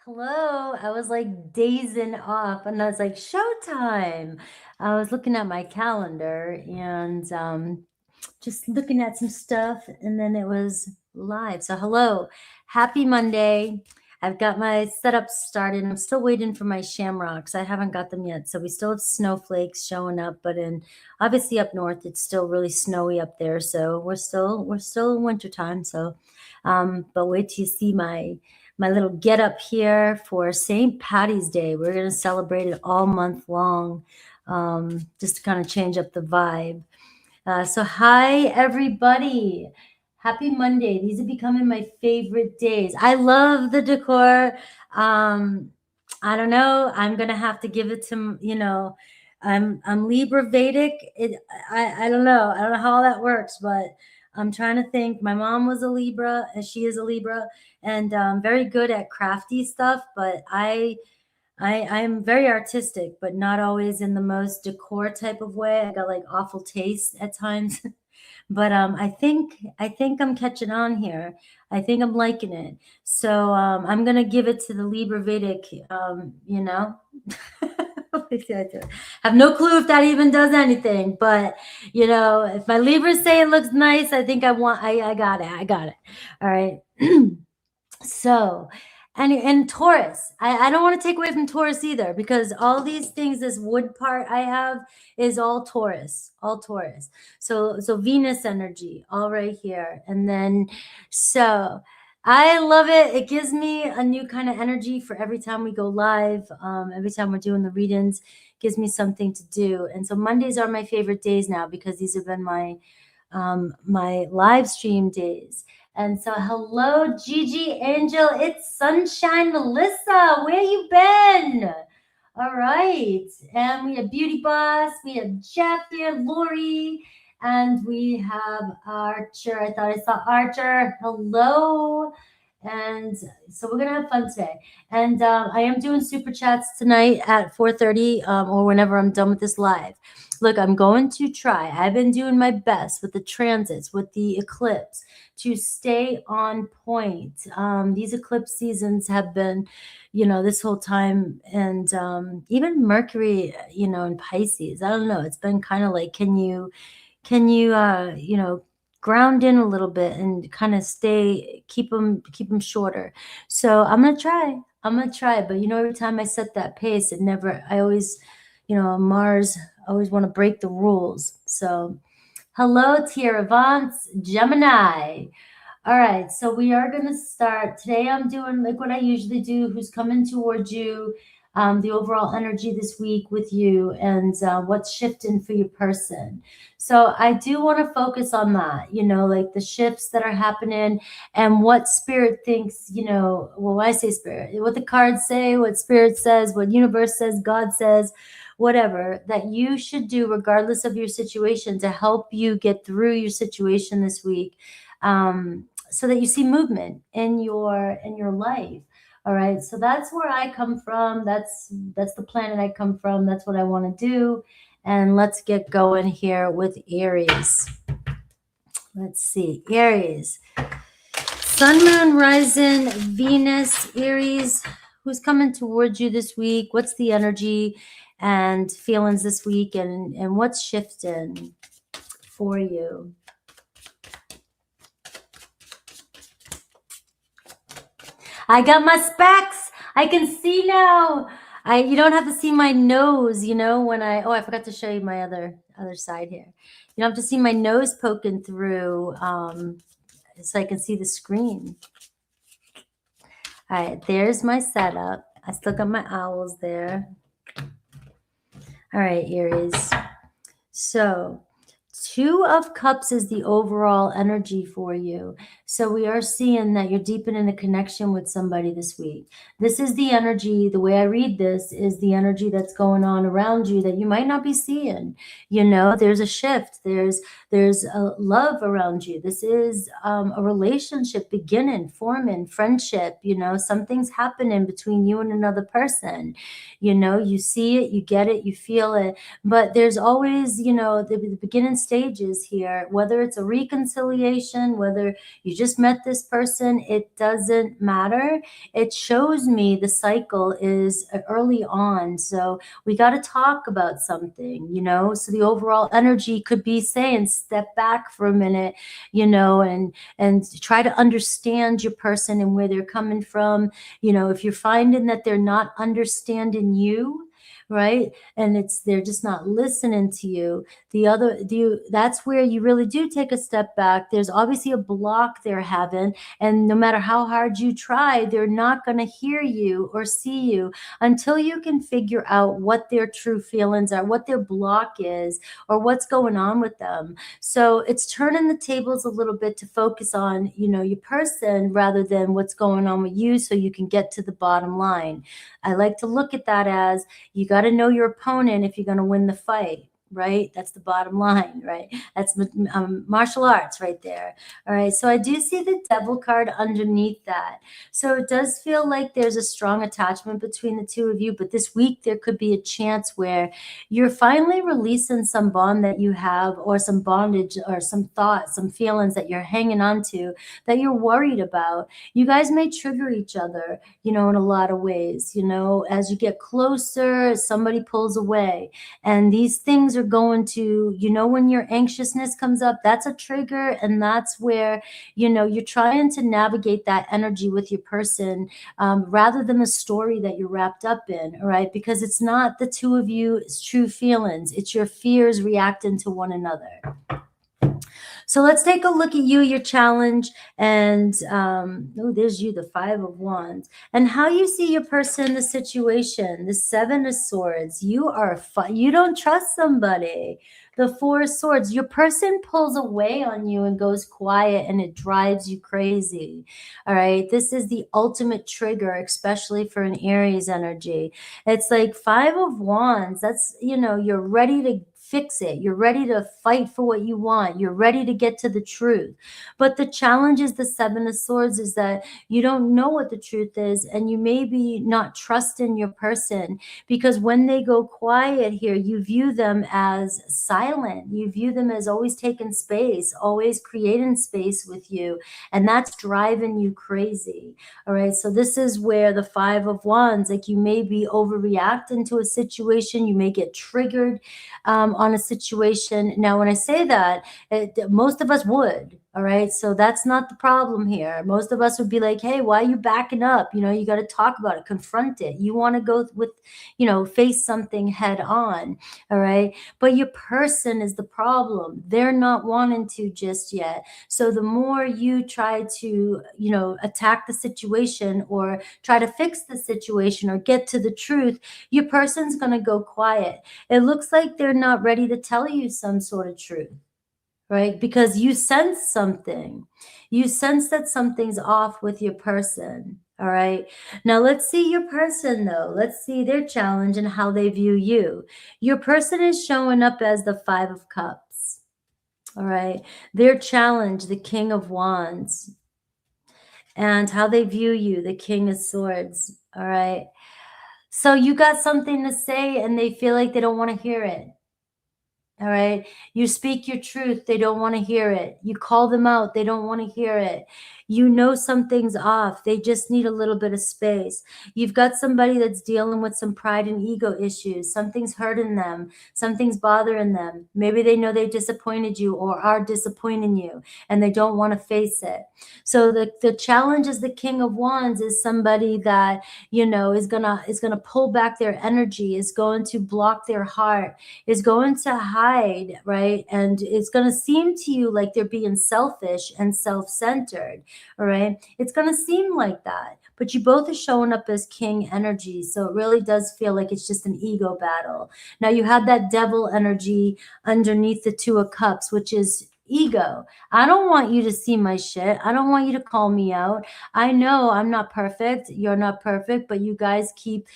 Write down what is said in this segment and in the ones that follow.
Hello. I was like dazing off and I was like, showtime. I was looking at my calendar and just looking at some stuff and then it was live. So hello. Happy Monday. I've got my setup started. I'm still waiting for my shamrocks. I haven't got them yet. So we still have snowflakes showing up, but obviously up north it's still really snowy up there. So we're still in wintertime. So but wait till you see my little get up here for St. Patty's Day. We're going to celebrate it all month long, just to kind of change up the vibe. So hi, everybody. Happy Monday. These are becoming my favorite days. I love the decor. I don't know. I'm going to have to give it to, I'm Libra Vedic. I don't know. I don't know how all that works, but I'm trying to think. My mom was a Libra and she is a Libra and very good at crafty stuff, but I'm very artistic, but not always in the most decor type of way. I got like awful taste at times. But I think I'm catching on here. I think I'm liking it. So I'm gonna give it to the Libra Vedic. Have no clue if that even does anything, but if my Libras say it looks nice, I think I got it. I got it. All right. So, and Taurus, I don't want to take away from Taurus either because all these things, this wood part I have is all Taurus, all Taurus. So Venus energy, all right here, and then so I love it. It gives me a new kind of energy for every time we go live. Every time we're doing the readings, gives me something to do, and so Mondays are my favorite days now because these have been my live stream days. And so, hello, Gigi Angel. It's Sunshine Melissa. Where you been? All right. And we have Beauty Boss. We have Jeff here, Lori. And we have Archer. I thought I saw Archer. Hello. And so we're going to have fun today. And I am doing super chats tonight at 4:30 or whenever I'm done with this live. Look, I'm going to try. I've been doing my best with the transits, with the eclipse, to stay on point. These eclipse seasons have been, this whole time, and even Mercury, in Pisces. I don't know. It's been kind of like, can you, ground in a little bit and kind of keep them shorter. So I'm gonna try. But every time I set that pace, I always, Mars always want to break the rules. So hello, Tierravance, Gemini. All right, so we are going to start. Today I'm doing like what I usually do, who's coming towards you, the overall energy this week with you, and what's shifting for your person. So I do want to focus on that, like the shifts that are happening and what spirit thinks, well, when I say spirit, what the cards say, what spirit says, what universe says, God says, whatever, that you should do regardless of your situation to help you get through your situation this week, so that you see movement in your life. All right, so that's where I come from. That's the planet I come from. That's what I want to do. And let's get going here with Aries. Let's see, Aries, Sun, Moon, Rising, Venus, Aries. Who's coming towards you this week? What's the energy and feelings this week, and what's shifting for you? I got my specs. I can see now. You don't have to see my nose, when I forgot to show you my other side here. You don't have to see my nose poking through, so I can see the screen. All right, there's my setup. I still got my owls there. All right, Aries. So 2 of Cups is the overall energy for you. So we are seeing that you're deepening a connection with somebody this week. This is the energy, the way I read this is the energy that's going on around you that you might not be seeing. There's a shift. There's There's a love around you. This is a relationship beginning, forming, friendship. You know, something's happening between you and another person. You know, you see it, you get it, you feel it. But there's always, you know, the beginning stages here, whether it's a reconciliation, whether you just met this person, it doesn't matter. It shows me the cycle is early on. So we got to talk about something, you know. So the overall energy could be saying, step back for a minute, you know, and try to understand your person and where they're coming from. You know, if you're finding that they're not understanding you, right, and they're just not listening to you, that's where you really do take a step back. There's obviously a block they're having, and no matter how hard you try, they're not going to hear you or see you until you can figure out what their true feelings are, what their block is, or what's going on with them. So it's turning the tables a little bit to focus on, you know, your person rather than what's going on with you, so you can get to the bottom line. I like to look at that as, you got to know your opponent if you're going to win the fight, right? That's the bottom line, right? That's martial arts right there. All right. So I do see the Devil card underneath that. So it does feel like there's a strong attachment between the two of you, but this week there could be a chance where you're finally releasing some bond that you have, or some bondage, or some thoughts, some feelings that you're hanging on to that you're worried about. You guys may trigger each other, you know, in a lot of ways. You know, as you get closer, somebody pulls away, and these things are going to, you know, when your anxiousness comes up, that's a trigger, and that's where, you know, you're trying to navigate that energy with your person, rather than the story that you're wrapped up in. All right, because it's not the two of you's true feelings, it's your fears reacting to one another. So let's take a look at you, your challenge, and oh, there's you, the Five of Wands, and how you see your person, the situation, the Seven of Swords. You are you don't trust somebody. The Four of Swords, your person pulls away on you and goes quiet, and it drives you crazy. All right, this is the ultimate trigger, especially for an Aries energy. It's like Five of Wands. That's, you know, you're ready to fix it. You're ready to fight for what you want. You're ready to get to the truth. But the challenge is the Seven of Swords is that you don't know what the truth is, and you may be not trusting your person, because when they go quiet here, you view them as silent. You view them as always taking space, always creating space with you, and that's driving you crazy. All right, so this is where the Five of Wands, like, you may be overreacting to a situation. You may get triggered on a situation. Now, when I say that, most of us would. All right. So that's not the problem here. Most of us would be like, hey, why are you backing up? You know, you got to talk about it, confront it. You want to go with, you know, face something head on. All right. But your person is the problem. They're not wanting to just yet. So the more you try to, you know, attack the situation or try to fix the situation or get to the truth, your person's going to go quiet. It looks like they're not ready to tell you some sort of truth. Right? Because you sense something. You sense that something's off with your person. All right. Now let's see your person though. Let's see their challenge and how they view you. Your person is showing up as the Five of Cups. All right. Their challenge, the King of Wands. And how they view you, the King of Swords. All right. So you got something to say and they feel like they don't want to hear it. All right. You speak your truth. They don't want to hear it. You call them out. They don't want to hear it. You know something's off. They just need a little bit of space. You've got somebody that's dealing with some pride and ego issues. Something's hurting them. Something's bothering them. Maybe they know they disappointed you or are disappointing you and they don't want to face it. So the challenge as the King of Wands is somebody that, you know, is gonna pull back their energy, is going to block their heart, is going to hide, right? And it's going to seem to you like they're being selfish and self-centered. All right. It's going to seem like that, but you both are showing up as king energy. So it really does feel like it's just an ego battle. Now you have that Devil energy underneath the Two of Cups, which is ego. I don't want you to see my shit. I don't want you to call me out. I know I'm not perfect. You're not perfect, but you guys keep,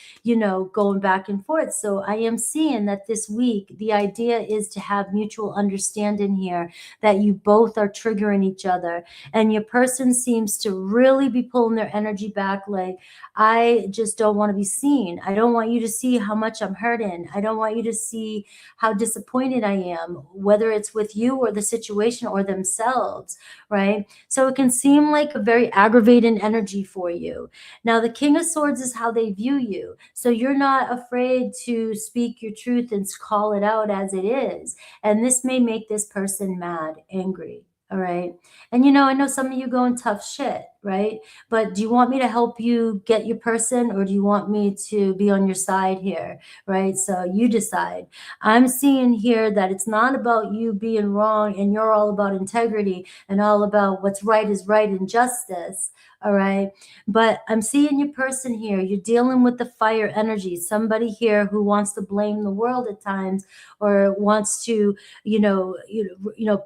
going back and forth. So I am seeing that this week, the idea is to have mutual understanding here, that you both are triggering each other, and your person seems to really be pulling their energy back. Like, I just don't want to be seen. I don't want you to see how much I'm hurting. I don't want you to see how disappointed I am, whether it's with you or the situation or themselves, right? So it can seem like a very aggravating energy for you. Now, the King of Swords is how they view you. So you're not afraid to speak your truth and call it out as it is. And this may make this person mad, angry. All right. And I know some of you going tough shit, right? But do you want me to help you get your person, or do you want me to be on your side here? Right. So you decide. I'm seeing here that it's not about you being wrong, and you're all about integrity and all about what's right is right and justice. All right. But I'm seeing your person here. You're dealing with the fire energy. Somebody here who wants to blame the world at times, or wants to,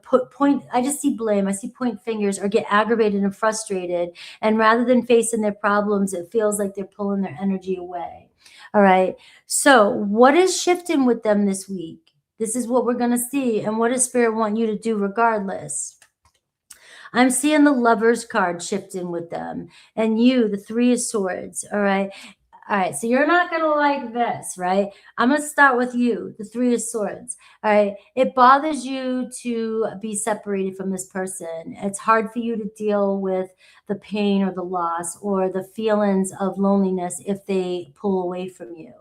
put point. I just see blame. I see point fingers, or get aggravated and frustrated. And rather than facing their problems, it feels like they're pulling their energy away. All right. So what is shifting with them this week? This is what we're going to see. And what does Spirit want you to do regardless? I'm seeing the Lovers card shifting with them, and you, the Three of Swords. All right. All right. So you're not going to like this, right? I'm going to start with you, the Three of Swords. All right. It bothers you to be separated from this person. It's hard for you to deal with the pain or the loss or the feelings of loneliness if they pull away from you.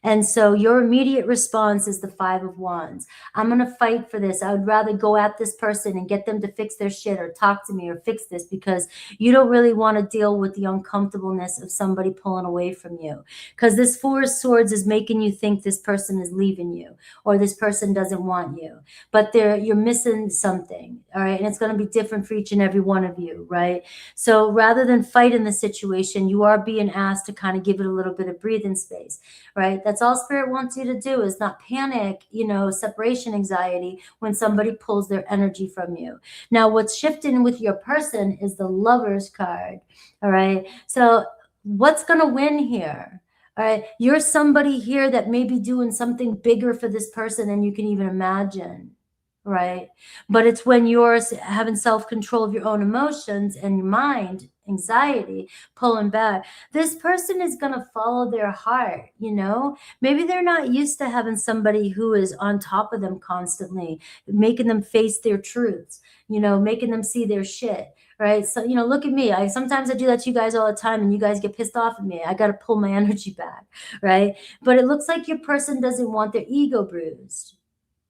And so your immediate response is the Five of Wands. I'm going to fight for this. I would rather go at this person and get them to fix their shit, or talk to me, or fix this, because you don't really want to deal with the uncomfortableness of somebody pulling away from you. Because this Four of Swords is making you think this person is leaving you, or this person doesn't want you. But you're missing something, all right? And it's going to be different for each and every one of you, right? So rather than fight in the situation, you are being asked to kind of give it a little bit of breathing space, right? That's all Spirit wants you to do, is not panic, separation anxiety when somebody pulls their energy from you. Now, what's shifting with your person is the Lovers card. All right. So what's going to win here? All right. You're somebody here that may be doing something bigger for this person than you can even imagine. Right. But it's when you're having self-control of your own emotions and your mind, anxiety, pulling back. This person is going to follow their heart. Maybe they're not used to having somebody who is on top of them constantly, making them face their truths, making them see their shit. Right. So, look at me. Sometimes I do that to you guys all the time, and you guys get pissed off at me. I got to pull my energy back. Right. But it looks like your person doesn't want their ego bruised.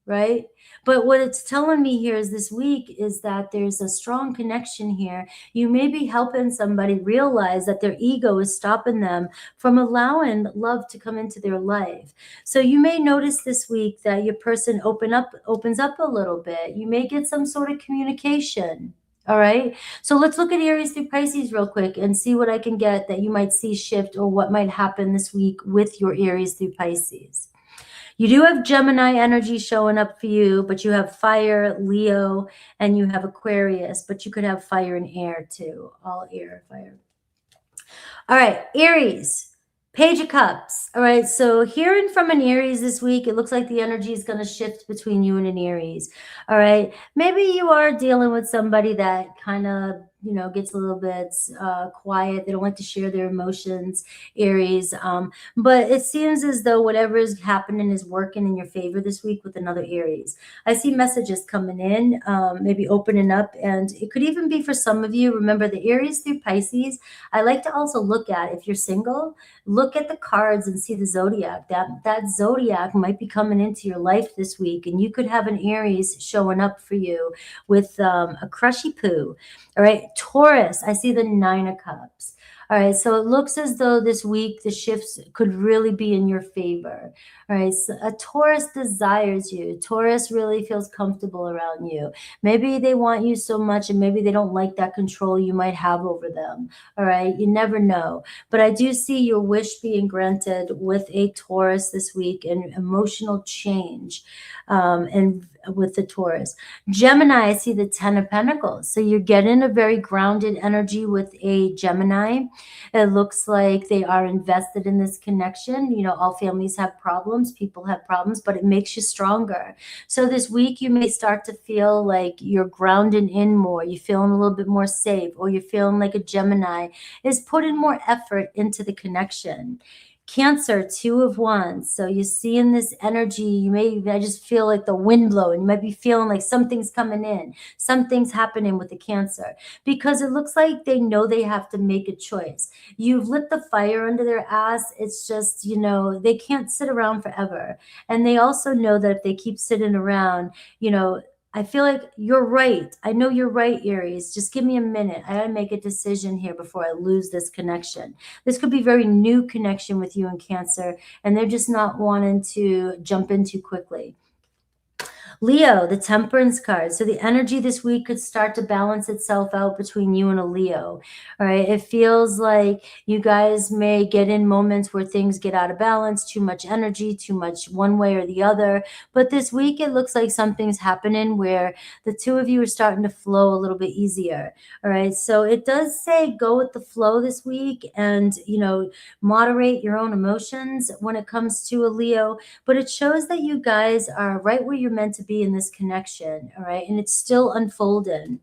Right. But what it's telling me here is this week is that there's a strong connection here. You may be helping somebody realize that their ego is stopping them from allowing love to come into their life. So you may notice this week that your person opens up a little bit. You may get some sort of communication. All right. So let's look at Aries through Pisces real quick and see what I can get that you might see shift, or what might happen this week with your Aries through Pisces. You do have Gemini energy showing up for you, but you have fire, Leo, and you have Aquarius, but you could have fire and air too. All air, fire. All right, Aries. Page of Cups. All right, so hearing from an Aries this week, it looks like the energy is going to shift between you and an Aries. All right, maybe you are dealing with somebody that kind of, gets a little bit quiet. They don't like to share their emotions, Aries. But it seems as though whatever is happening is working in your favor this week with another Aries. I see messages coming in, maybe opening up, and it could even be for some of you. Remember, the Aries through Pisces, I like to also look at, if you're single, look at the cards and see the Zodiac. That Zodiac might be coming into your life this week, and you could have an Aries showing up for you with a crushy poo. All right, Taurus, I see the Nine of Cups. All right, so it looks as though this week the shifts could really be in your favor. All right, so a Taurus desires you. Taurus really feels comfortable around you. Maybe they want you so much, and maybe they don't like that control you might have over them. All right, you never know. But I do see your wish being granted with a Taurus this week, and emotional change. And the Taurus. Gemini, I see the 10 of Pentacles. So you're getting a very grounded energy with a Gemini. It looks like they are invested in this connection. You know, all families have problems, people have problems, but it makes you stronger. So this week you may start to feel like you're grounding in more. You're feeling a little bit more safe, or you're feeling like a Gemini is putting more effort into the connection. Cancer, 2 of Wands. So you're seeing this energy. I just feel like the wind blowing. You might be feeling like something's coming in. Something's happening with the Cancer, because it looks like they know they have to make a choice. You've lit the fire under their ass. It's just, you know, they can't sit around forever. And they also know that if they keep sitting around, you know, I feel like you're right. I know you're right, Aries. Just give me a minute. I gotta make a decision here before I lose this connection. This could be very new connection with you and Cancer, and they're just not wanting to jump in too quickly. Leo, the Temperance card. So the energy this week could start to balance itself out between you and a Leo. All right. It feels like you guys may get in moments where things get out of balance, too much energy, too much one way or the other. But this week, it looks like something's happening where the two of you are starting to flow a little bit easier. All right. So it does say go with the flow this week and, you know, moderate your own emotions when it comes to a Leo. But it shows that you guys are right where you're meant to be in this connection, all right? And it's still unfolding.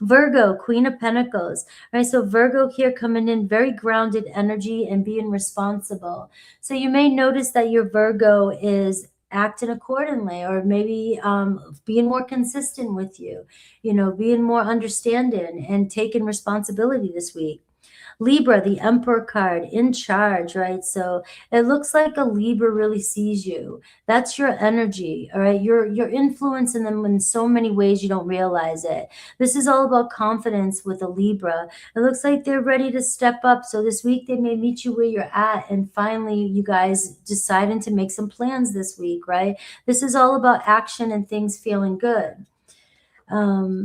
Virgo, Queen of Pentacles. All right, so Virgo here coming in very grounded energy and being responsible. So you may notice that your Virgo is acting accordingly, or maybe being more consistent with you, you know, being more understanding and taking responsibility this week. Libra, the Emperor card, in charge, right? So it looks like a Libra really sees you. That's your energy, all right? You're influencing them in so many ways you don't realize it. This is all about confidence with a Libra. It looks like they're ready to step up. So this week they may meet you where you're at, and finally you guys deciding to make some plans this week, right? This is all about action and things feeling good.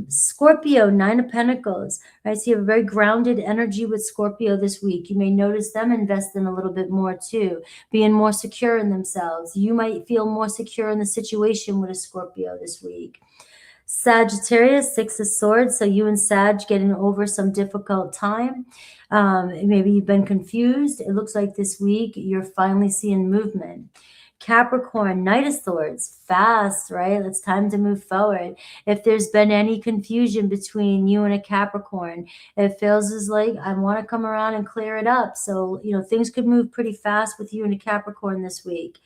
Scorpio, 9 of Pentacles. Right, so you have a very grounded energy with Scorpio this week. You may notice them investing a little bit more too, being more secure in themselves. You might feel more secure in the situation with a Scorpio this week. Sagittarius, 6 of Swords. So you and Sag getting over some difficult time. Maybe you've been confused. It looks like this week you're finally seeing movement. Capricorn, Knight of Swords, fast, right? It's time to move forward. If there's been any confusion between you and a Capricorn, it feels as like I want to come around and clear it up. So, you know, things could move pretty fast with you and a Capricorn this week.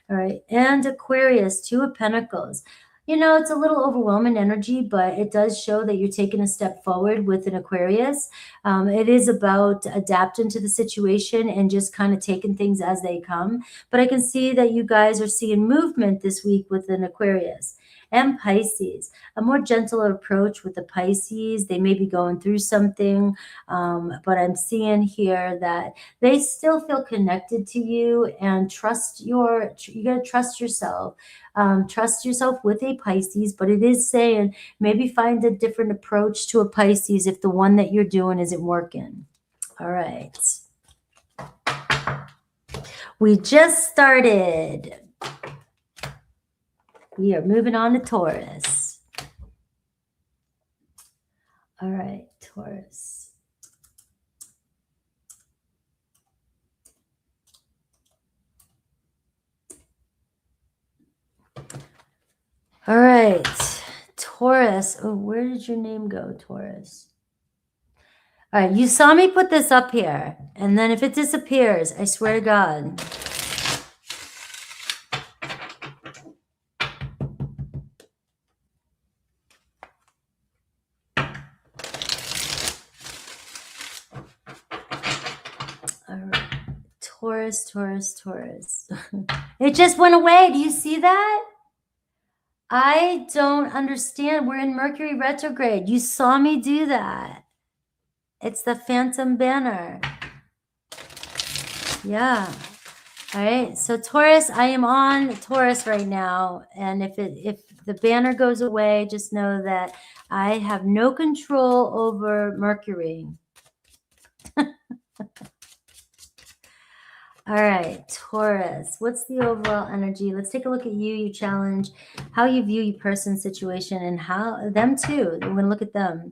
All right. And Aquarius, 2 of Pentacles. You know, it's a little overwhelming energy, but it does show that you're taking a step forward with an Aquarius. It is about adapting to the situation and just kind of taking things as they come. But I can see that you guys are seeing movement this week with an Aquarius. And Pisces, a more gentler approach with the Pisces. They may be going through something, but I'm seeing here that they still feel connected to you and you got to trust yourself. Trust yourself with a Pisces, but it is saying maybe find a different approach to a Pisces if the one that you're doing isn't working. All right. We just started. We are moving on to Taurus. All right, Taurus. All right, Taurus. Oh, where did your name go, Taurus? All right, you saw me put this up here, and then if it disappears, I swear to God. All right, Taurus. It just went away. Do you see that? I don't understand. We're in Mercury retrograde. You saw me do that. It's the phantom banner. Yeah. All right. So Taurus, I am on Taurus right now. And if the banner goes away, just know that I have no control over Mercury. All right, Taurus, what's the overall energy? Let's take a look at you, your challenge, how you view your person's situation, and how them too. We're going to look at them.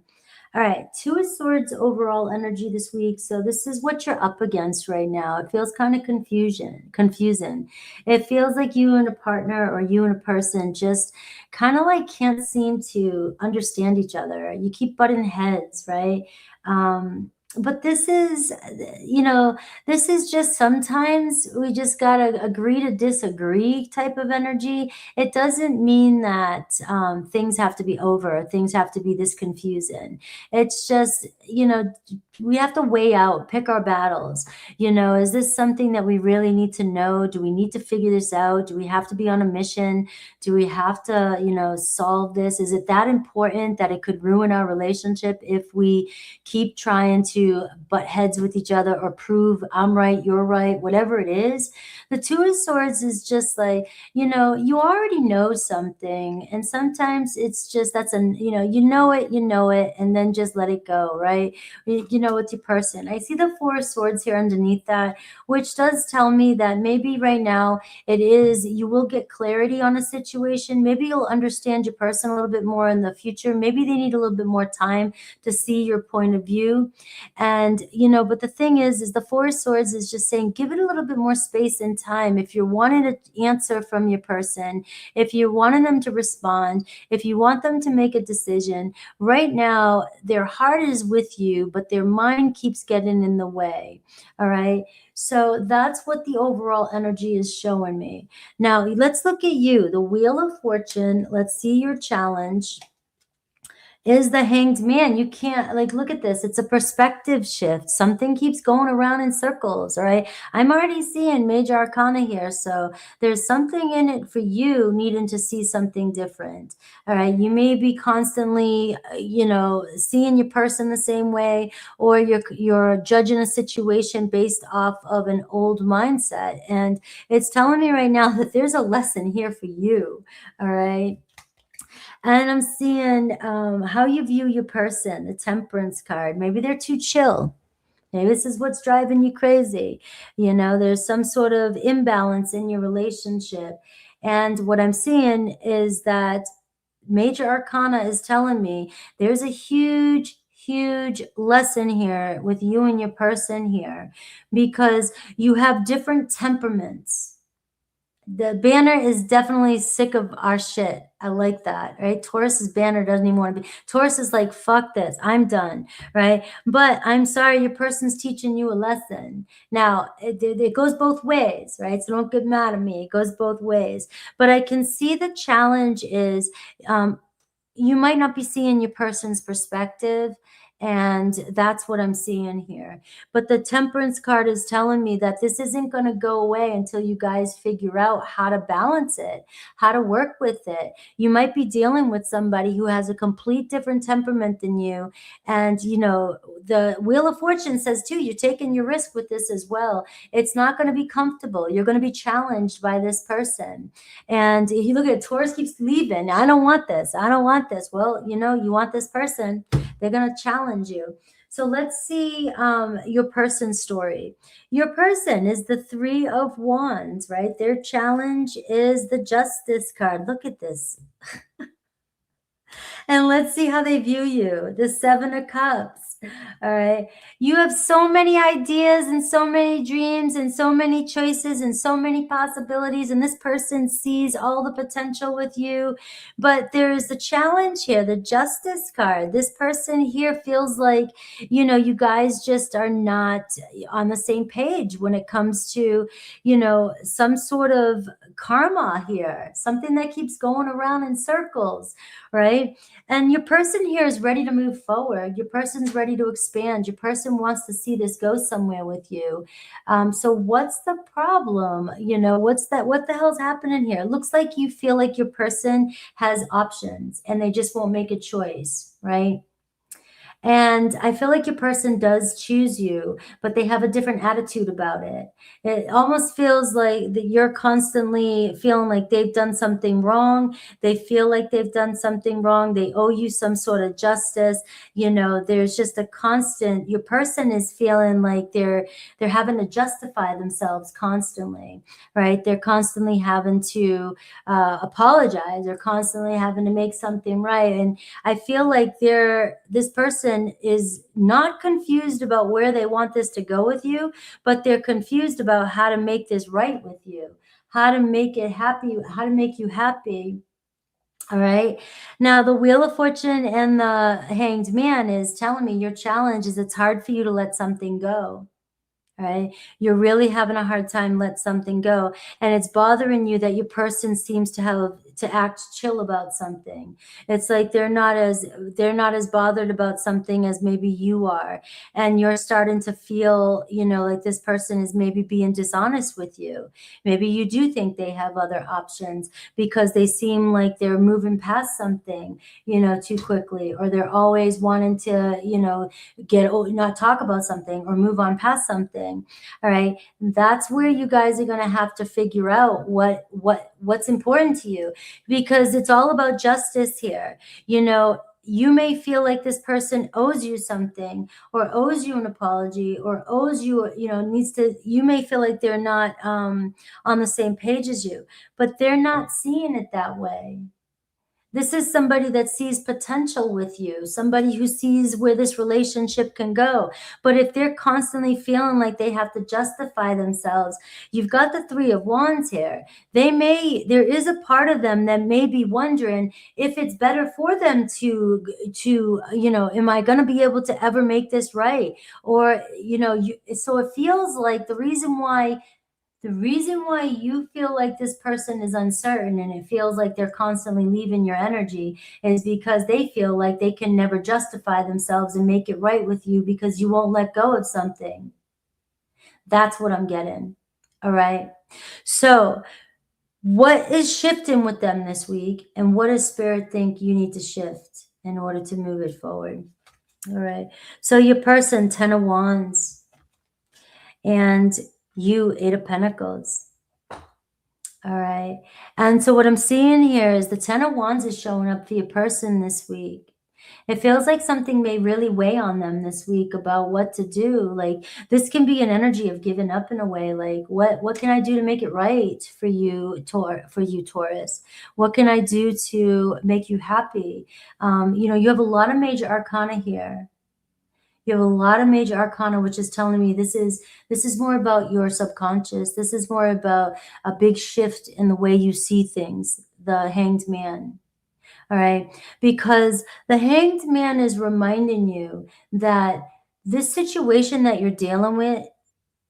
All right, Two of Swords overall energy this week. So this is what you're up against right now. It feels kind of confusing. It feels like you and a partner or you and a person just kind of like can't seem to understand each other. You keep butting heads, right? But this is, this is just sometimes we just gotta agree to disagree type of energy. It doesn't mean that things have to be over, things have to be this confusing. It's just, we have to weigh out, pick our battles. Is this something that we really need to know? Do we need to figure this out? Do we have to be on a mission? Do we have to, solve this? Is it that important that it could ruin our relationship if we keep trying to butt heads with each other or prove I'm right, you're right, whatever it is? The Two of Swords is just like, you already know something. And sometimes it's just, you know it, and then just let it go, right? With your person. I see the Four of Swords here underneath that, which does tell me that maybe right now you will get clarity on a situation. Maybe you'll understand your person a little bit more in the future. Maybe they need a little bit more time to see your point of view. And, but the thing is the Four of Swords is just saying, give it a little bit more space and time. If you're wanting an answer from your person, if you're wanting them to respond, if you want them to make a decision, right now, their heart is with you, but their mind keeps getting in the way. All right. So that's what the overall energy is showing me. Now, let's look at you, the Wheel of Fortune. Let's see your challenge. Is the Hanged Man. You can't, look at this. It's a perspective shift. Something keeps going around in circles, all right? I'm already seeing major arcana here. So there's something in it for you needing to see something different, all right? You may be constantly, seeing your person the same way, or you're judging a situation based off of an old mindset. And it's telling me right now that there's a lesson here for you, all right? And I'm seeing how you view your person, the Temperance card. Maybe they're too chill. Maybe this is what's driving you crazy. There's some sort of imbalance in your relationship. And what I'm seeing is that major arcana is telling me there's a huge lesson here with you and your person here, because you have different temperaments. The banner is definitely sick of our shit. I like that, right? Taurus's banner doesn't even want to be. Taurus is like, fuck this, I'm done, right? But I'm sorry, your person's teaching you a lesson. Now, it goes both ways, right? So don't get mad at me. It goes both ways. But I can see the challenge is you might not be seeing your person's perspective. And that's what I'm seeing here. But the Temperance card is telling me that this isn't going to go away until you guys figure out how to balance it, how to work with it. You might be dealing with somebody who has a complete different temperament than you. And, the Wheel of Fortune says too, you're taking your risk with this as well. It's not going to be comfortable. You're going to be challenged by this person. And you look at Taurus keeps leaving. I don't want this. I don't want this. Well, you want this person. They're going to challenge you. So let's see your person's story. Your person is the Three of Wands, right? Their challenge is the Justice card. Look at this. And let's see how they view you. The Seven of Cups. All right. You have so many ideas and so many dreams and so many choices and so many possibilities. And this person sees all the potential with you. But there is the challenge here, the Justice card. This person here feels like, you guys just are not on the same page when it comes to, some sort of karma here, something that keeps going around in circles, right? And your person here is ready to move forward. Your person's ready to expand. Your person wants to see this go somewhere with you. So what's the problem? What the hell's happening here? It looks like you feel like your person has options and they just won't make a choice, right? And I feel like your person does choose you, but they have a different attitude about it. It almost feels like that you're constantly feeling like they've done something wrong. They feel like they've done something wrong. They owe you some sort of justice. You know, there's just a constant, your person is feeling like they're having to justify themselves constantly, right? They're constantly having to apologize. They're constantly having to make something right. And I feel like this person is not confused about where they want this to go with you, but they're confused about how to make this right with you, how to make it happy, how to make you happy. All right. Now, the Wheel of Fortune and the Hanged Man is telling me your challenge is it's hard for you to let something go. Right? You're really having a hard time let something go. And it's bothering you that your person seems to act chill about something. It's like they're not as bothered about something as maybe you are. And you're starting to feel, you know, like this person is maybe being dishonest with you. Maybe you do think they have other options because they seem like they're moving past something, you know, too quickly, or they're always wanting to, you know, not talk about something or move on past something. All right, that's where you guys are going to have to figure out what's important to you, because it's all about justice here. You know, you may feel like this person owes you something, or owes you an apology, or owes you, you know, you may feel like they're not on the same page as you, but they're not seeing it that way. This is somebody that sees potential with you, somebody who sees where this relationship can go. But if they're constantly feeling like they have to justify themselves, you've got the Three of Wands here. There is a part of them that may be wondering if it's better for them to, you know, am I going to be able to ever make this right? Or, you know, so it feels like the reason why you feel like this person is uncertain and it feels like they're constantly leaving your energy is because they feel like they can never justify themselves and make it right with you because you won't let go of something. That's what I'm getting. All right. So, what is shifting with them this week, and what does Spirit think you need to shift in order to move it forward? All right. So, your person, 10 of Wands, and you, 8 of Pentacles. All right. And so what I'm seeing here is the 10 of Wands is showing up for your person this week. It feels like something may really weigh on them this week about what to do. Like this can be an energy of giving up in a way. Like what can I do to make it right for you, Taurus? What can I do to make you happy? You know, you have a lot of major arcana here. You have a lot of major arcana, which is telling me this is more about your subconscious. This is more about a big shift in the way you see things, the Hanged Man. All right. Because the Hanged Man is reminding you that this situation that you're dealing with,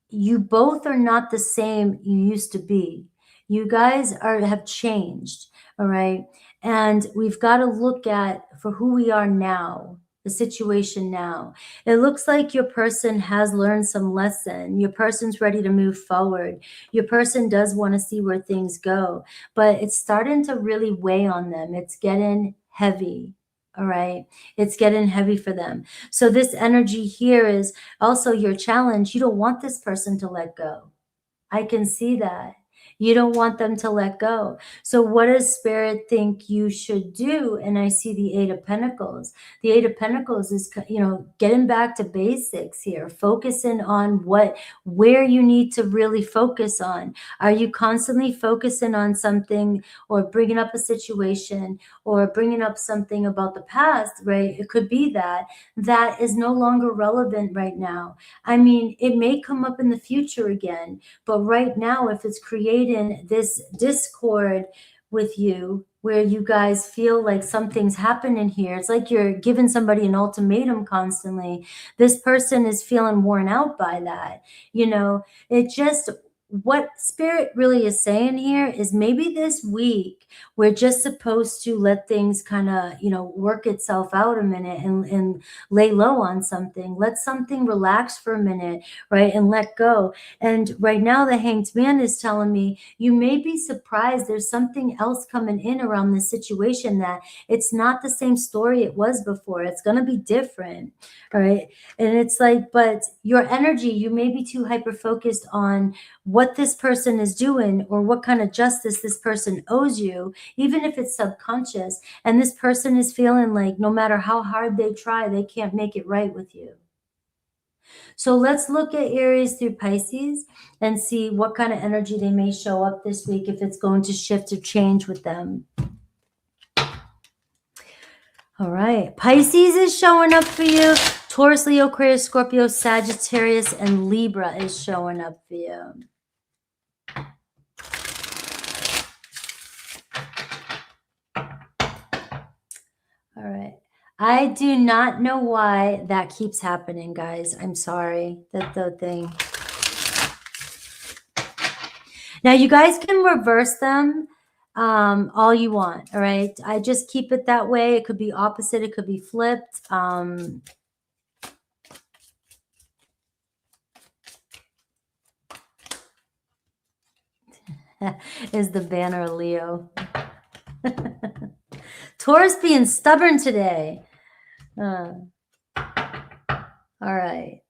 you both are not the same you used to be. You guys have changed. All right. And we've got to look at for who we are now, the situation now. It looks like your person has learned some lesson. Your person's ready to move forward. Your person does want to see where things go, but it's starting to really weigh on them. It's getting heavy. All right. It's getting heavy for them. So this energy here is also your challenge. You don't want this person to let go. I can see that. You don't want them to let go. So what does Spirit think you should do? And I see the 8 of Pentacles. The 8 of Pentacles is, you know, getting back to basics here, focusing on where you need to really focus on. Are you constantly focusing on something or bringing up a situation or bringing up something about the past, right? It could be that is no longer relevant right now. I mean, it may come up in the future again, but right now, if it's creating this discord with you, where you guys feel like something's happening here, it's like you're giving somebody an ultimatum constantly. This person is feeling worn out by that. You know, it just, what Spirit really is saying here is maybe this week we're just supposed to let things kind of, you know, work itself out a minute and lay low on something. Let something relax for a minute, right? And let go. And right now the Hanged Man is telling me you may be surprised there's something else coming in around this situation, that it's not the same story it was before. It's going to be different, all right? And it's like, but your energy, you may be too hyper focused on what this person is doing or what kind of justice this person owes you, even if it's subconscious. And this person is feeling like no matter how hard they try, they can't make it right with you. So let's look at Aries through Pisces and see what kind of energy they may show up this week, if it's going to shift or change with them. All right, Pisces is showing up for you. Taurus, Leo, Aquarius, Scorpio, Sagittarius, and Libra is showing up for you. All right. I do not know why that keeps happening, guys. I'm sorry. That's the thing. Now, you guys can reverse them all you want, all right? I just keep it that way. It could be opposite. It could be flipped. Is the banner Leo. Taurus being stubborn today. All right.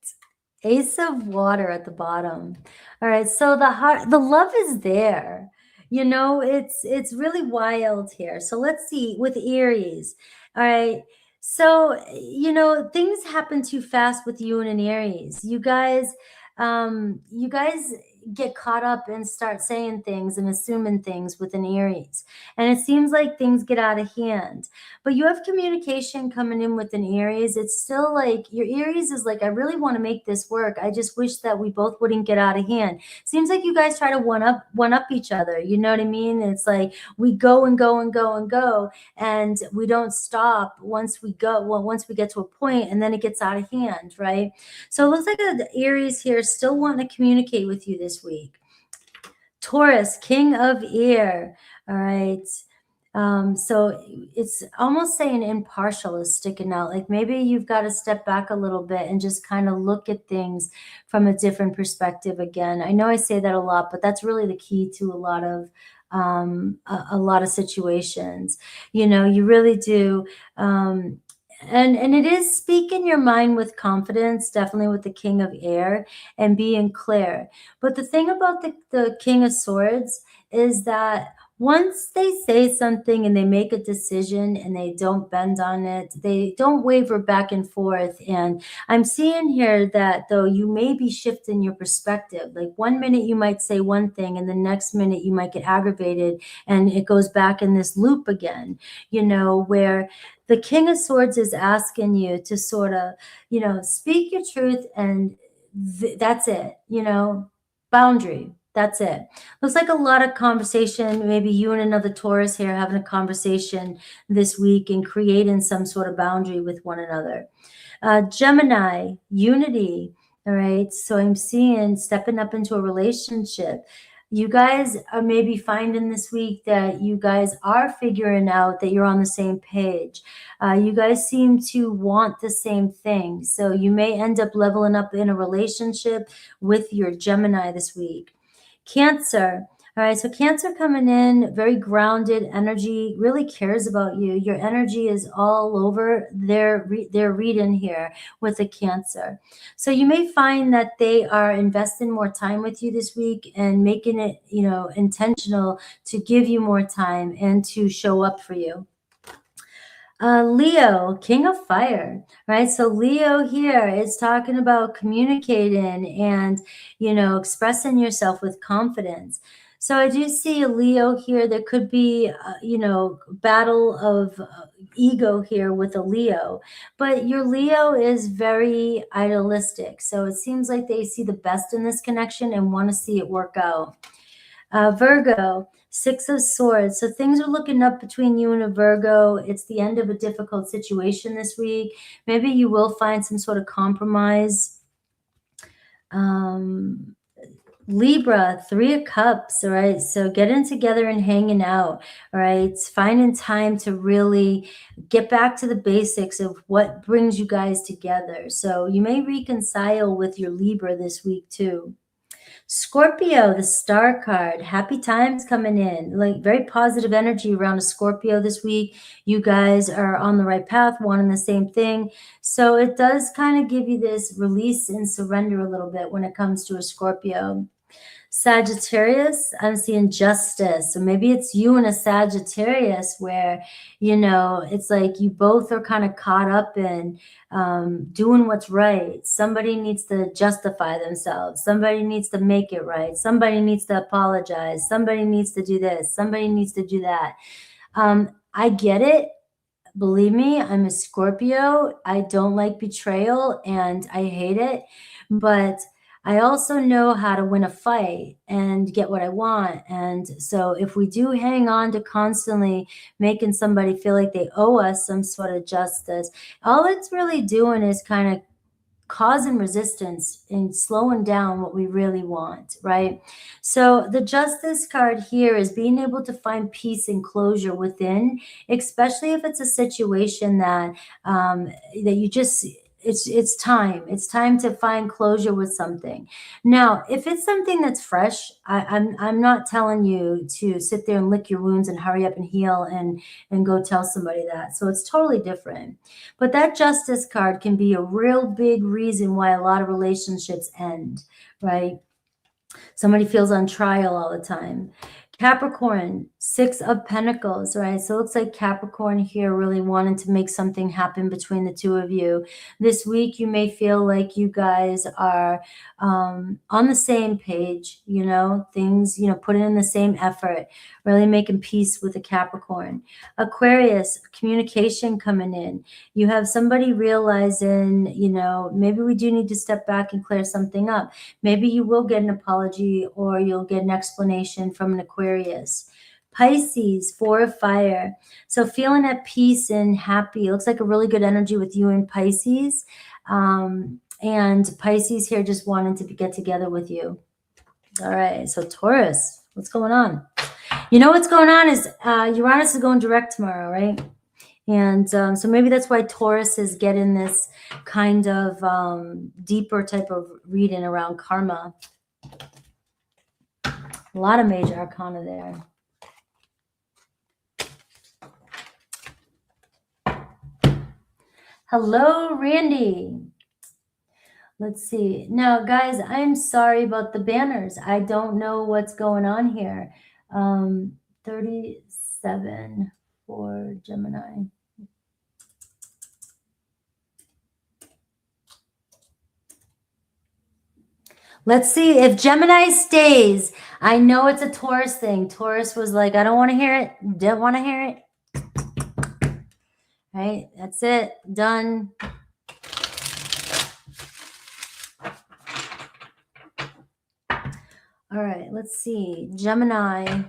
Ace of water at the bottom. All right. So the love is there. You know, it's really wild here. So let's see with Aries. All right. So, you know, things happen too fast with you and an Aries. You guys get caught up and start saying things and assuming things with an Aries. And it seems like things get out of hand. But you have communication coming in with an Aries. It's still like your Aries is like, I really want to make this work. I just wish that we both wouldn't get out of hand. Seems like you guys try to one up each other. You know what I mean? It's like we go and go and go and go, and we don't stop once we get to a point, and then it gets out of hand, right? So it looks like the Aries here still wanting to communicate with you this week. Taurus, King of Air. All right. So it's almost saying impartial is sticking out. Like maybe you've got to step back a little bit and just kind of look at things from a different perspective again. I know I say that a lot, but that's really the key to a lot of situations. You know, you really do. And it is speaking your mind with confidence, definitely with the King of Air, and being clear. But the thing about the King of Swords is that once they say something and they make a decision and they don't bend on it, they don't waver back and forth. And I'm seeing here that though you may be shifting your perspective. Like 1 minute you might say one thing and the next minute you might get aggravated and it goes back in this loop again, you know, where the King of Swords is asking you to sort of, you know, speak your truth, and that's it, you know, boundary. That's it. Looks like a lot of conversation. Maybe you and another Taurus here having a conversation this week and creating some sort of boundary with one another. Gemini, unity. All right. So I'm seeing stepping up into a relationship. You guys are maybe finding this week that you guys are figuring out that you're on the same page. You guys seem to want the same thing. So you may end up leveling up in a relationship with your Gemini this week. Cancer. All right, so Cancer coming in, very grounded energy, really cares about you. Your energy is all over their reading here with the Cancer. So you may find that they are investing more time with you this week and making it, you know, intentional to give you more time and to show up for you. Leo, King of Fire, right? So Leo here is talking about communicating and, you know, expressing yourself with confidence. So I do see a Leo here. There could be, you know, battle of ego here with a Leo, but your Leo is very idealistic. So it seems like they see the best in this connection and want to see it work out. Virgo, Six of Swords. So things are looking up between you and a Virgo. It's the end of a difficult situation this week. Maybe you will find some sort of compromise. Libra, 3 of Cups, all right? So getting together and hanging out, all right? Finding time to really get back to the basics of what brings you guys together. So you may reconcile with your Libra this week too. Scorpio, the star card, happy times coming in, like very positive energy around a Scorpio this week. You guys are on the right path, wanting the same thing. So it does kind of give you this release and surrender a little bit when it comes to a Scorpio. Sagittarius, I'm seeing justice. So maybe it's you and a Sagittarius where, it's like you both are kind of caught up in doing what's right. Somebody needs to justify themselves. Somebody needs to make it right. Somebody needs to apologize. Somebody needs to do this. Somebody needs to do that. I get it. Believe me, I'm a Scorpio. I don't like betrayal and I hate it. But I also know how to win a fight and get what I want. And so if we do hang on to constantly making somebody feel like they owe us some sort of justice, all it's really doing is kind of causing resistance and slowing down what we really want, right? So the Justice card here is being able to find peace and closure within, especially if it's a situation that that you just it's time to find closure with something. Now if it's something that's fresh, I'm not telling you to sit there and lick your wounds and hurry up and heal and go tell somebody that. So it's totally different. But that Justice card can be a real big reason why a lot of relationships end, right? Somebody feels on trial all the time. Capricorn, 6 of Pentacles, right? So it looks like Capricorn here really wanted to make something happen between the two of you. This week, you may feel like you guys are on the same page, things, putting in the same effort, really making peace with the Capricorn. Aquarius, communication coming in. You have somebody realizing, maybe we do need to step back and clear something up. Maybe you will get an apology or you'll get an explanation from an Aquarius. Pisces, 4 of Fire. So feeling at peace and happy. It looks like a really good energy with you and Pisces. And Pisces here just wanting to get together with you. All right. So Taurus, what's going on? What's going on is Uranus is going direct tomorrow, right? And so maybe that's why Taurus is getting this kind of deeper type of reading around karma. A lot of major arcana there. Hello, Randy. Let's see. Now, guys, I'm sorry about the banners. I don't know what's going on here. 37 for Gemini. Let's see if Gemini stays. I know it's a Taurus thing. Taurus was like, I don't want to hear it. Don't want to hear it. Right? That's it. Done. All right. Let's see. Gemini.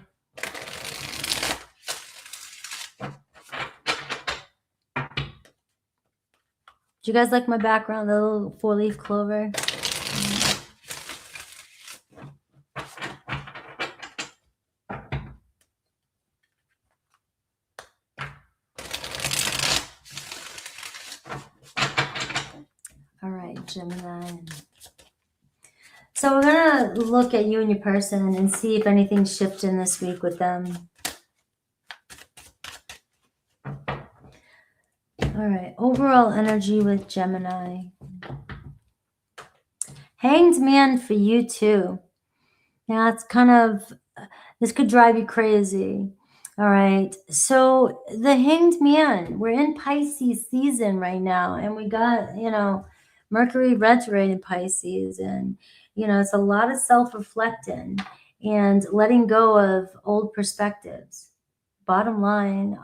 Do you guys like my background? The little 4-leaf clover? Gemini. So we're going to look at you and your person and see if anything's shifting this week with them. All right. Overall energy with Gemini. Hanged Man for you too. Now it's kind of, this could drive you crazy. All right. So the Hanged Man, we're in Pisces season right now. And we got, Mercury retrograde in Pisces, and it's a lot of self-reflecting and letting go of old perspectives. Bottom line,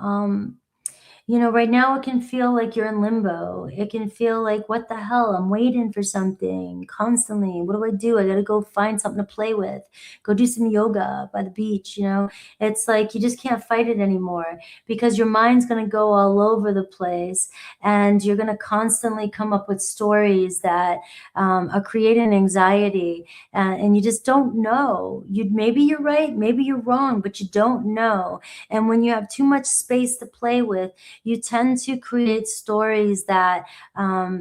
You know, right now it can feel like you're in limbo. It can feel like, what the hell? I'm waiting for something constantly. What do I do? I got to go find something to play with. Go do some yoga by the beach, you know? It's like you just can't fight it anymore because your mind's going to go all over the place and you're going to constantly come up with stories that are creating anxiety and you just don't know. Maybe you're right, maybe you're wrong, but you don't know. And when you have too much space to play with, you tend to create stories that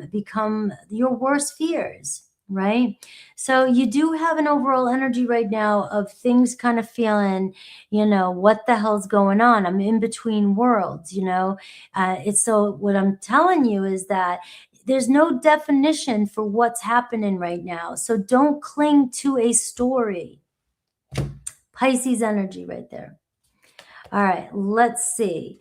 become your worst fears, right? So you do have an overall energy right now of things kind of feeling, you know, what the hell's going on? I'm in between worlds, you know? It's so what I'm telling you is that there's no definition for what's happening right now. So don't cling to a story. Pisces energy right there. All right, let's see.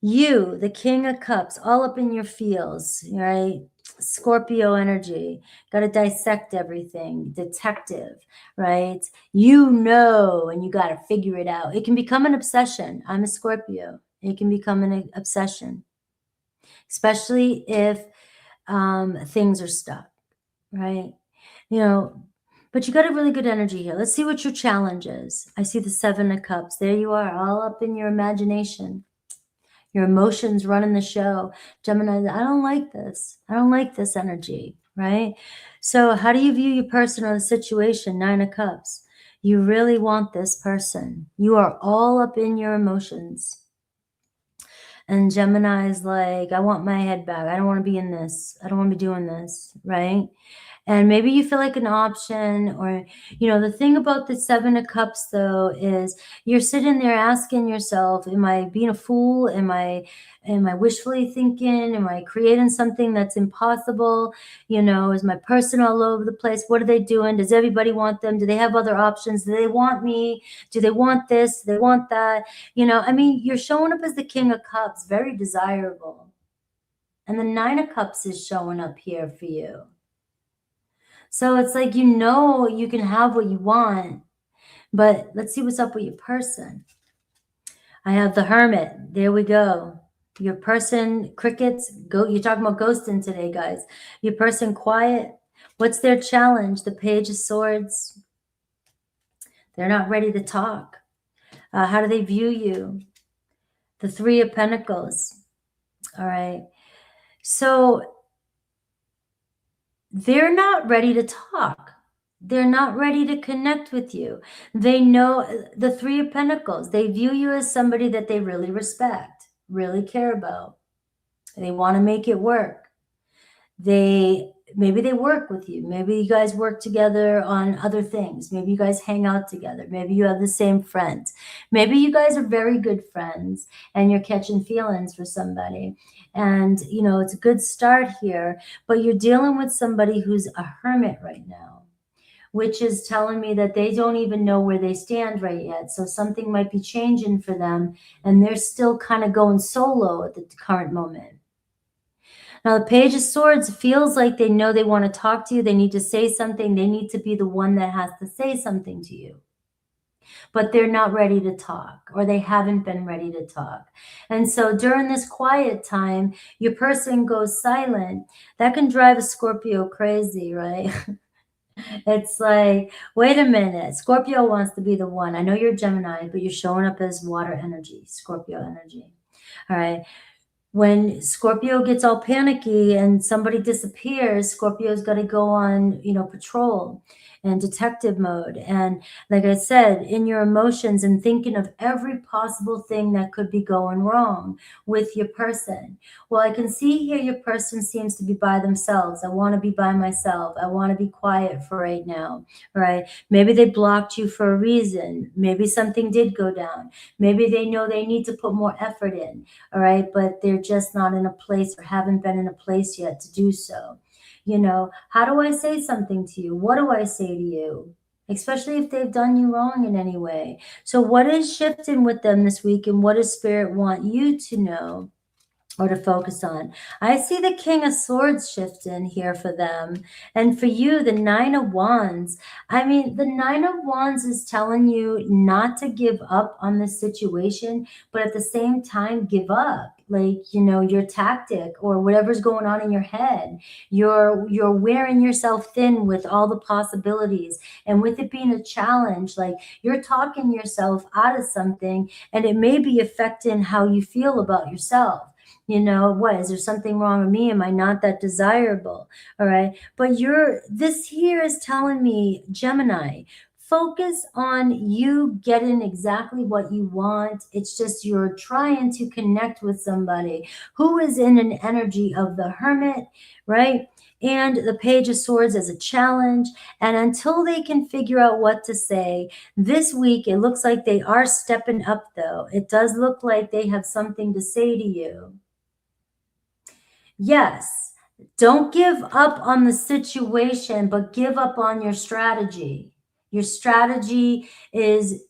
You, the King of Cups, all up in your feels, right? Scorpio energy, got to dissect everything, detective, right? You know, and you got to figure it out. It can become an obsession. I'm a Scorpio. It can become an obsession, especially if things are stuck, right? You know, but you got a really good energy here. Let's see what your challenge is. I see the Seven of Cups. There you are, all up in your imagination. Your emotions running the show. Gemini, I don't like this. I don't like this energy, right? So how do you view your person or the situation? Nine of Cups. You really want this person. You are all up in your emotions. And Gemini is like, I want my head back. I don't want to be in this. I don't want to be doing this, right? And maybe you feel like an option, or, you know, the thing about the Seven of Cups though is you're sitting there asking yourself, am I being a fool? Am I wishfully thinking? Am I creating something that's impossible? You know, is my person all over the place? What are they doing? Does everybody want them? Do they have other options? Do they want me? Do they want this? Do they want that? You know, I mean, you're showing up as the King of Cups, very desirable. And the Nine of Cups is showing up here for you. So it's like, you know, you can have what you want, but let's see what's up with your person. I have the Hermit. There we go. Your person, crickets, go. You're talking about ghosting today, guys. Your person, quiet. What's their challenge? The Page of Swords. They're not ready to talk. How do they view you? The Three of Pentacles. All right. So they're not ready to talk. They're not ready to connect with you. They know the Three of Pentacles. They view you as somebody that they really respect, really care about. They want to make it work. Maybe they work with you. Maybe you guys work together on other things. Maybe you guys hang out together. Maybe you have the same friends. Maybe you guys are very good friends and you're catching feelings for somebody. And, you know, it's a good start here, but you're dealing with somebody who's a hermit right now, which is telling me that they don't even know where they stand right yet. So something might be changing for them and they're still kind of going solo at the current moment. Now, the Page of Swords feels like they know they want to talk to you. They need to say something. They need to be the one that has to say something to you. But they're not ready to talk, or they haven't been ready to talk. And so during this quiet time, your person goes silent. That can drive a Scorpio crazy, right? It's like, wait a minute. Scorpio wants to be the one. I know you're Gemini, but you're showing up as water energy, Scorpio energy. All right. When Scorpio gets all panicky and somebody disappears, Scorpio's got to go on, you know, patrol and detective mode. And like I said, in your emotions and thinking of every possible thing that could be going wrong with your person. Well, I can see here your person seems to be by themselves. I want to be by myself. I want to be quiet for right now, right? Maybe they blocked you for a reason. Maybe something did go down. Maybe they know they need to put more effort in, all right? But they're just not in a place or haven't been in a place yet to do so. You know, how do I say something to you? What do I say to you? Especially if they've done you wrong in any way. So what is shifting with them this week, and what does Spirit want you to know or to focus on. I see the King of Swords shifting here for them. And for you, the Nine of Wands. I mean, the Nine of Wands is telling you not to give up on this situation, but at the same time, give up. Like, you know, your tactic or whatever's going on in your head. You're wearing yourself thin with all the possibilities. And with it being a challenge, like you're talking yourself out of something, and it may be affecting how you feel about yourself. You know, what is there something wrong with me? Am I not that desirable? All right. But this here is telling me, Gemini, focus on you getting exactly what you want. It's just you're trying to connect with somebody who is in an energy of the Hermit, right? And the Page of Swords as a challenge. And until they can figure out what to say, this week it looks like they are stepping up, though. It does look like they have something to say to you. Yes, don't give up on the situation, but give up on your strategy. Your strategy is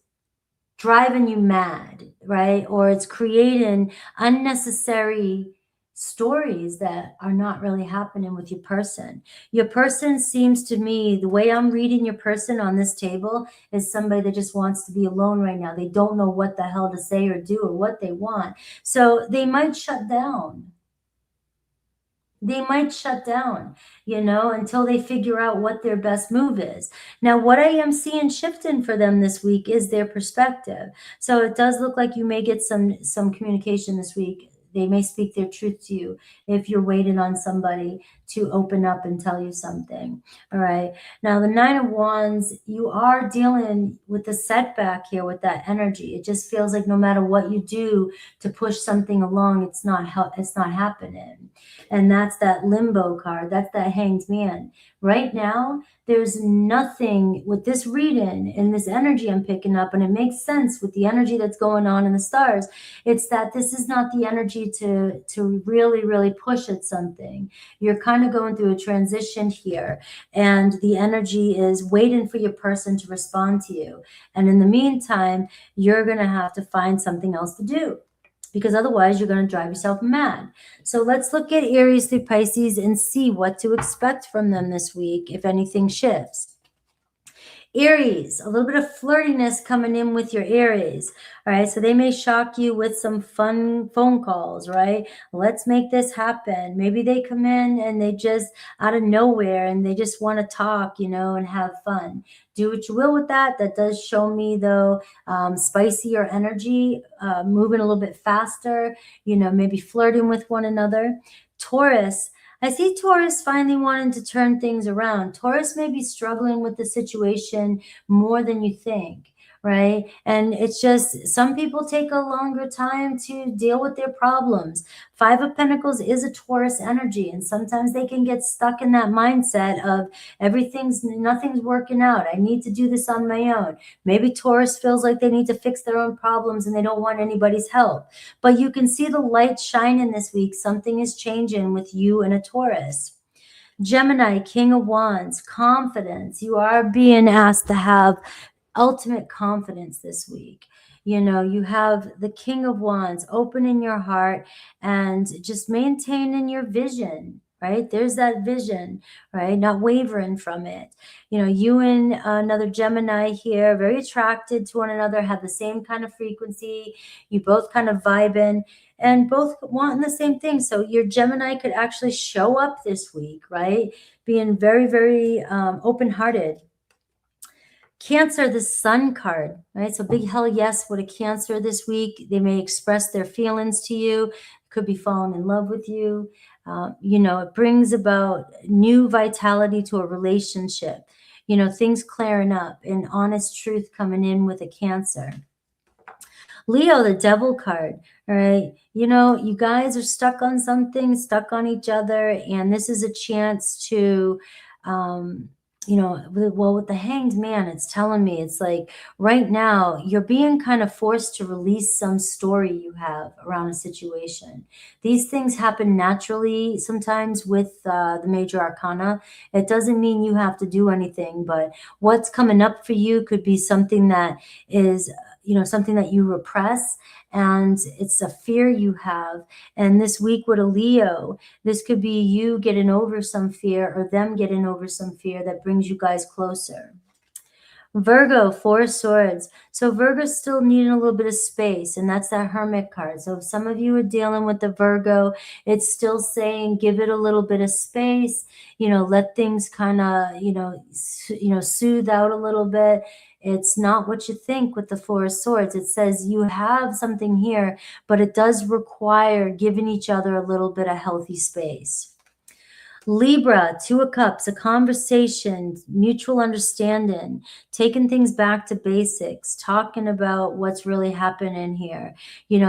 driving you mad, right? Or it's creating unnecessary stories that are not really happening with your person. Your person seems to me, the way I'm reading your person on this table, is somebody that just wants to be alone right now. They don't know what the hell to say or do or what they want. So they might shut down. They might shut down, you know, until they figure out what their best move is. Now, what I am seeing shifting for them this week is their perspective. So it does look like you may get some communication this week. They may speak their truth to you if you're waiting on somebody to open up and tell you something. All right. Now, the Nine of Wands, you are dealing with the setback here with that energy. It just feels like no matter what you do to push something along, it's not happening. And that's that limbo card. That's that Hanged Man. Right now, there's nothing with this reading and this energy I'm picking up, and it makes sense with the energy that's going on in the stars. It's that this is not the energy to really, really push at something. You're kind of going through a transition here, and the energy is waiting for your person to respond to you. And in the meantime, you're going to have to find something else to do, because otherwise you're going to drive yourself mad. So let's look at Aries through Pisces and see what to expect from them this week if anything shifts. Aries, a little bit of flirtiness coming in with your Aries. All right, so they may shock you with some fun phone calls, right? Let's make this happen. Maybe they come in and they just out of nowhere and they just want to talk, you know, and have fun. Do what you will with that. That does show me, though, spicier energy, moving a little bit faster, you know, maybe flirting with one another. Taurus, I see Taurus finally wanting to turn things around. Taurus may be struggling with the situation more than you think, right? And it's just some people take a longer time to deal with their problems. Five of Pentacles is a Taurus energy, and sometimes they can get stuck in that mindset of nothing's working out. I need to do this on my own. Maybe Taurus feels like they need to fix their own problems and they don't want anybody's help. But you can see the light shining this week. Something is changing with you and a Taurus. Gemini, King of Wands, confidence. You are being asked to have ultimate confidence this week. You know, you have the King of Wands, opening your heart and just maintaining your vision, right? There's that vision, right? Not wavering from it. You know, you and another Gemini here, very attracted to one another, have the same kind of frequency. You both kind of vibing and both wanting the same thing. So your Gemini could actually show up this week, right? Being very, very open-hearted. Cancer, the Sun card, right? So big hell yes with a Cancer this week. They may express their feelings to you, could be falling in love with you. You know, it brings about new vitality to a relationship. You know, things clearing up and honest truth coming in with a Cancer. Leo, the Devil card, all right? You know, you guys are stuck on something, stuck on each other, and this is a chance to, you know, with the Hanged Man, it's telling me, it's like right now you're being kind of forced to release some story you have around a situation. These things happen naturally sometimes with the major arcana. It doesn't mean you have to do anything, but what's coming up for you could be something that is, something that you repress, and it's a fear you have. And this week with a Leo, this could be you getting over some fear or them getting over some fear that brings you guys closer. Virgo, Four of Swords. So Virgo's still needing a little bit of space, and that's that Hermit card. So if some of you are dealing with the Virgo, it's still saying give it a little bit of space, let things kind of, soothe out a little bit. It's not what you think with the Four of Swords. It says you have something here, but it does require giving each other a little bit of healthy space. Libra, Two of Cups, a conversation, mutual understanding, taking things back to basics, talking about what's really happening here.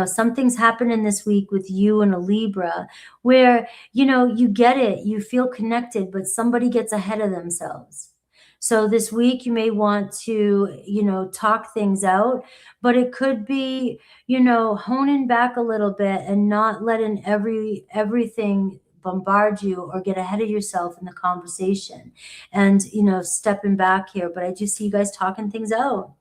Something's happening this week with you and a Libra where, you get it, you feel connected, but somebody gets ahead of themselves. So this week you may want to, talk things out, but it could be, honing back a little bit and not letting everything bombard you or get ahead of yourself in the conversation, and stepping back here. But I do see you guys talking things out.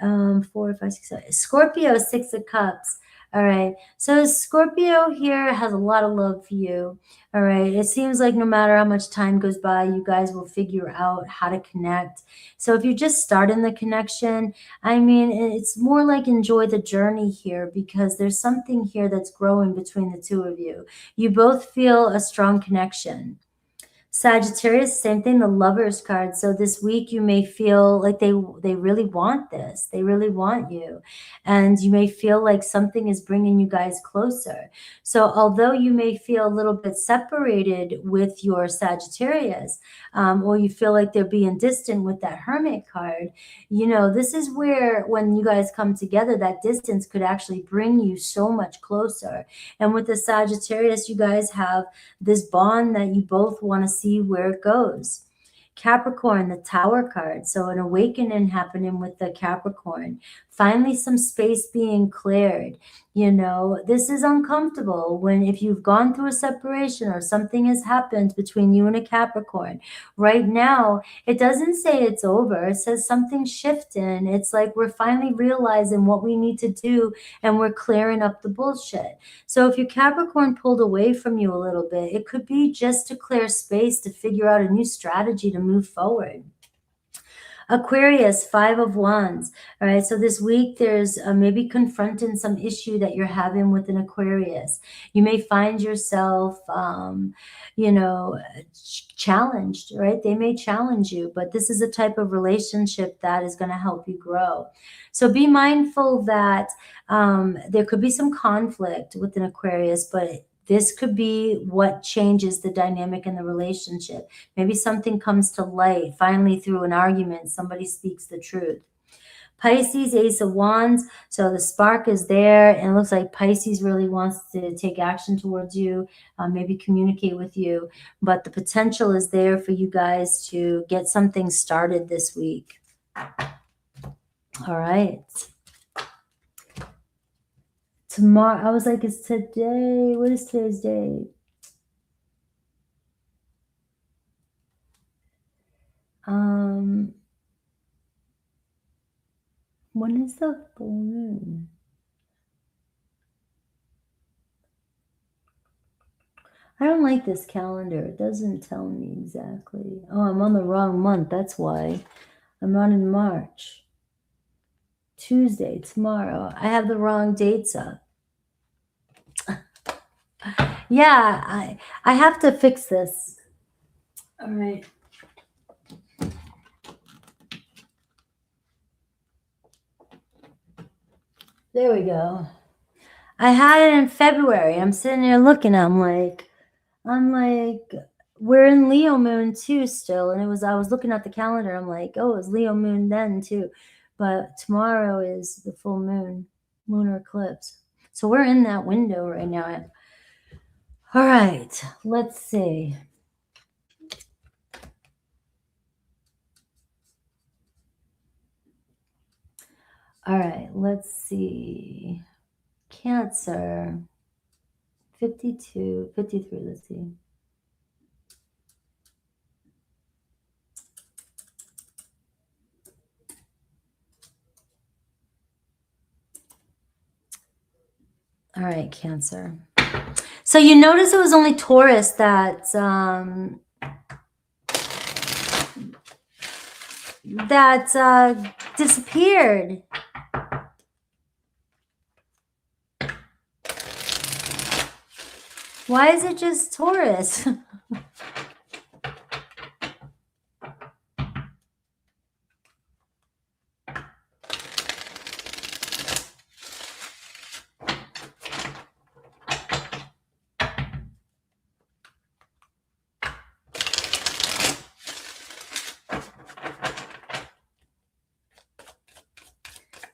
4, 5, 6, 7. Scorpio, Six of Cups. All right, so Scorpio here has a lot of love for you. All right, it seems like no matter how much time goes by, you guys will figure out how to connect. So if you're just starting the connection, it's more like enjoy the journey here, because there's something here that's growing between the two of you. You both feel a strong connection. Sagittarius, same thing, the Lovers card. So this week you may feel like they really want this. They really want you. And you may feel like something is bringing you guys closer. So although you may feel a little bit separated with your Sagittarius, or you feel like they're being distant with that Hermit card, this is where when you guys come together, that distance could actually bring you so much closer. And with the Sagittarius, you guys have this bond that you both want to see where it goes. Capricorn, the Tower card. So an awakening happening with the Capricorn. Finally, some space being cleared. This is uncomfortable if you've gone through a separation or something has happened between you and a Capricorn. Right now, it doesn't say it's over. It says something's shifting. It's like we're finally realizing what we need to do, and we're clearing up the bullshit. So if your Capricorn pulled away from you a little bit, it could be just to clear space to figure out a new strategy to move forward. Aquarius, Five of Wands. All right, so this week there's maybe confronting some issue that you're having with an Aquarius. You may find yourself, challenged, right? They may challenge you, but this is a type of relationship that is going to help you grow. So be mindful that there could be some conflict with an Aquarius, but this could be what changes the dynamic in the relationship. Maybe something comes to light. Finally, through an argument, somebody speaks the truth. Pisces, Ace of Wands. So the spark is there, and it looks like Pisces really wants to take action towards you, maybe communicate with you. But the potential is there for you guys to get something started this week. All right. Tomorrow, I was like, it's today. What is today's date? When is the full moon? I don't like this calendar. It doesn't tell me exactly. Oh, I'm on the wrong month. That's why. I'm not in March. Tuesday, tomorrow. I have the wrong dates up. Yeah, I have to fix this. All right. There we go. I had it in February. I'm sitting there looking. I'm like, we're in Leo moon too still. And I was looking at the calendar. I'm like, oh, it's Leo moon then too. But tomorrow is the full moon, lunar eclipse. So we're in that window right now. All right, let's see. All right, let's see. Cancer, 52, 53, let's see. All right, Cancer. So you notice it was only Taurus that disappeared. Why is it just Taurus?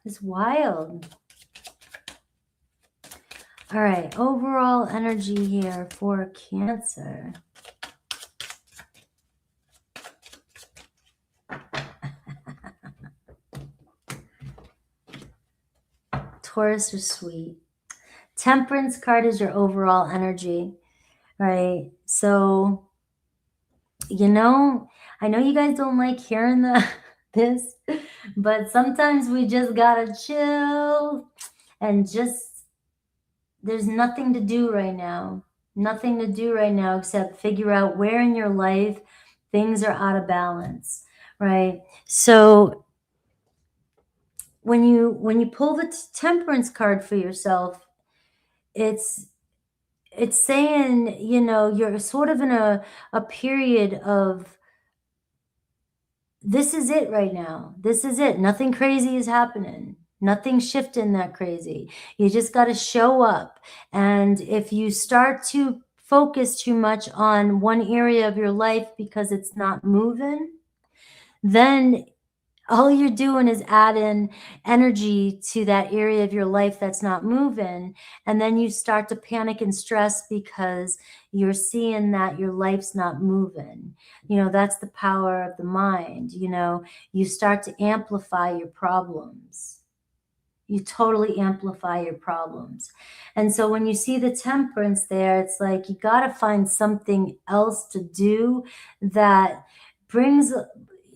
It's wild. All right, overall energy here for Cancer. Taurus are sweet. Temperance card is your overall energy, right? So, you know, I know you guys don't like hearing this, but sometimes we just gotta chill and just, there's nothing to do right now. Nothing to do right now except figure out where in your life things are out of balance, right? So when you pull the temperance card for yourself, it's saying, you know, you're sort of in a period of, this is it right now. This is it. Nothing crazy is happening. Nothing's shifting that crazy. You just got to show up. And if you start to focus too much on one area of your life because it's not moving, then all you're doing is adding energy to that area of your life that's not moving. And then you start to panic and stress because you're seeing that your life's not moving. You know, that's the power of the mind. You know, you start to amplify your problems. You totally amplify your problems. And so when you see the temperance there, it's like you got to find something else to do that brings,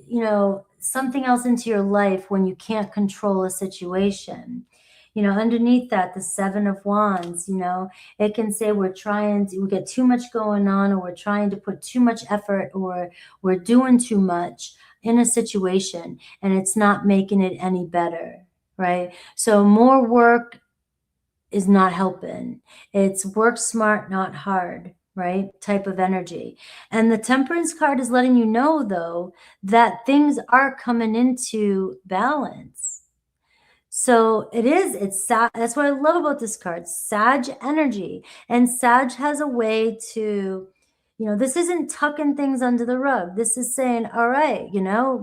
you know, something else into your life when you can't control a situation. You know, underneath that, the Seven of Wands, you know, it can say we get too much going on, or we're trying to put too much effort, or we're doing too much in a situation and it's not making it any better, right? So more work is not helping. It's work smart, not hard, right? Type of energy. And the Temperance card is letting you know, though, that things are coming into balance. So that's what I love about this card, Sag energy. And Sag has a way to, you know, this isn't tucking things under the rug. This is saying, all right, you know,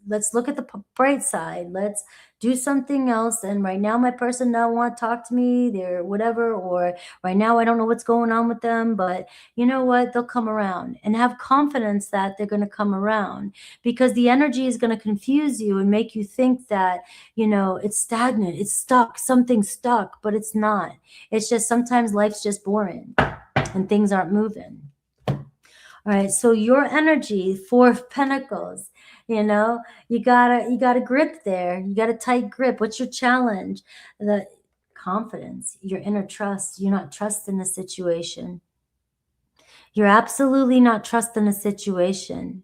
let's look at the bright side. Let's do something else. And right now my person don't want to talk to me, they're whatever, or right now I don't know what's going on with them, but you know what? They'll come around, and have confidence that they're going to come around, because the energy is going to confuse you and make you think that, you know, it's stagnant, it's stuck, something's stuck, but it's not. It's just sometimes life's just boring and things aren't moving. All right, so your energy, Four of Pentacles, you know, you got a grip there. You got a tight grip. What's your challenge? The confidence, your inner trust. You're not trusting the situation. You're absolutely not trusting the situation.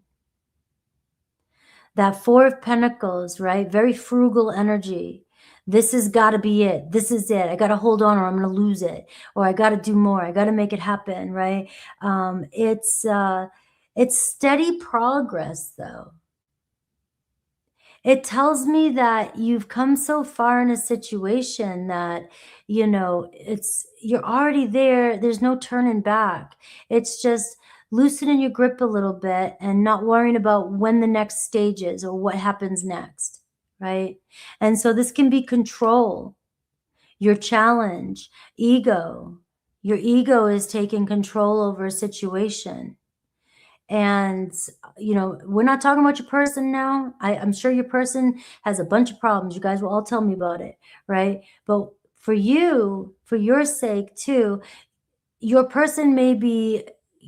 That Four of Pentacles, right? Very frugal energy. This has got to be it. This is it. I got to hold on or I'm going to lose it. Or I got to do more. I got to make it happen, right? It's steady progress, though. It tells me that you've come so far in a situation that, you know, you're already there. There's no turning back. It's just loosening your grip a little bit and not worrying about when the next stage is or what happens next, right? And so this can be control, your challenge, ego. Your ego is taking control over a situation. And, you know, we're not talking about your person now. I'm sure your person has a bunch of problems. You guys will all tell me about it, right? But for you, for your sake too, your person may be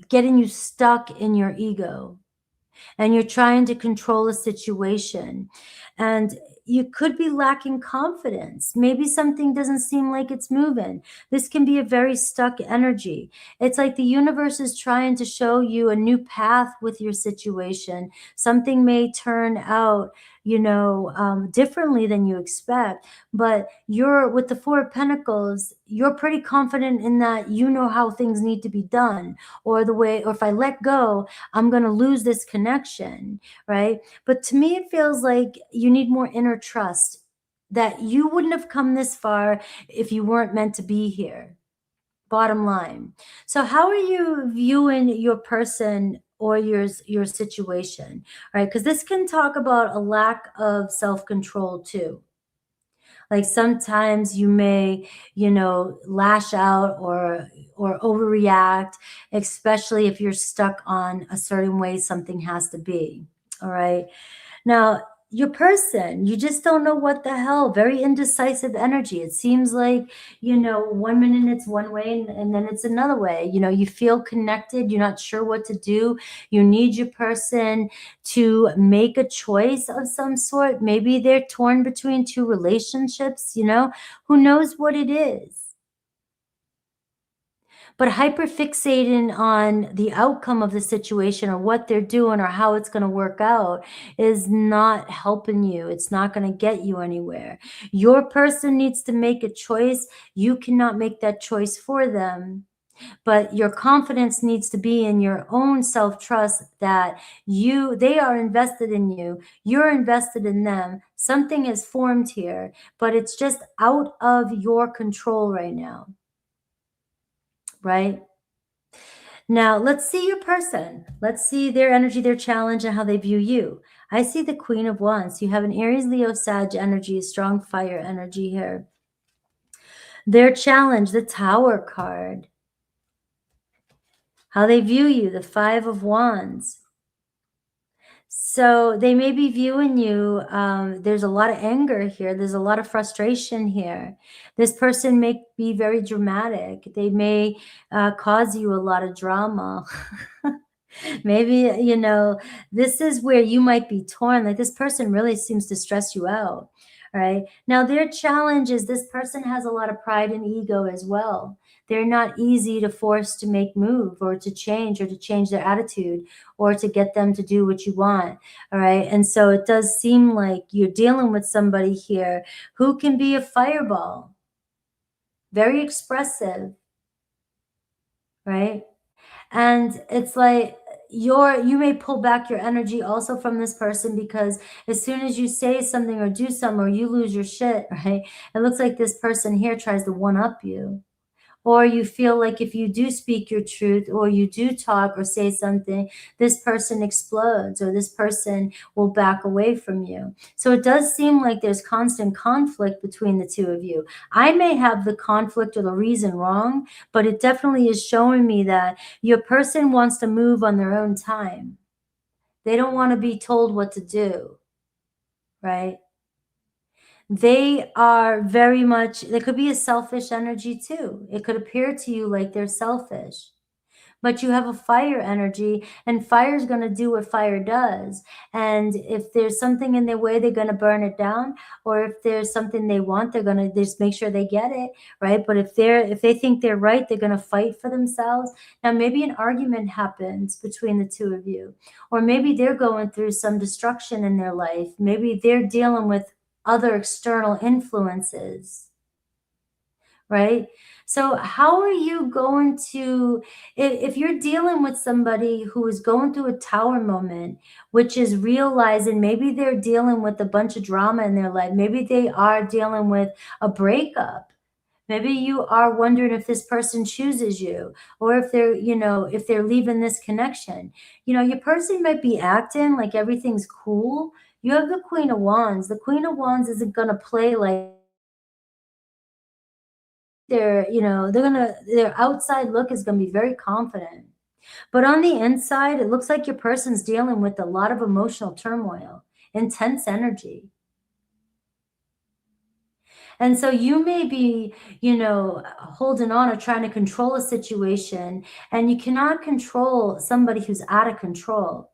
getting you stuck in your ego. and you're trying to control a situation, and you could be lacking confidence. Maybe something doesn't seem like it's moving. This can be a very stuck energy. It's like the universe is trying to show you a new path with your situation. Something may turn out, differently than you expect, but you're with the Four of Pentacles, you're pretty confident in that you know how things need to be done, or if I let go, I'm going to lose this connection, right? But to me, it feels like you need more inner trust, that you wouldn't have come this far if you weren't meant to be here. Bottom line. So how are you viewing your person or your situation, right? Because this can talk about a lack of self-control too. Like sometimes you may, lash out or overreact, especially if you're stuck on a certain way something has to be. All right. Now, your person, you just don't know what the hell. Very indecisive energy. It seems like, 1 minute it's one way and then it's another way. You feel connected. You're not sure what to do. You need your person to make a choice of some sort. Maybe they're torn between two relationships, who knows what it is. But hyperfixating on the outcome of the situation or what they're doing or how it's going to work out is not helping you. It's not going to get you anywhere. Your person needs to make a choice. You cannot make that choice for them. But your confidence needs to be in your own self-trust that they are invested in you. You're invested in them. Something is formed here, but it's just out of your control right now. Right? Now, let's see your person. Let's see their energy, their challenge, and how they view you. I see the Queen of Wands. You have an Aries, Leo, Sag energy, a strong fire energy here. Their challenge, the Tower card. How they view you, the Five of Wands. So they may be viewing you, there's a lot of anger here. There's a lot of frustration here. This person may be very dramatic. They may cause you a lot of drama. Maybe, this is where you might be torn. Like this person really seems to stress you out. All right. Now their challenge is this person has a lot of pride and ego as well. They're not easy to force to make move or to change their attitude or to get them to do what you want. All right. And so it does seem like you're dealing with somebody here who can be a fireball, very expressive. Right. And it's like you may pull back your energy also from this person, because as soon as you say something or do something or you lose your shit, right, it looks like this person here tries to one up you. Or you feel like if you do speak your truth or you do talk or say something, this person explodes or this person will back away from you. So it does seem like there's constant conflict between the two of you. I may have the conflict or the reason wrong, but it definitely is showing me that your person wants to move on their own time. They don't want to be told what to do, right? They are very much, there could be a selfish energy too. It could appear to you like they're selfish, but you have a fire energy, and fire is going to do what fire does. And if there's something in their way, they're going to burn it down. Or if there's something they want, they're going to just make sure they get it, right? But if they think they're right, they're going to fight for themselves. Now, maybe an argument happens between the two of you, or maybe they're going through some destruction in their life. Maybe they're dealing with other external influences, right? So how are you going to, if you're dealing with somebody who is going through a tower moment, which is realizing maybe they're dealing with a bunch of drama in their life, maybe they are dealing with a breakup, maybe you are wondering if this person chooses you, or if they're, if they're leaving this connection. Your person might be acting like everything's cool. You have the Queen of Wands. The Queen of Wands isn't going to play like their outside look is going to be very confident. But on the inside, it looks like your person's dealing with a lot of emotional turmoil, intense energy. And so you may be, holding on or trying to control a situation, and you cannot control somebody who's out of control.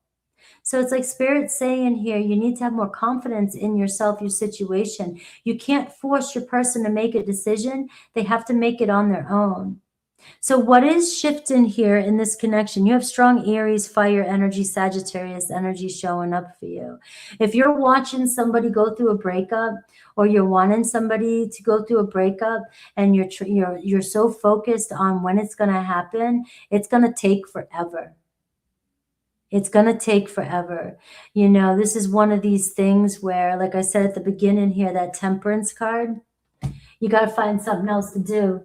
So it's like Spirit saying here, you need to have more confidence in yourself, your situation. You can't force your person to make a decision. They have to make it on their own. So what is shifting here in this connection? You have strong Aries, fire energy, Sagittarius energy showing up for you. If you're watching somebody go through a breakup, or you're wanting somebody to go through a breakup, and you're so focused on when it's going to happen, it's going to take forever. It's going to take forever. You know, this is one of these things where, like I said at the beginning here, that Temperance card, you got to find something else to do,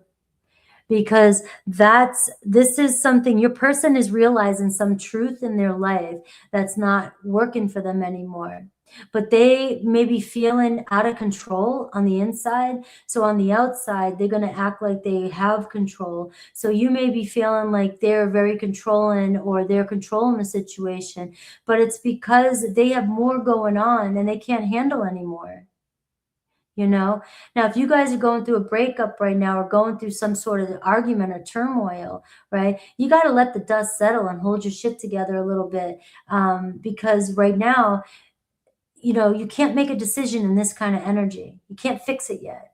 because this is something your person is realizing, some truth in their life that's not working for them anymore. But they may be feeling out of control on the inside. So on the outside, they're going to act like they have control. So you may be feeling like they're very controlling, or they're controlling the situation, but it's because they have more going on and they can't handle anymore. You know, now, if you guys are going through a breakup right now, or going through some sort of argument or turmoil, right, you got to let the dust settle and hold your shit together a little bit. Because right now, you know, you can't make a decision in this kind of energy. You can't fix it yet.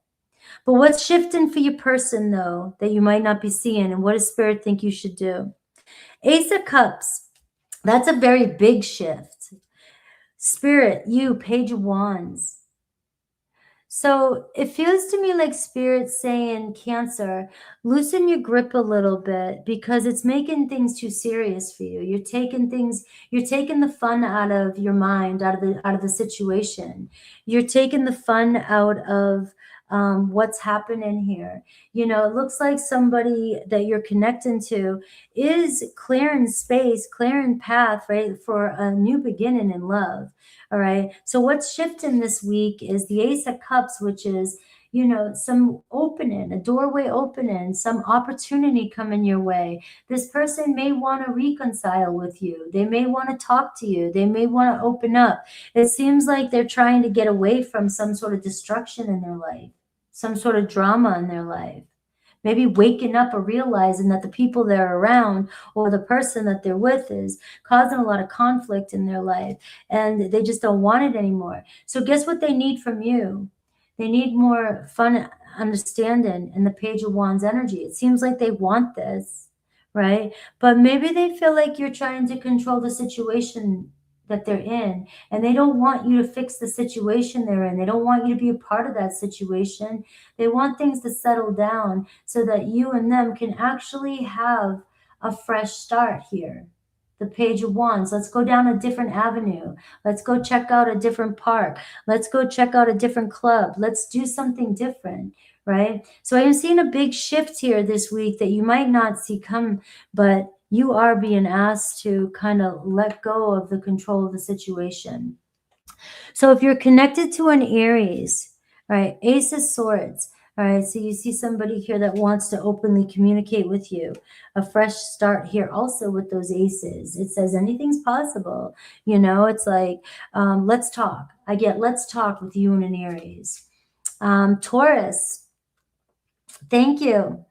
But what's shifting for your person, though, that you might not be seeing, and what does Spirit think you should do? Ace of Cups. That's a very big shift. Spirit, you, Page of Wands. So it feels to me like Spirit's saying, Cancer, loosen your grip a little bit, because it's making things too serious for you. You're taking the fun out of your mind, out of the situation. You're taking the fun out of what's happening here. You know, it looks like somebody that you're connecting to is clearing space, clearing path, right, for a new beginning in love. All right. So what's shifting this week is the Ace of Cups, which is, you know, some opening, a doorway opening, some opportunity coming your way. This person may want to reconcile with you. They may want to talk to you. They may want to open up. It seems like they're trying to get away from some sort of destruction in their life, some sort of drama in their life. Maybe waking up or realizing that the people they're around, or the person that they're with, is causing a lot of conflict in their life, and they just don't want it anymore. So guess what they need from you? They need more fun, understanding, and the Page of Wands energy. It seems like they want this, right? But maybe they feel like you're trying to control the situation that they're in, and they don't want you to fix the situation they're in. They don't want you to be a part of that situation. They want things to settle down so that you and them can actually have a fresh start here. The Page of Wands. Let's go down a different avenue. Let's go check out a different park. Let's go check out a different club. Let's do something different, right? So I am seeing a big shift here this week that you might not see come, but you are being asked to kind of let go of the control of the situation. So if you're connected to an Aries, right, Ace of Swords, all right, so you see somebody here that wants to openly communicate with you. A fresh start here also with those aces. It says anything's possible. You know, it's like, let's talk. I get let's talk with you and an Aries. Taurus, thank you.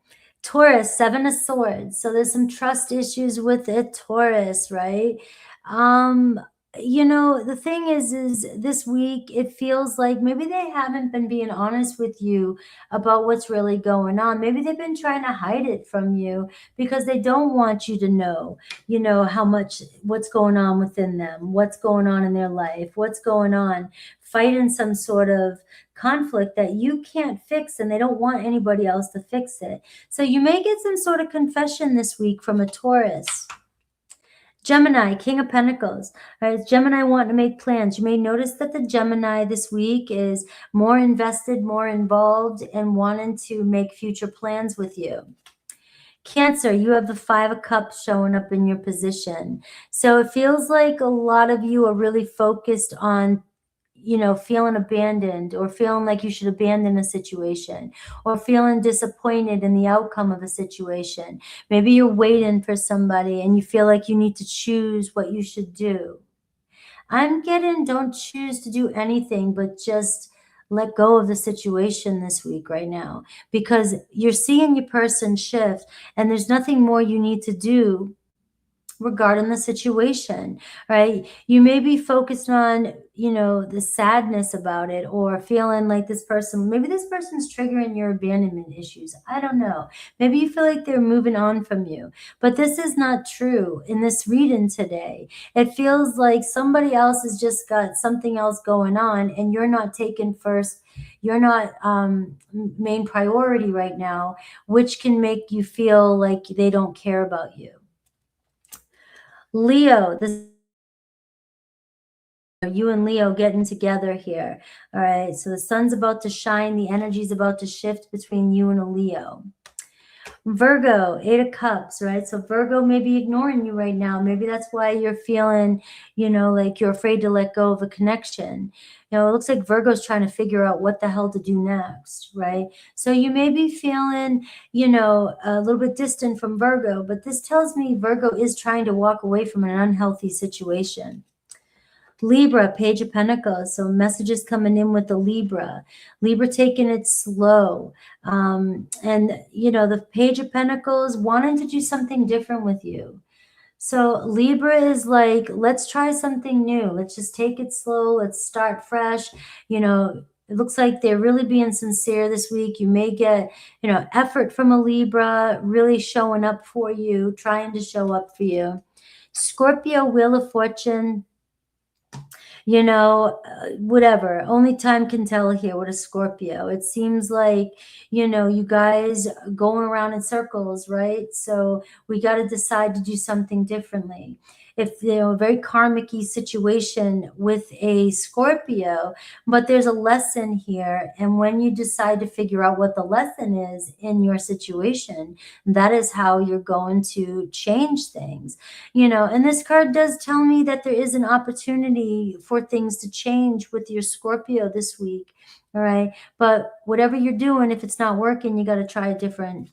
Taurus, Seven of Swords. So there's some trust issues with it, Taurus, right? You know, the thing is this week, it feels like maybe they haven't been being honest with you about what's really going on. Maybe they've been trying to hide it from you because they don't want you to know, you know, what's going on within them, what's going on in their life, what's going on, fighting some sort of conflict that you can't fix, and they don't want anybody else to fix it. So you may get some sort of confession this week from a Taurus. Gemini, King of Pentacles. All right, Gemini wanting to make plans. You may notice that the Gemini this week is more invested, more involved, and wanting to make future plans with you. Cancer, you have the Five of Cups showing up in your position. So it feels like a lot of you are really focused on, you know, feeling abandoned, or feeling like you should abandon a situation, or feeling disappointed in the outcome of a situation. Maybe you're waiting for somebody and you feel like you need to choose what you should do. I'm getting don't choose to do anything, but just let go of the situation this week right now, because you're seeing your person shift, and there's nothing more you need to do regarding the situation, right? You may be focused on, you know, the sadness about it, or feeling like this person, maybe this person's triggering your abandonment issues. I don't know. Maybe you feel like they're moving on from you, but this is not true in this reading today. It feels like somebody else has just got something else going on, and you're not taken first. You're not main priority right now, which can make you feel like they don't care about you. Leo, you and Leo getting together here. All right. So the sun's about to shine. The energy is about to shift between you and a Leo. Virgo, 8 of Cups, right? So Virgo may be ignoring you right now. Maybe that's why you're feeling, you know, like you're afraid to let go of a connection. You know, it looks like Virgo's trying to figure out what the hell to do next, right? So you may be feeling, you know, a little bit distant from Virgo, but this tells me Virgo is trying to walk away from an unhealthy situation. Libra, Page of Pentacles. So messages coming in with the Libra. Libra taking it slow. And, you know, the Page of Pentacles wanting to do something different with you. So Libra is like, let's try something new. Let's just take it slow. Let's start fresh. You know, it looks like they're really being sincere this week. You may get, you know, effort from a Libra, really showing up for you, trying to show up for you. Scorpio, Wheel of Fortune. You know, whatever. Only time can tell here with a Scorpio. It seems like, you know, you guys going around in circles, right? So we got to decide to do something differently. If, you know, a very karmic-y situation with a Scorpio, but there's a lesson here. And when you decide to figure out what the lesson is in your situation, that is how you're going to change things. You know, and this card does tell me that there is an opportunity for things to change with your Scorpio this week. All right. But whatever you're doing, if it's not working, you got to try a different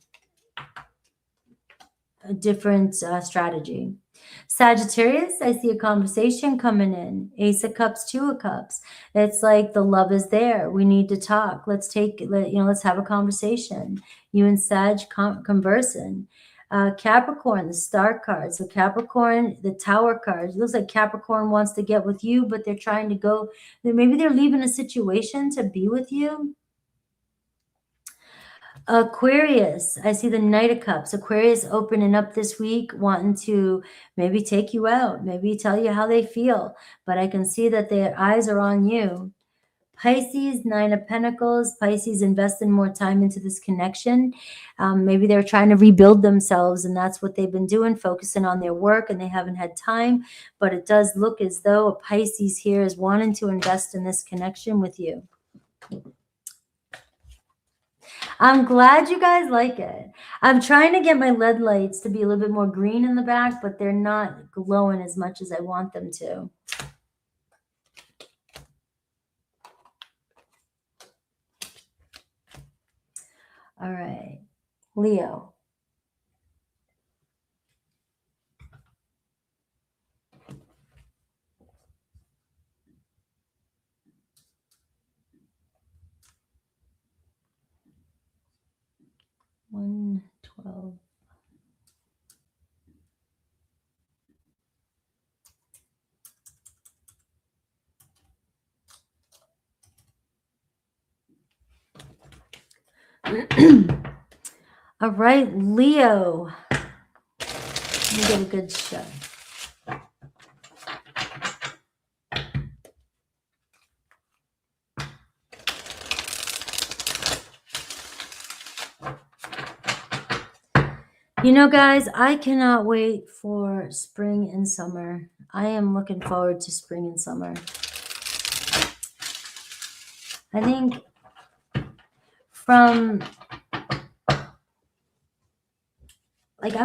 strategy. Sagittarius, I see a conversation coming in. Ace of Cups, 2 of Cups. It's like the love is there. We need to talk. Let's have a conversation. You and Sag conversing. Capricorn, the star card. So Capricorn, the Tower card. It looks like Capricorn wants to get with you, but they're trying to go. Maybe they're leaving a situation to be with you. Aquarius, I see the Knight of Cups. Aquarius opening up this week, wanting to maybe take you out, maybe tell you how they feel, but I can see that their eyes are on you. Pisces, 9 of Pentacles. Pisces investing more time into this connection. Maybe they're trying to rebuild themselves, and that's what they've been doing, focusing on their work, and they haven't had time. But it does look as though a Pisces here is wanting to invest in this connection with you. I'm glad you guys like it. I'm trying to get my LED lights to be a little bit more green in the back, but they're not glowing as much as I want them to. All right, Leo. One 12. All right, Leo. Let me get a good shot. You know, guys, I cannot wait for spring and summer. I am looking forward to spring and summer. I think I'm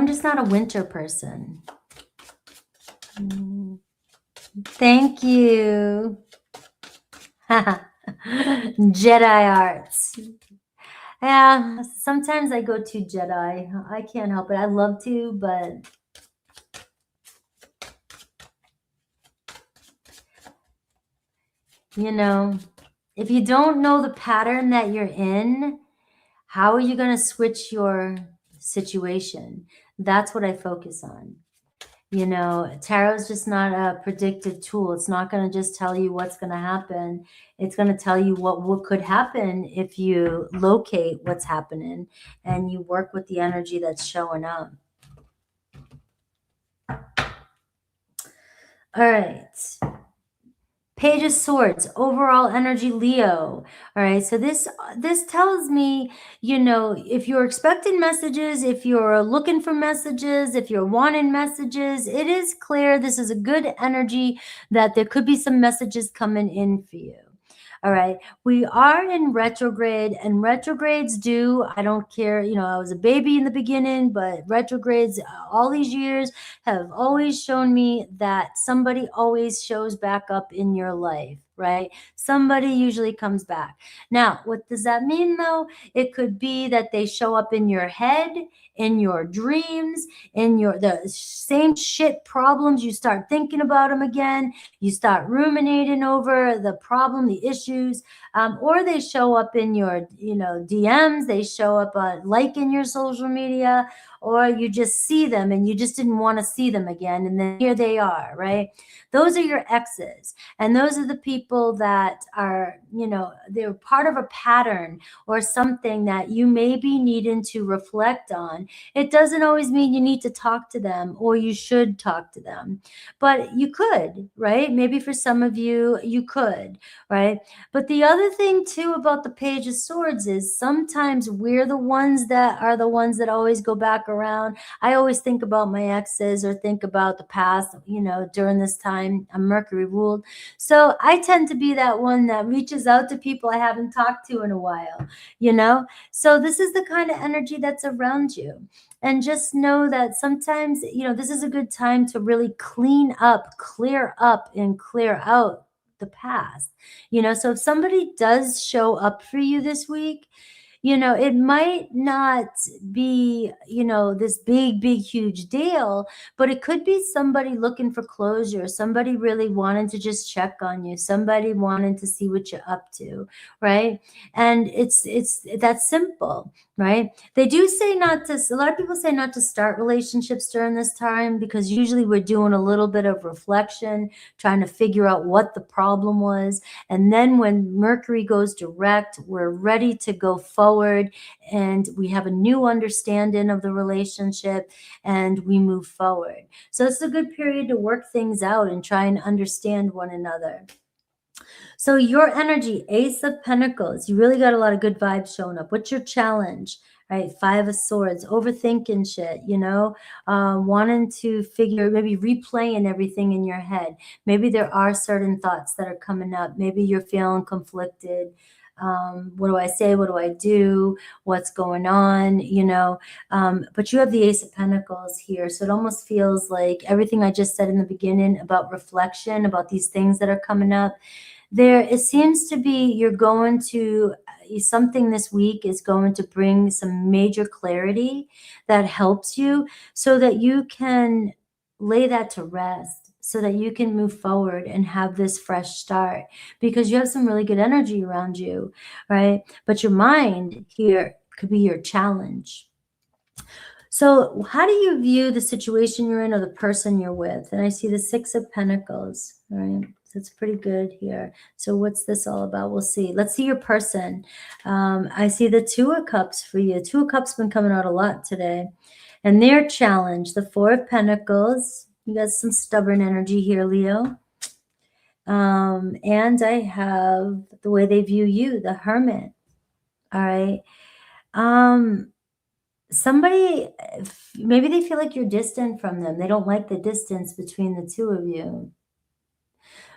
just not a winter person. Thank you. Jedi arts. Yeah, sometimes I go too Jedi. I can't help it. I love to, but you know, if you don't know the pattern that you're in, how are you going to switch your situation? That's what I focus on. You know, tarot is just not a predictive tool. It's not going to just tell you what's going to happen. It's going to tell you what could happen if you locate what's happening and you work with the energy that's showing up. All right. Page of Swords, overall energy, Leo. All right, so this tells me, you know, if you're expecting messages, if you're looking for messages, if you're wanting messages, it is clear this is a good energy that there could be some messages coming in for you. All right, we are in retrograde, and retrogrades I don't care, you know, I was a baby in the beginning, but retrogrades all these years have always shown me that somebody always shows back up in your life, right? Somebody usually comes back. Now, what does that mean though? It could be that they show up in your head, in your dreams, in the same shit problems. You start thinking about them again. You start ruminating over the problem, the issues, or they show up in your, you know, DMs. They show up liking your social media, or you just see them and you just didn't want to see them again. And then here they are, right? Those are your exes. And those are the people that are, you know, they're part of a pattern or something that you may be needing to reflect on. It doesn't always mean you need to talk to them or you should talk to them, but you could, right? Maybe for some of you, you could, right? But the other thing too about the Page of Swords is sometimes we're the ones that always go back around. I always think about my exes or think about the past, you know, during this time. I'm Mercury ruled. So I tend to be that one that reaches out to people I haven't talked to in a while, you know? So this is the kind of energy that's around you. And just know that sometimes, you know, this is a good time to really clean up, clear up, and clear out the past. You know, so if somebody does show up for you this week, you know, it might not be, you know, this big, huge deal, but it could be somebody looking for closure, somebody really wanting to just check on you, somebody wanting to see what you're up to, right? And it's that simple, right? They do say a lot of people say not to start relationships during this time because usually we're doing a little bit of reflection, trying to figure out what the problem was. And then when Mercury goes direct, we're ready to go forward and we have a new understanding of the relationship and we move forward. So it's a good period to work things out and try and understand one another. So your energy, Ace of Pentacles, you really got a lot of good vibes showing up. What's your challenge? Right, Five of Swords, overthinking shit, you know, wanting to figure, maybe replaying everything in your head. Maybe there are certain thoughts that are coming up. Maybe you're feeling conflicted. What do I say? What do I do? What's going on? You know, but you have the Ace of Pentacles here. So it almost feels like everything I just said in the beginning about reflection, about these things that are coming up. It seems to be you're going to something this week is going to bring some major clarity that helps you so that you can lay that to rest, so that you can move forward and have this fresh start because you have some really good energy around you, right? But your mind here could be your challenge. So how do you view the situation you're in or the person you're with? And I see the Six of Pentacles, right? That's pretty good here. So what's this all about? We'll see. Let's see your person. I see the Two of Cups for you. Two of Cups been coming out a lot today. And their challenge, the Four of Pentacles. You got some stubborn energy here, Leo. And I have the way they view you, the Hermit. All right. Somebody, maybe they feel like you're distant from them. They don't like the distance between the two of you.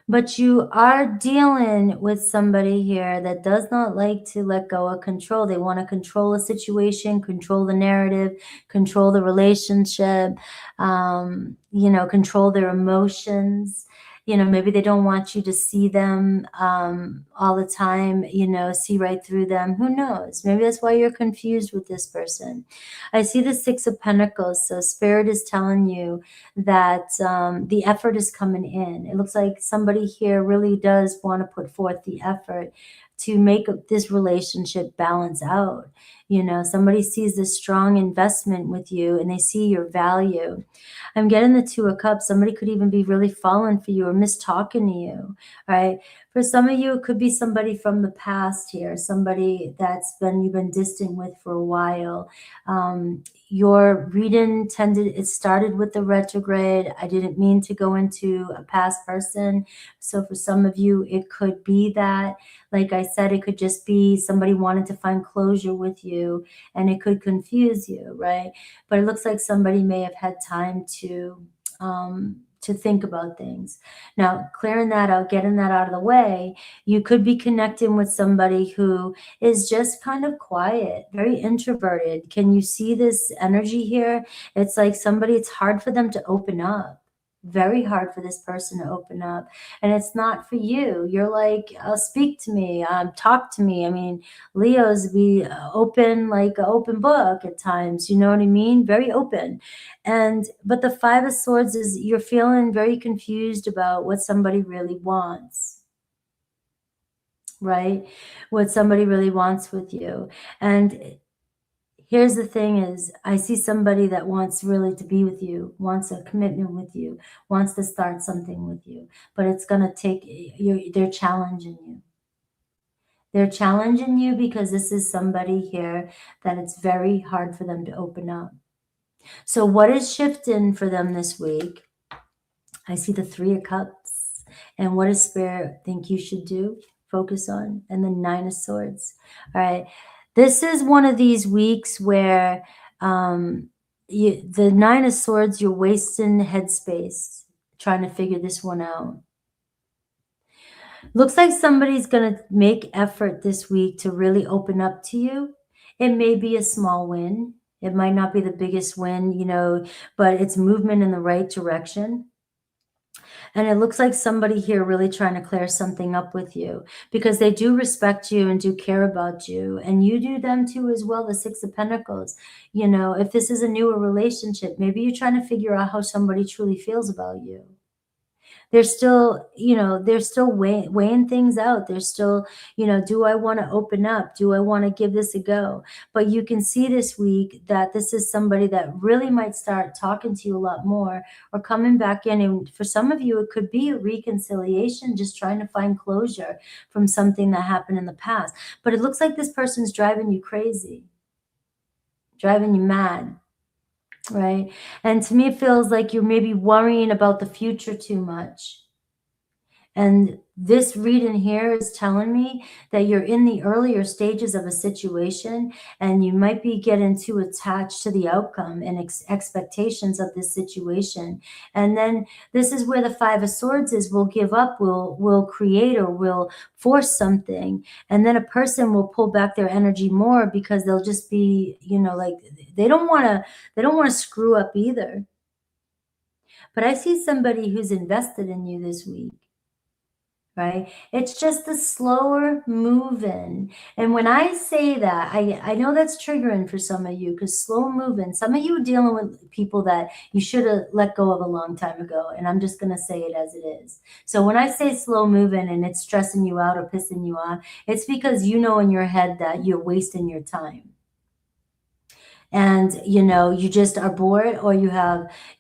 But you are dealing with somebody here that does not like to let go of control. They want to control a situation, control the narrative, control the relationship, you know, control their emotions. You know, maybe they don't want you to see them all the time, you know, see right through them. Who knows? Maybe that's why you're confused with this person. I see the Six of Pentacles. So Spirit is telling you that the effort is coming in. It looks like somebody here really does want to put forth the effort to make this relationship balance out. You know, somebody sees this strong investment with you and they see your value. I'm getting the Two of Cups. Somebody could even be really falling for you or mistalking to you, right? For some of you, it could be somebody from the past here, somebody you've been distant with for a while. Your reading it started with the retrograde. I didn't mean to go into a past person. So for some of you, it could be that, like I said, it could just be somebody wanted to find closure with you, and it could confuse you, right? But it looks like somebody may have had time to think about things. Now, clearing that out, getting that out of the way, you could be connecting with somebody who is just kind of quiet, very introverted. Can you see this energy here? It's like it's hard for them to open up. Very hard for this person to open up. And it's not for you. You're like, speak to me, talk to me. I mean, Leos be open, like an open book at times, you know what I mean? Very open. But the Five of Swords is you're feeling very confused about what somebody really wants, right? What somebody really wants with you. And here's the thing is, I see somebody that wants really to be with you, wants a commitment with you, wants to start something with you, but it's going to take they're challenging you. They're challenging you because this is somebody here that it's very hard for them to open up. So what is shifting for them this week? I see the Three of Cups. And what does Spirit think you should do? Focus on. And the Nine of Swords. All right. This is one of these weeks where the Nine of Swords, you're wasting headspace trying to figure this one out. Looks like somebody's going to make effort this week to really open up to you. It may be a small win. It might not be the biggest win, you know, but it's movement in the right direction. And it looks like somebody here really trying to clear something up with you because they do respect you and do care about you. And you do them too as well, the Six of Pentacles. You know, if this is a newer relationship, maybe you're trying to figure out how somebody truly feels about you. They're still, you know, they're still weighing things out. They're still, you know, do I want to open up? Do I want to give this a go? But you can see this week that this is somebody that really might start talking to you a lot more or coming back in. And for some of you, it could be a reconciliation, just trying to find closure from something that happened in the past. But it looks like this person's driving you crazy, driving you mad. Right. And to me, it feels like you're maybe worrying about the future too much. And this reading here is telling me that you're in the earlier stages of a situation and you might be getting too attached to the outcome and expectations of this situation. And then this is where the Five of Swords is. We'll give up, we'll create, or we'll force something. And then a person will pull back their energy more because they'll just be, you know, like they don't want to screw up either. But I see somebody who's invested in you this week. Right? It's just the slower moving. And when I say that, I know that's triggering for some of you because slow moving, some of you are dealing with people that you should have let go of a long time ago. And I'm just going to say it as it is. So when I say slow moving and it's stressing you out or pissing you off, it's because you know in your head that you're wasting your time. And, you know, you just are bored or you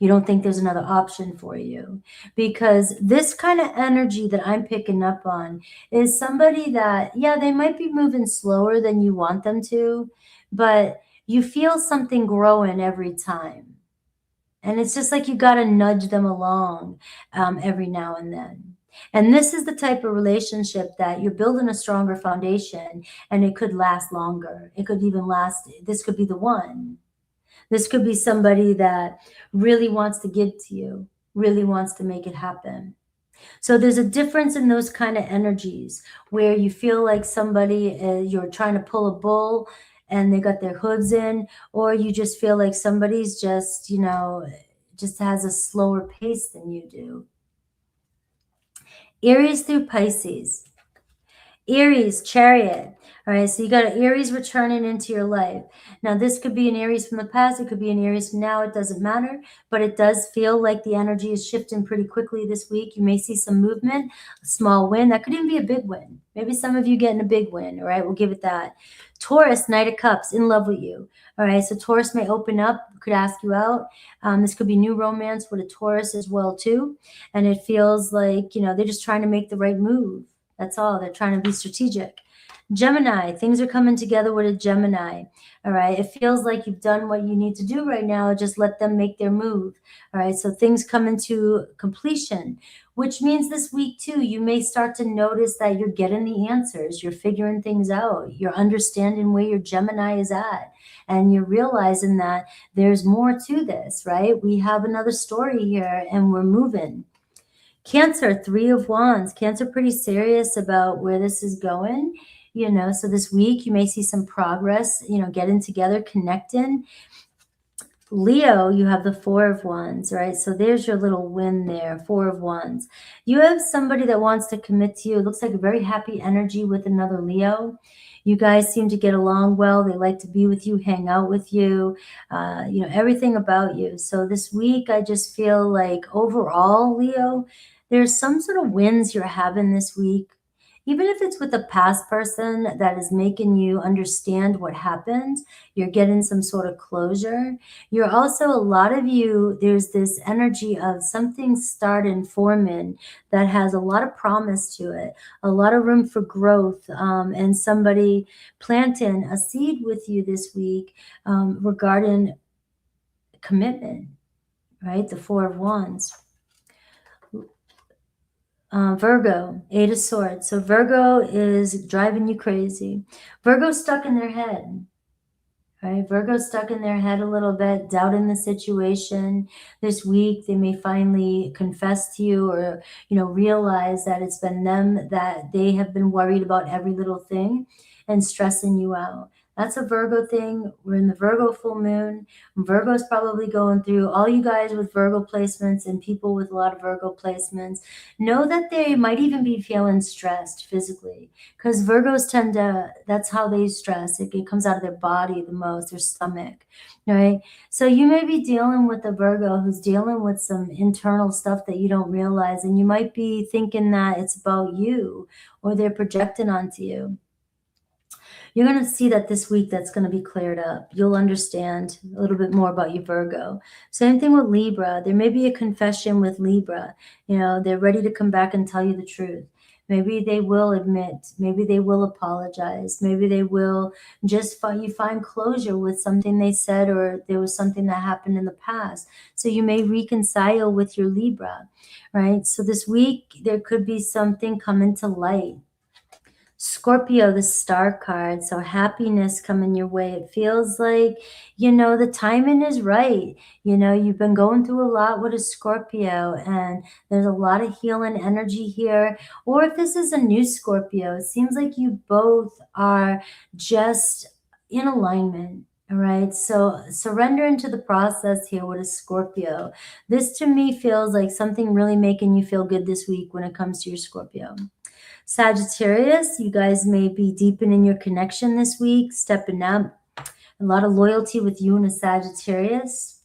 don't think there's another option for you. Because this kind of energy that I'm picking up on is somebody that, yeah, they might be moving slower than you want them to, but you feel something growing every time. And it's just like you got to nudge them along every now and then. And this is the type of relationship that you're building a stronger foundation and it could last longer. It could even last. This could be the one. This could be somebody that really wants to give to you, really wants to make it happen. So there's a difference in those kind of energies where you feel like somebody, you're trying to pull a bull and they got their hooves in, or you just feel like somebody's just, you know, just has a slower pace than you do. Aries through Pisces. Aries, Chariot. All right, so you got an Aries returning into your life. Now, this could be an Aries from the past. It could be an Aries from now. It doesn't matter, but it does feel like the energy is shifting pretty quickly this week. You may see some movement, a small win. That could even be a big win. Maybe some of you getting a big win. All right, we'll give it that. Taurus, Knight of Cups, in love with you. All right, so Taurus may open up, could ask you out. This could be new romance with a Taurus as well, too. And it feels like, they're just trying to make the right move. That's all. They're trying to be strategic. Gemini, things are coming together with a Gemini. All right. It feels like you've done what you need to do right now. Just let them make their move. All right. So things come into completion, which means this week too, you may start to notice that you're getting the answers. You're figuring things out. You're understanding where your Gemini is at. And you're realizing that there's more to this, right? We have another story here and we're moving. Cancer, 3 of Wands. Cancer pretty serious about where this is going. So this week you may see some progress, getting together, connecting. Leo, you have the 4 of Wands, right? So there's your little win there, 4 of Wands. You have somebody that wants to commit to you. It looks like a very happy energy with another Leo. You guys seem to get along well. They like to be with you, hang out with you, everything about you. So this week, I just feel like overall, Leo, there's some sort of wins you're having this week. Even if it's with a past person that is making you understand what happened, you're getting some sort of closure. You're also, a lot of you, there's this energy of something starting, forming that has a lot of promise to it, a lot of room for growth, and somebody planting a seed with you this week regarding commitment, right? The 4 of Wands. Virgo, 8 of Swords. So Virgo is driving you crazy. Virgo's stuck in their head, right? Virgo's stuck in their head a little bit, doubting the situation. This week, they may finally confess to you or, realize that it's been them, that they have been worried about every little thing and stressing you out. That's a Virgo thing. We're in the Virgo full moon. Virgo's probably going through, all you guys with Virgo placements and people with a lot of Virgo placements, know that they might even be feeling stressed physically, because Virgos tend to, that's how they stress. It comes out of their body the most, their stomach, right? So you may be dealing with a Virgo who's dealing with some internal stuff that you don't realize, and you might be thinking that it's about you or they're projecting onto you. You're going to see that this week that's going to be cleared up. You'll understand a little bit more about your Virgo. Same thing with Libra. There may be a confession with Libra. They're ready to come back and tell you the truth. Maybe they will admit. Maybe they will apologize. Maybe they will just find closure with something they said, or there was something that happened in the past. So you may reconcile with your Libra, right? So this week there could be something coming to light. Scorpio, the Star card. So happiness coming your way. It feels like, the timing is right. You've been going through a lot with a Scorpio, and there's a lot of healing energy here. Or if this is a new Scorpio, it seems like you both are just in alignment. All right. So surrender into the process here with a Scorpio. This to me feels like something really making you feel good this week when it comes to your Scorpio. Sagittarius, you guys may be deepening your connection this week, stepping up. A lot of loyalty with you and a Sagittarius.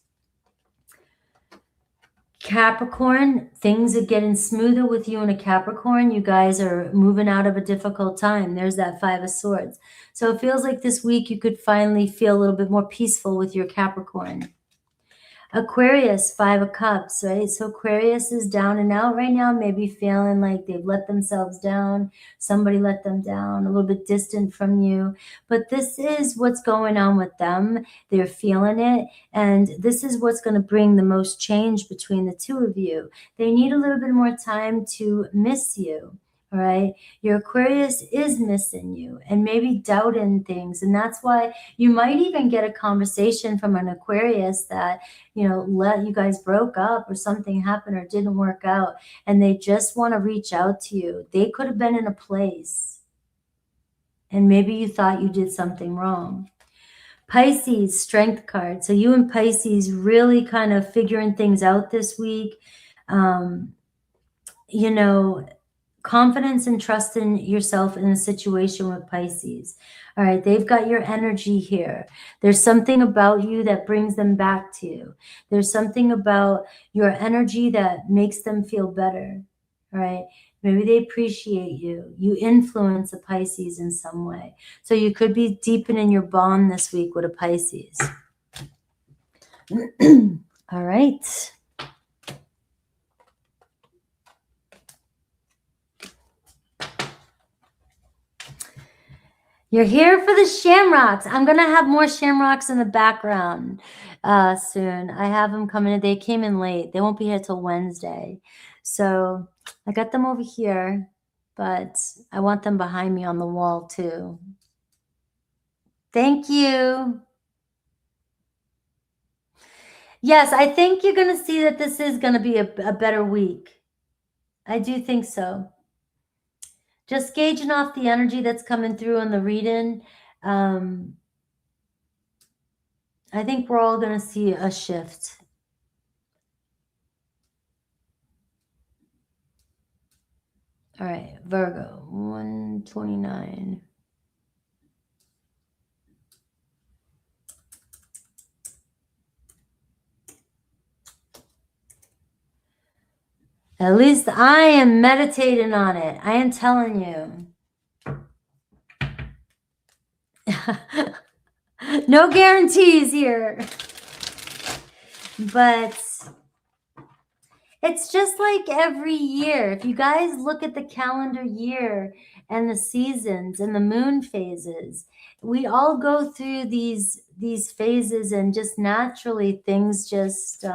Capricorn, things are getting smoother with you and a Capricorn. You guys are moving out of a difficult time. There's that 5 of Swords. So it feels like this week you could finally feel a little bit more peaceful with your Capricorn. Aquarius, 5 of Cups, right? So Aquarius is down and out right now, maybe feeling like they've let themselves down. Somebody let them down, a little bit distant from you. But this is what's going on with them. They're feeling it. And this is what's going to bring the most change between the two of you. They need a little bit more time to miss you. All right. Your Aquarius is missing you and maybe doubting things. And that's why you might even get a conversation from an Aquarius that, let you guys broke up or something happened or didn't work out. And they just want to reach out to you. They could have been in a place and maybe you thought you did something wrong. Pisces, Strength card. So you and Pisces really kind of figuring things out this week. confidence and trust in yourself in a situation with Pisces. All right, they've got your energy here. There's something about you that brings them back to you. There's something about your energy that makes them feel better. All right, maybe they appreciate you. You influence a Pisces in some way. So you could be deepening your bond this week with a Pisces. All right. You're here for the shamrocks. I'm going to have more shamrocks in the background soon. I have them coming in. They came in late. They won't be here till Wednesday. So I got them over here, but I want them behind me on the wall too. Thank you. Yes, I think you're going to see that this is going to be a better week. I do think so. Just gauging off the energy that's coming through on the reading. I think we're all going to see a shift. All right, Virgo, 129. At least I am meditating on it. I am telling you. No guarantees here. But it's just like every year. If you guys look at the calendar year and the seasons and the moon phases, we all go through these phases, and just naturally things just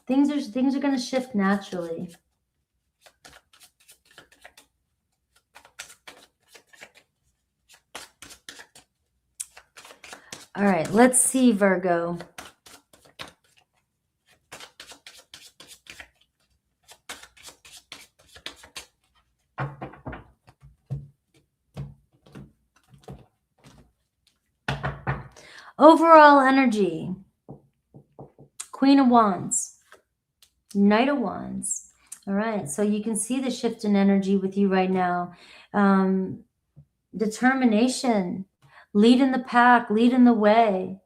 things are going to shift naturally. All right, let's see, Virgo. Overall energy, Queen of Wands, Knight of Wands. All right, so you can see the shift in energy with you right now. Determination, leading the pack, leading the way.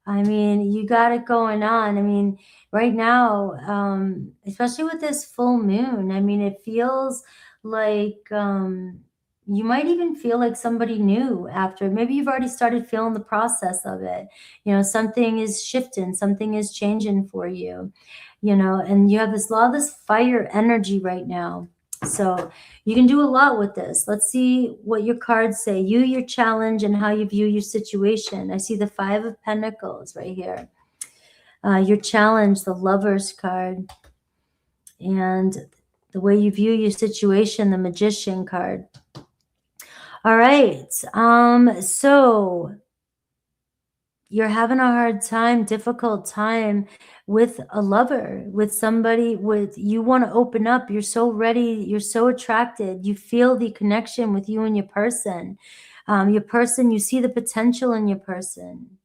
I mean, you got it going on. I mean, right now, especially with this full moon, I mean, it feels like you might even feel like somebody new after. Maybe you've already started feeling the process of it. You know, something is shifting, something is changing for you, you know, and you have a lot of this fire energy right now. So you can do a lot with this. Let's see what your cards say. You, your challenge, and how you view your situation. I see the 5 of Pentacles right here. Your challenge, the Lover's card. And the way you view your situation, the Magician card. All right. So you're having a hard time, difficult time with a lover, with somebody you want to open up. You're so ready. You're so attracted. You feel the connection with you and your person. You see the potential in your person.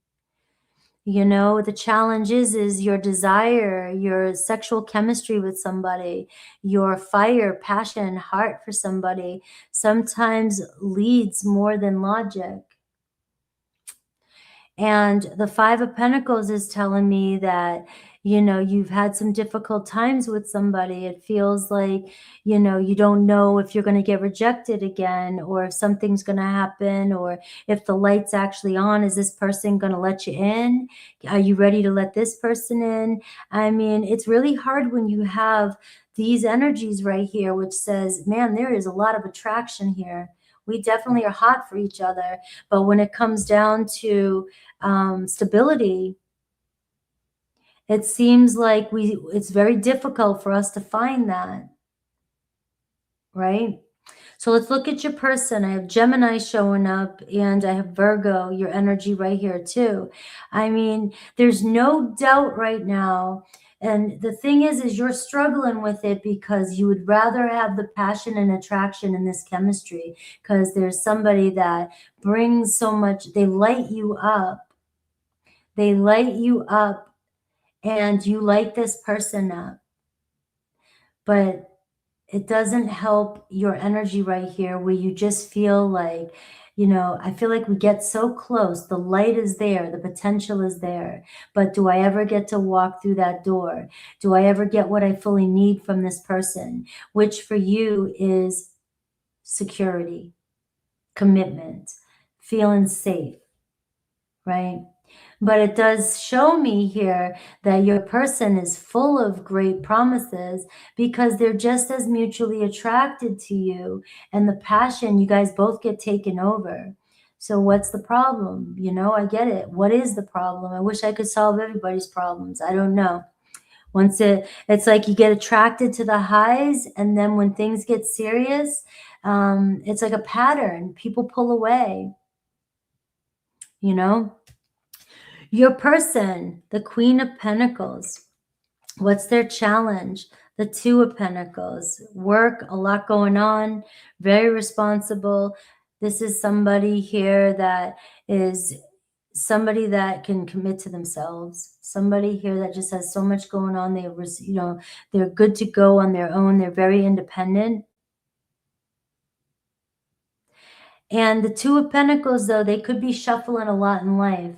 You know, the challenge is your desire, your sexual chemistry with somebody, your fire, passion, heart for somebody sometimes leads more than logic. And the 5 of Pentacles is telling me that, you know, you've had some difficult times with somebody. It feels like, you know, you don't know if you're going to get rejected again, or if something's going to happen, or if the light's actually on. Is this person going to let you in? Are you ready to let this person in? I mean, it's really hard when you have these energies right here, which says, man, there is a lot of attraction here. We definitely are hot for each other. But when it comes down to stability, it seems like it's very difficult for us to find that, right? So let's look at your person. I have Gemini showing up, and I have Virgo, your energy right here too. I mean, there's no doubt right now. And the thing is you're struggling with it because you would rather have the passion and attraction in this chemistry, because there's somebody that brings so much. They light you up. They light you up, and you light this person up. but it doesn't help your energy right here where you just feel like, you know, I feel like we get so close. The light is there. The potential is there. But do I ever get to walk through that door? Do I ever get what I fully need from this person? Which for you is security, commitment, feeling safe, right? But it does show me here that your person is full of great promises because they're just as mutually attracted to you, and the passion, you guys both get taken over. So what's the problem? You know, I get it. What is the problem? I wish I could solve everybody's problems. I don't know. Once it's like you get attracted to the highs, and then when things get serious, it's like a pattern. People pull away, you know? Your person, the Queen of Pentacles, what's their challenge? The Two of Pentacles, work, a lot going on, very responsible. This is somebody here that is somebody that can commit to themselves. Somebody here that just has so much going on. They, you know, they're good to go on their own. They're very independent. And the Two of Pentacles, though, they could be shuffling a lot in life,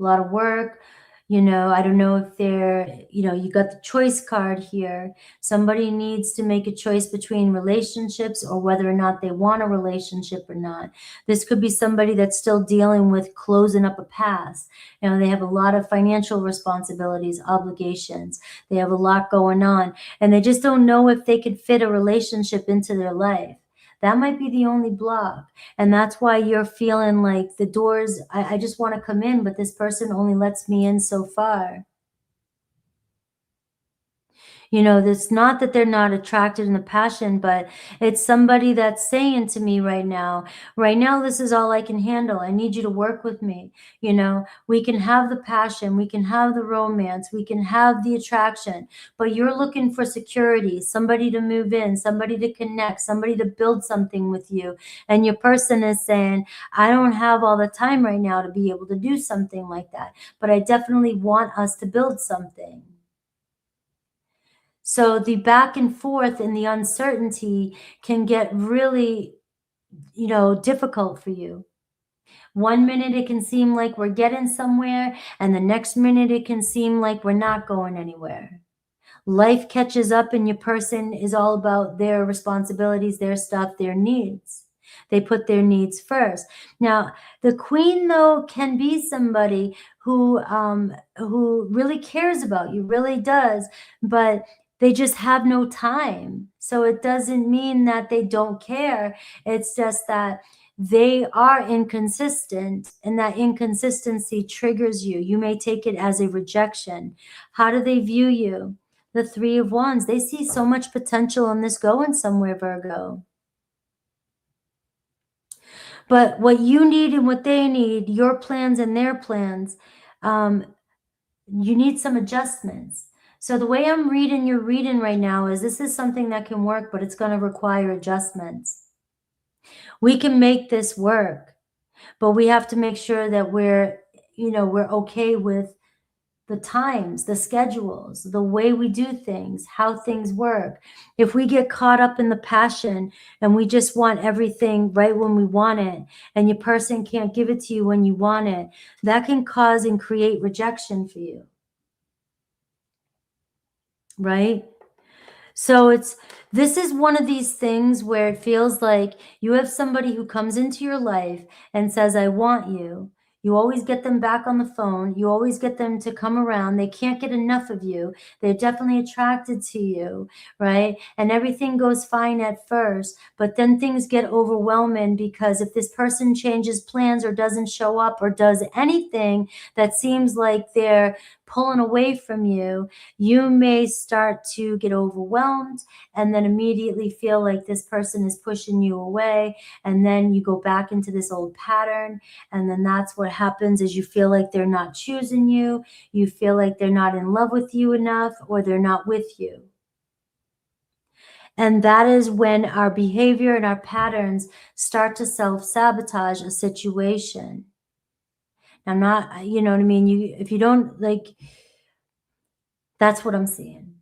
a lot of work. You know, I don't know if they're, you know, you got the choice card here. Somebody needs to make a choice between relationships or whether or not they want a relationship or not. This could be somebody that's still dealing with closing up a past. You know, they have a lot of financial responsibilities, obligations. They have a lot going on, and they just don't know if they could fit a relationship into their life. That might be the only block. And that's why you're feeling like the doors, I just want to come in, but this person only lets me in so far. You know, it's not that they're not attracted in the passion, but it's somebody that's saying to me right now, this is all I can handle. I need you to work with me. You know, we can have the passion, we can have the romance, we can have the attraction, but you're looking for security, somebody to move in, somebody to connect, somebody to build something with you. And your person is saying, I don't have all the time right now to be able to do something like that, but I definitely want us to build something. So the back and forth and the uncertainty can get really, you know, difficult for you. One minute it can seem like we're getting somewhere, and the next minute it can seem like we're not going anywhere. Life catches up, and your person is all about their responsibilities, their stuff, their needs. They put their needs first. Now, the queen, though, can be somebody who really cares about you, really does, but they just have no time. So it doesn't mean that they don't care. It's just that they are inconsistent, and that inconsistency triggers you. You may take it as a rejection. How do they view you? The Three of Wands. They see so much potential in this going somewhere, Virgo. But what you need and what they need, your plans and their plans, you need some adjustments. So the way I'm reading your reading right now is this is something that can work, but it's going to require adjustments. We can make this work, but we have to make sure that we're okay with the times, the schedules, the way we do things, how things work. If we get caught up in the passion and we just want everything right when we want it, and your person can't give it to you when you want it, that can cause and create rejection for you. Right? So this is one of these things where it feels like you have somebody who comes into your life and says, I want you. You always get them back on the phone. You always get them to come around. They can't get enough of you. They're definitely attracted to you, right? And everything goes fine at first, but then things get overwhelming because if this person changes plans or doesn't show up or does anything that seems like they're pulling away from you, you may start to get overwhelmed and then immediately feel like this person is pushing you away. And then you go back into this old pattern. And then that's what happens is you feel like they're not choosing you. You feel like they're not in love with you enough, or they're not with you. And that is when our behavior and our patterns start to self-sabotage a situation. I'm not, you know what I mean? If you don't like, that's what I'm seeing.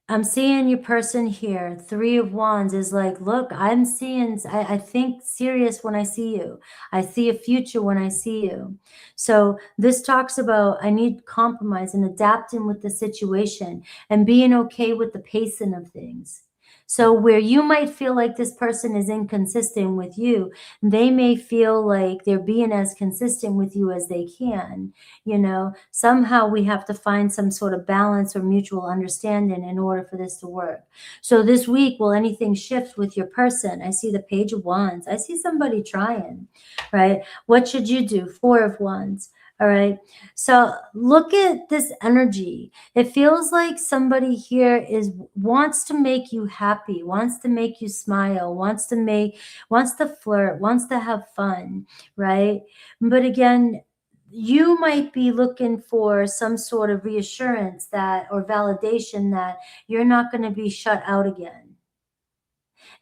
I'm seeing your person here. 3 of Wands is like, look, I'm seeing, I think serious when I see you. I see a future when I see you. So this talks about, I need compromise and adapting with the situation and being okay with the pacing of things. So where you might feel like this person is inconsistent with you, they may feel like they're being as consistent with you as they can. You know, somehow we have to find some sort of balance or mutual understanding in order for this to work. So this week, will anything shift with your person? I see the Page of Wands. I see somebody trying, right? What should you do? 4 of Wands. All right. So look at this energy. It feels like somebody here wants to make you happy, wants to make you smile, wants to flirt, wants to have fun, right? But again, you might be looking for some sort of reassurance that, or validation that you're not going to be shut out again.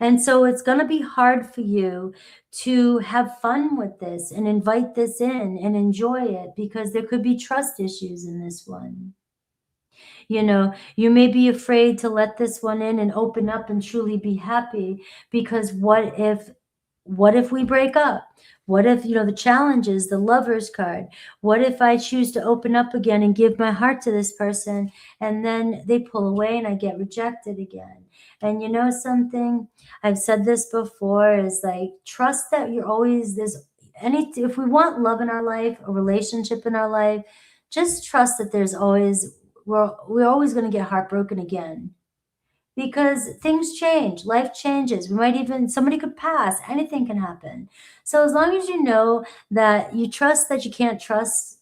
And so it's going to be hard for you to have fun with this and invite this in and enjoy it, because there could be trust issues in this one. You know, you may be afraid to let this one in and open up and truly be happy, because what if we break up? What if, you know, the challenges, the Lovers card, what if I choose to open up again and give my heart to this person, and then they pull away and I get rejected again? And you know something, I've said this before, is like, trust that you're always, if we want love in our life, a relationship in our life, just trust that we're always going to get heartbroken again, because things change, life changes. Somebody could pass, anything can happen. So as long as you know that you trust that you can't trust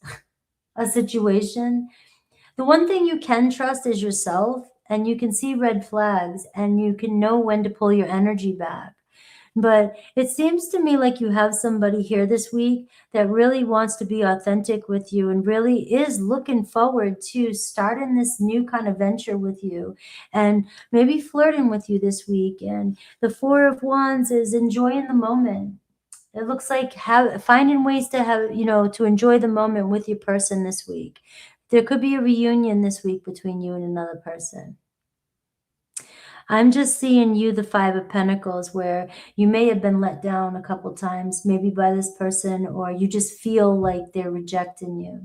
a situation, the one thing you can trust is yourself, and you can see red flags and you can know when to pull your energy back. But it seems to me like you have somebody here this week that really wants to be authentic with you and really is looking forward to starting this new kind of venture with you, and maybe flirting with you this week. And the 4 of Wands is enjoying the moment. It looks like finding ways to to enjoy the moment with your person this week. There could be a reunion this week between you and another person. I'm just seeing you, the 5 of Pentacles, where you may have been let down a couple times, maybe by this person, or you just feel like they're rejecting you.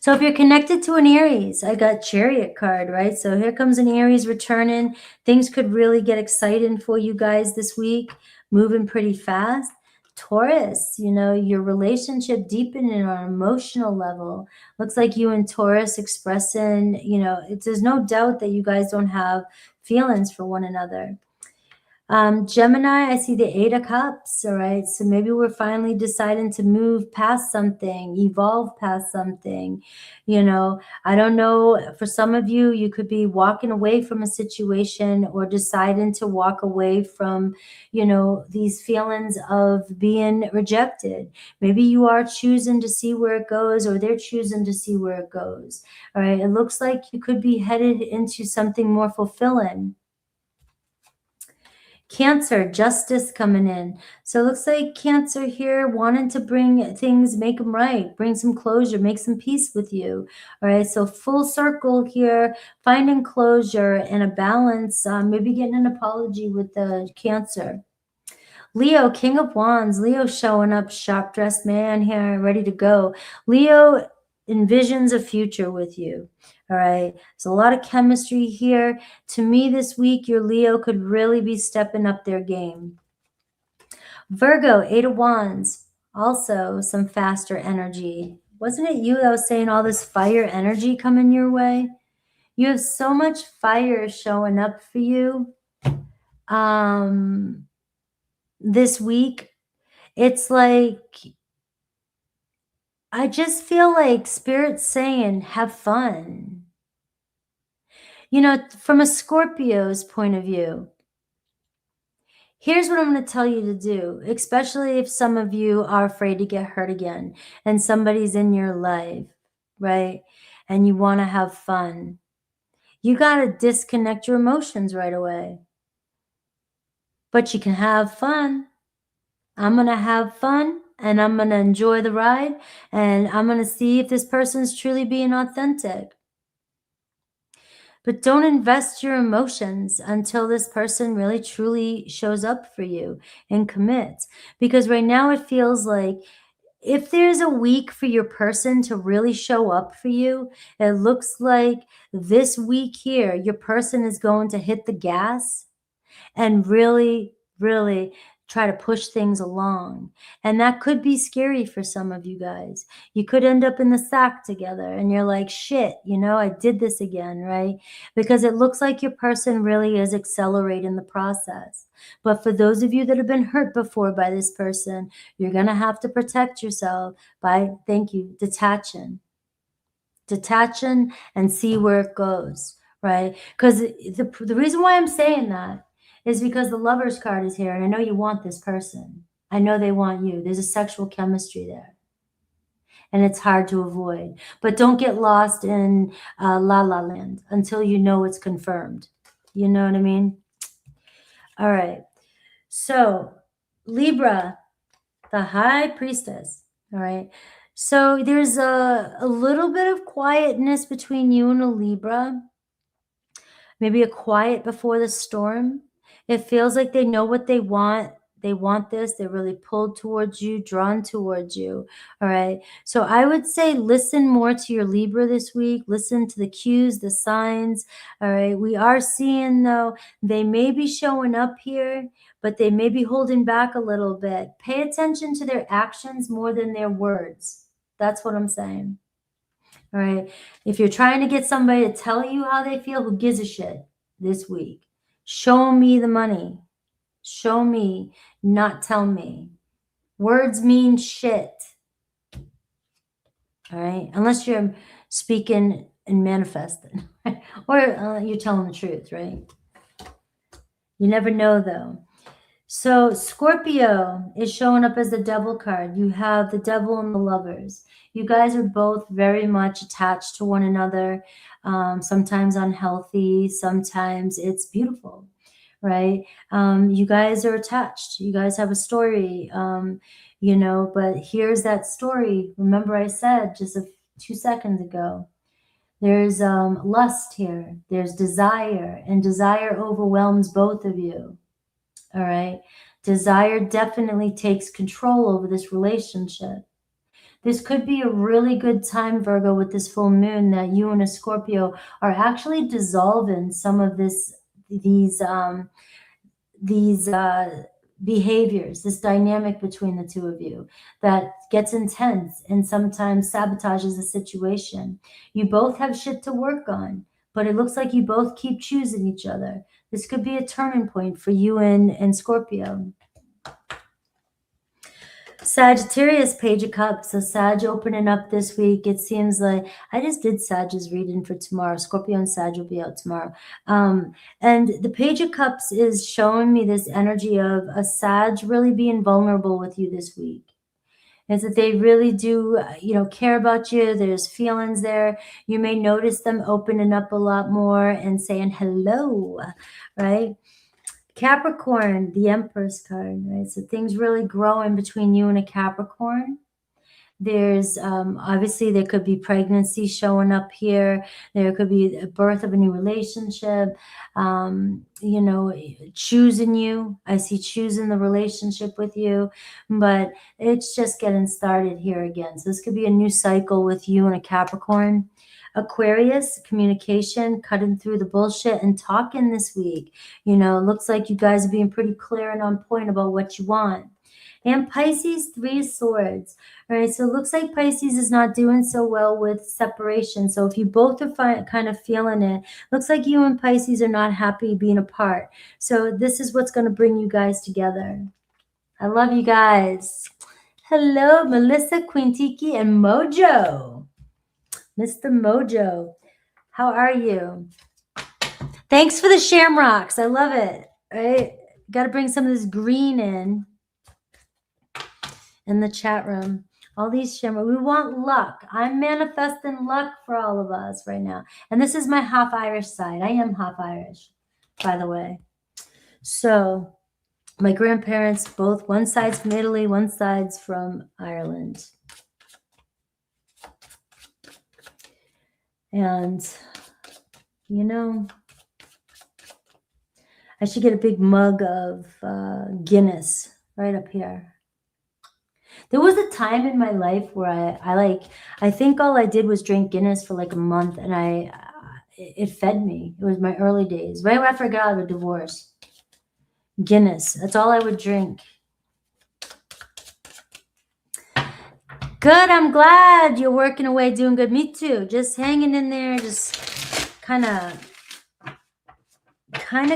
So if you're connected to an Aries, I got Chariot card, right? So here comes an Aries returning. Things could really get exciting for you guys this week, moving pretty fast. Taurus, you know, your relationship deepening on an emotional level. Looks like you and Taurus expressing, you know, there's no doubt that you guys don't have feelings for one another. Gemini, I see the 8 of Cups, all right? So maybe we're finally deciding to move past something, evolve past something. You know, I don't know, for some of you, you could be walking away from a situation or deciding to walk away from, you know, these feelings of being rejected. Maybe you are choosing to see where it goes, or they're choosing to see where it goes, all right? It looks like you could be headed into something more fulfilling. Cancer, justice coming in. So it looks like Cancer here wanting to bring things, make them right, bring some closure, make some peace with you. All right, so full circle here, finding closure and a balance, maybe getting an apology with the Cancer. Leo, King of Wands. Leo showing up, sharp dressed man here, ready to go. Leo envisions a future with you. All right. There's a lot of chemistry here. To me this week, your Leo could really be stepping up their game. Virgo, 8 of Wands. Also some faster energy. Wasn't it you that was saying all this fire energy coming your way? You have so much fire showing up for you this week. It's like, I just feel like Spirit's saying, have fun. You know, from a Scorpio's point of view, here's what I'm going to tell you to do, especially if some of you are afraid to get hurt again and somebody's in your life, right? And you want to have fun. You got to disconnect your emotions right away. But you can have fun. I'm going to have fun. And I'm going to enjoy the ride, and I'm going to see if this person's truly being authentic. But don't invest your emotions until this person really truly shows up for you and commits. Because right now it feels like if there's a week for your person to really show up for you, it looks like this week here, your person is going to hit the gas and really, really try to push things along. And that could be scary for some of you guys. You could end up in the sack together and you're like, shit, you know, I did this again, right? Because it looks like your person really is accelerating the process. But for those of you that have been hurt before by this person, you're going to have to protect yourself by, thank you, detaching and see where it goes, right? Because the reason why I'm saying that is because the Lover's card is here, and I know you want this person. I know they want you. There's a sexual chemistry there, and it's hard to avoid. But don't get lost in La La Land until you know it's confirmed. You know what I mean? All right. So Libra, the High Priestess, all right? So there's a little bit of quietness between you and a Libra. Maybe a quiet before the storm. It feels like they know what they want. They want this. They're really pulled towards you, drawn towards you. All right. So I would say listen more to your Libra this week. Listen to the cues, the signs. All right. We are seeing, though, they may be showing up here, but they may be holding back a little bit. Pay attention to their actions more than their words. That's what I'm saying. All right. If you're trying to get somebody to tell you how they feel, who gives a shit this week? Show me the money. Show me, not tell me. Words mean shit. All right. Unless you're speaking and manifesting, or you're telling the truth, right? You never know, though. So Scorpio is showing up as the Devil card. You have the Devil and the Lovers. You guys are both very much attached to one another, sometimes unhealthy, sometimes it's beautiful, right? You guys are attached. You guys have a story, you know, but here's that story. Remember I said just 2 seconds ago, there's lust here. There's desire, and desire overwhelms both of you. All right. Desire definitely takes control over this relationship. This could be a really good time, Virgo, with this full moon, that you and a Scorpio are actually dissolving some of these behaviors, this dynamic between the two of you that gets intense and sometimes sabotages the situation. You both have shit to work on, but it looks like you both keep choosing each other. This could be a turning point for you and Scorpio. Sagittarius, Page of Cups. So Sag opening up this week. It seems like I just did Sag's reading for tomorrow. Scorpio and Sag will be out tomorrow. And the Page of Cups is showing me this energy of a Sag really being vulnerable with you this week. Is that they really do, you know, care about you. There's feelings there. You may notice them opening up a lot more and saying hello, right? Capricorn, the Empress card, right? So things really growing between you and a Capricorn. There's obviously there could be pregnancy showing up here. There could be a birth of a new relationship. You know, choosing you. I see choosing the relationship with you, but it's just getting started here again. So this could be a new cycle with you and a Capricorn. Aquarius, communication, cutting through the bullshit and talking this week. You know, looks like you guys are being pretty clear and on point about what you want. And Pisces, 3 of Swords. All right, so it looks like Pisces is not doing so well with separation. So if you both are kind of feeling it, looks like you and Pisces are not happy being apart. So this is what's going to bring you guys together. I love you guys. Hello, Melissa, Quintiki, and Mojo. Mr. Mojo, how are you? Thanks for the shamrocks. I love it. All right, got to bring some of this green in the chat room. All these shamrocks. We want luck. I'm manifesting luck for all of us right now. And this is my half Irish side. I am half Irish, by the way. So my grandparents, both, one side's from Italy, one side's from Ireland. And You know, I should get a big mug of Guinness right up here. There was a time in my life where I think all I did was drink Guinness for like a month, and it fed me. It was my early days, right after I got out of a divorce. Guinness, that's all I would drink. Good, I'm glad you're working away, doing good. Me too, just hanging in there, just kind of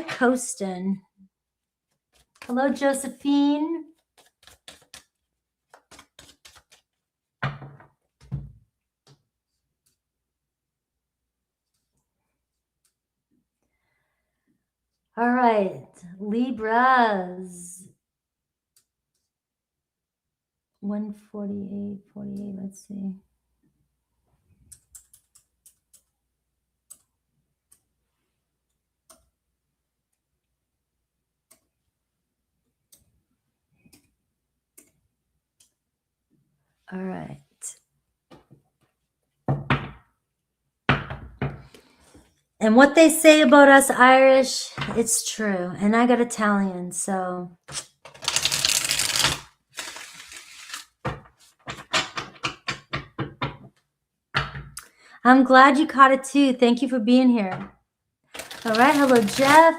coasting. Hello, Josephine. All right, Libras. 148, 48, let's see. All right. And what they say about us Irish, it's true. And I got Italian, so. I'm glad you caught it too. Thank you for being here. All right. Hello, Jeff.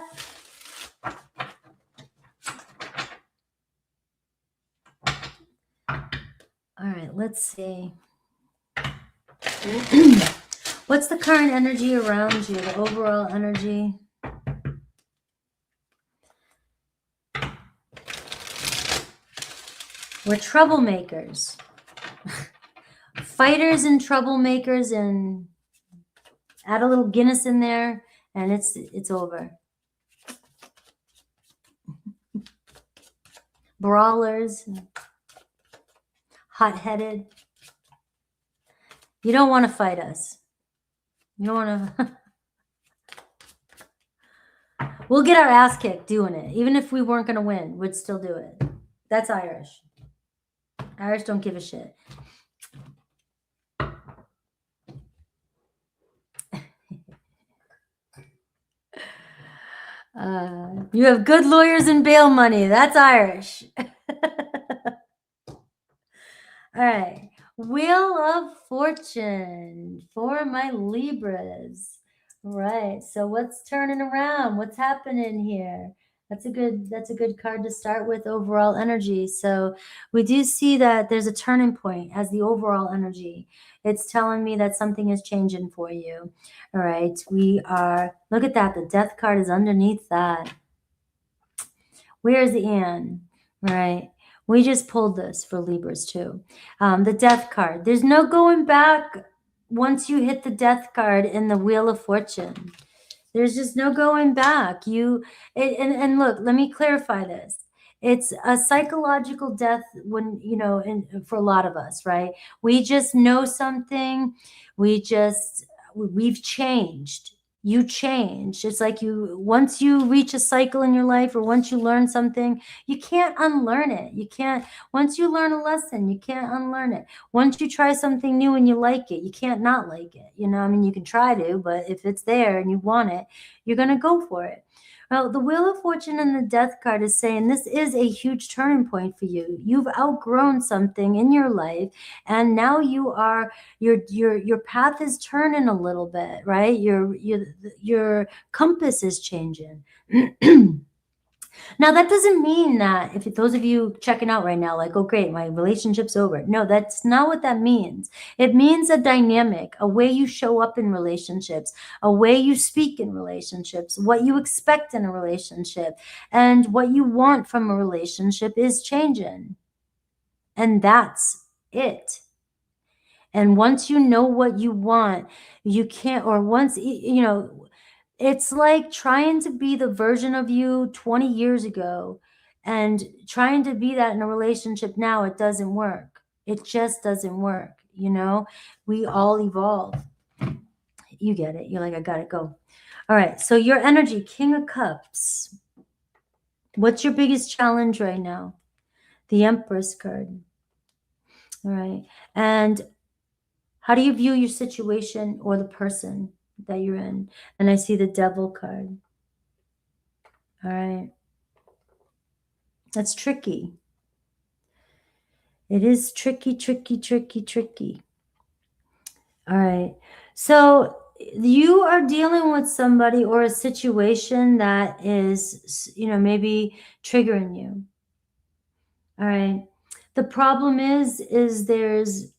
All right. Let's see. What's the current energy around you, the overall energy? We're troublemakers. Fighters and troublemakers, and add a little Guinness in there, and it's over. Brawlers, hot-headed. You don't want to fight us. You don't want to. We'll get our ass kicked doing it. Even if we weren't going to win, we'd still do it. That's Irish. Irish don't give a shit. You have good lawyers and bail money. That's Irish. All right. Wheel of Fortune for my Libras. Right. So what's turning around? What's happening here? That's a good card to start with, overall energy. So we do see that there's a turning point as the overall energy. It's telling me that something is changing for you. All right. Look at that. The death card is underneath that. Where's the Anne? Right. We just pulled this for Libras too. The death card. There's no going back once you hit the death card in the Wheel of Fortune. There's just no going back. And look, let me clarify this. It's a psychological death when, for a lot of us, right? We just know something. We've changed. You change. It's like once you reach a cycle in your life, or once you learn something, you can't unlearn it. Once you learn a lesson, you can't unlearn it. Once you try something new and you like it, you can't not like it. You can try to, but if it's there and you want it, you're going to go for it. Well, the Wheel of Fortune and the Death card is saying this is a huge turning point for you. You've outgrown something in your life, and now your path is turning a little bit, right? Your compass is changing. Now, that doesn't mean that if those of you checking out right now, like, oh, great, my relationship's over. No, that's not what that means. It means a dynamic, a way you show up in relationships, a way you speak in relationships, what you expect in a relationship, and what you want from a relationship is changing. And that's it. And once you know what you want, you can't, or once, it's like trying to be the version of you 20 years ago and trying to be that in a relationship now. It doesn't work. It just doesn't work. We all evolve. You get it. You're like, I gotta go. All right. So your energy, King of Cups. What's your biggest challenge right now? The Empress card. All right. And how do you view your situation or the person? that you're in. And I see the Devil card. All right. That's tricky. It is tricky, tricky, tricky, tricky. All right. So you are dealing with somebody or a situation that is, maybe triggering you. All right. The problem is there's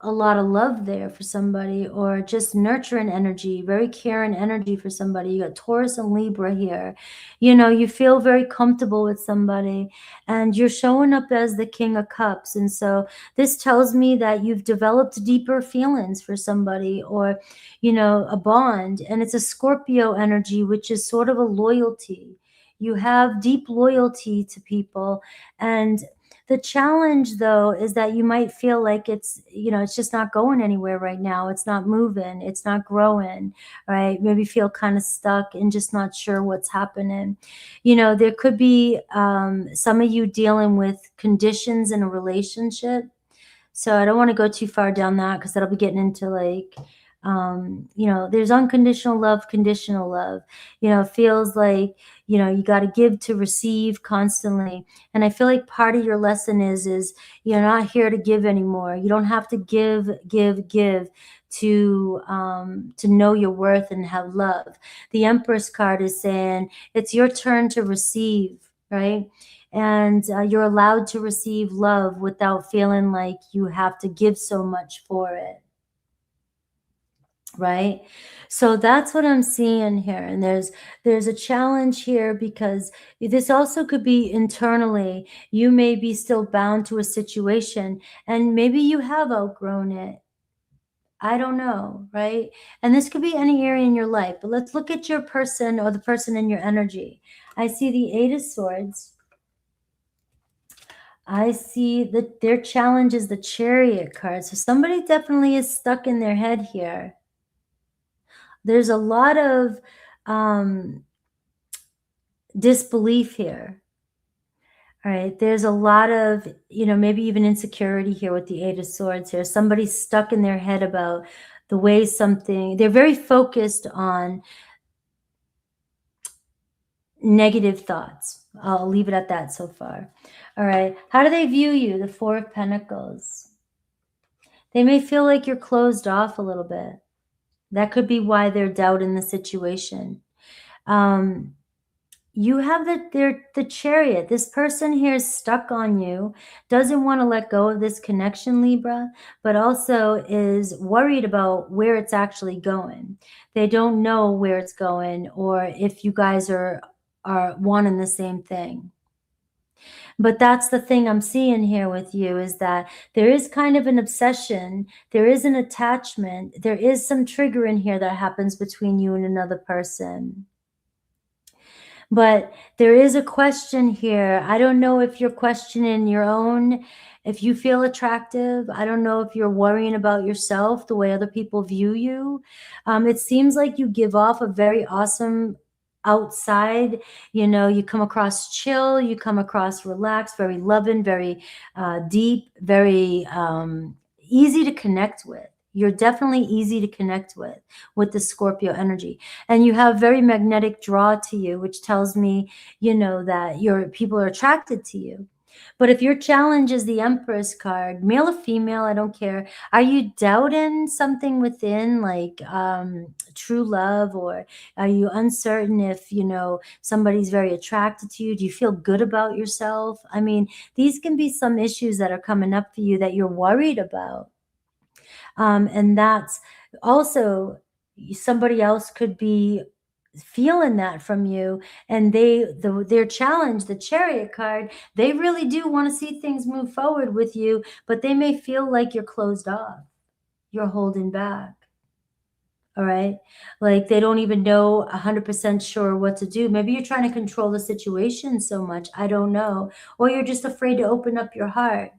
a lot of love there for somebody, or just nurturing energy, very caring energy for somebody. You got Taurus and Libra here. You feel very comfortable with somebody, and you're showing up as the King of Cups. And so this tells me that you've developed deeper feelings for somebody, or, a bond. And it's a Scorpio energy, which is sort of a loyalty. You have deep loyalty to people. And the challenge, though, is that you might feel like it's just not going anywhere right now. It's not moving. It's not growing, right? Maybe feel kind of stuck and just not sure what's happening. There could be some of you dealing with conditions in a relationship. So I don't want to go too far down that, because that'll be getting into there's unconditional love, conditional love. Feels like, you got to give to receive constantly. And I feel like part of your lesson is you're not here to give anymore. You don't have to give to know your worth and have love. The Empress card is saying it's your turn to receive, right? And you're allowed to receive love without feeling like you have to give so much for it. Right? So that's what I'm seeing here. And there's a challenge here, because this also could be internally. You may be still bound to a situation, and maybe you have outgrown it. I don't know, right? And this could be any area in your life, but let's look at your person, or the person in your energy. I see the Eight of Swords. I see that their challenge is the Chariot card. So somebody definitely is stuck in their head here. There's a lot of disbelief here. All right. There's a lot of, maybe even insecurity here with the Eight of Swords here. Somebody's stuck in their head about the way they're very focused on negative thoughts. I'll leave it at that so far. All right. How do they view you? The Four of Pentacles. They may feel like you're closed off a little bit. That could be why they're doubting the situation. You have the Chariot. This person here is stuck on you, doesn't want to let go of this connection, Libra, but also is worried about where it's actually going. They don't know where it's going, or if you guys are wanting the same thing. But that's the thing I'm seeing here with you, is that there is kind of an obsession. There is an attachment. There is some trigger in here that happens between you and another person. But there is a question here. I don't know if you're questioning your own, if you feel attractive. I don't know if you're worrying about yourself, the way other people view you. It seems like you give off a very awesome outside, you come across chill, you come across relaxed, very loving, very deep, very easy to connect with. You're definitely easy to connect with the Scorpio energy. And you have very magnetic draw to you, which tells me, that people are attracted to you. But if your challenge is the Empress card, male or female, I don't care. Are you doubting something within, like true love, or are you uncertain if, somebody's very attracted to you? Do you feel good about yourself? I mean, these can be some issues that are coming up for you that you're worried about. And that's also, somebody else could be feeling that from you, and their challenge, the Chariot card, they really do want to see things move forward with you, but they may feel like you're closed off, you're holding back. All right, like they don't even know 100% sure what to do. Maybe you're trying to control the situation so much, I don't know, or you're just afraid to open up your heart.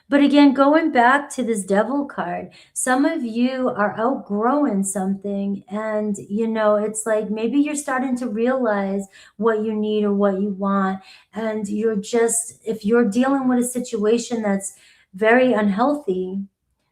But again, going back to this Devil card, some of you are outgrowing something, and it's like maybe you're starting to realize what you need or what you want, and if you're dealing with a situation that's very unhealthy,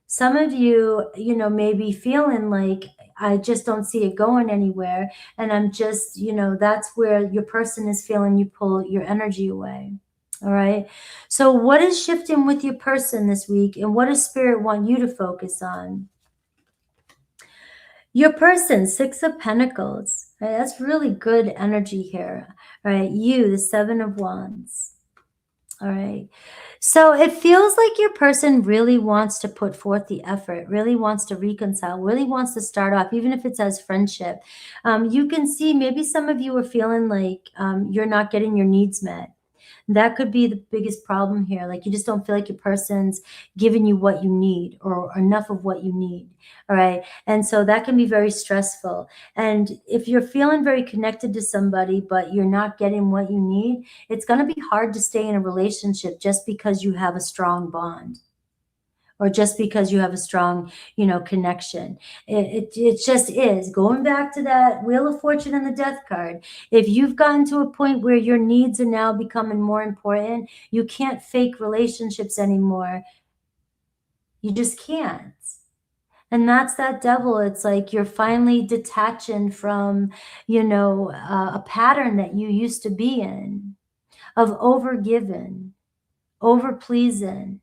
some of you, may be feeling like, I just don't see it going anywhere. And I'm just, you know, that's where your person is feeling you pull your energy away. All right. So what is shifting with your person this week, and what does spirit want you to focus on? Your person, Six of Pentacles. Right? That's really good energy here. All right. You, the Seven of Wands. All right. So it feels like your person really wants to put forth the effort, really wants to reconcile, really wants to start off, even if it's as friendship. You can see maybe some of you are feeling like you're not getting your needs met. That could be the biggest problem here. Like you just don't feel like your person's giving you what you need, or enough of what you need. All right. And so that can be very stressful. And if you're feeling very connected to somebody, but you're not getting what you need, it's going to be hard to stay in a relationship just because you have a strong bond, or just because you have a strong, you know, connection. It just is. Going back to that Wheel of Fortune and the Death card, if you've gotten to a point where your needs are now becoming more important, you can't fake relationships anymore. You just can't. And that's that devil. It's like you're finally detaching from, you know, a pattern that you used to be in, of over-giving, over-pleasing.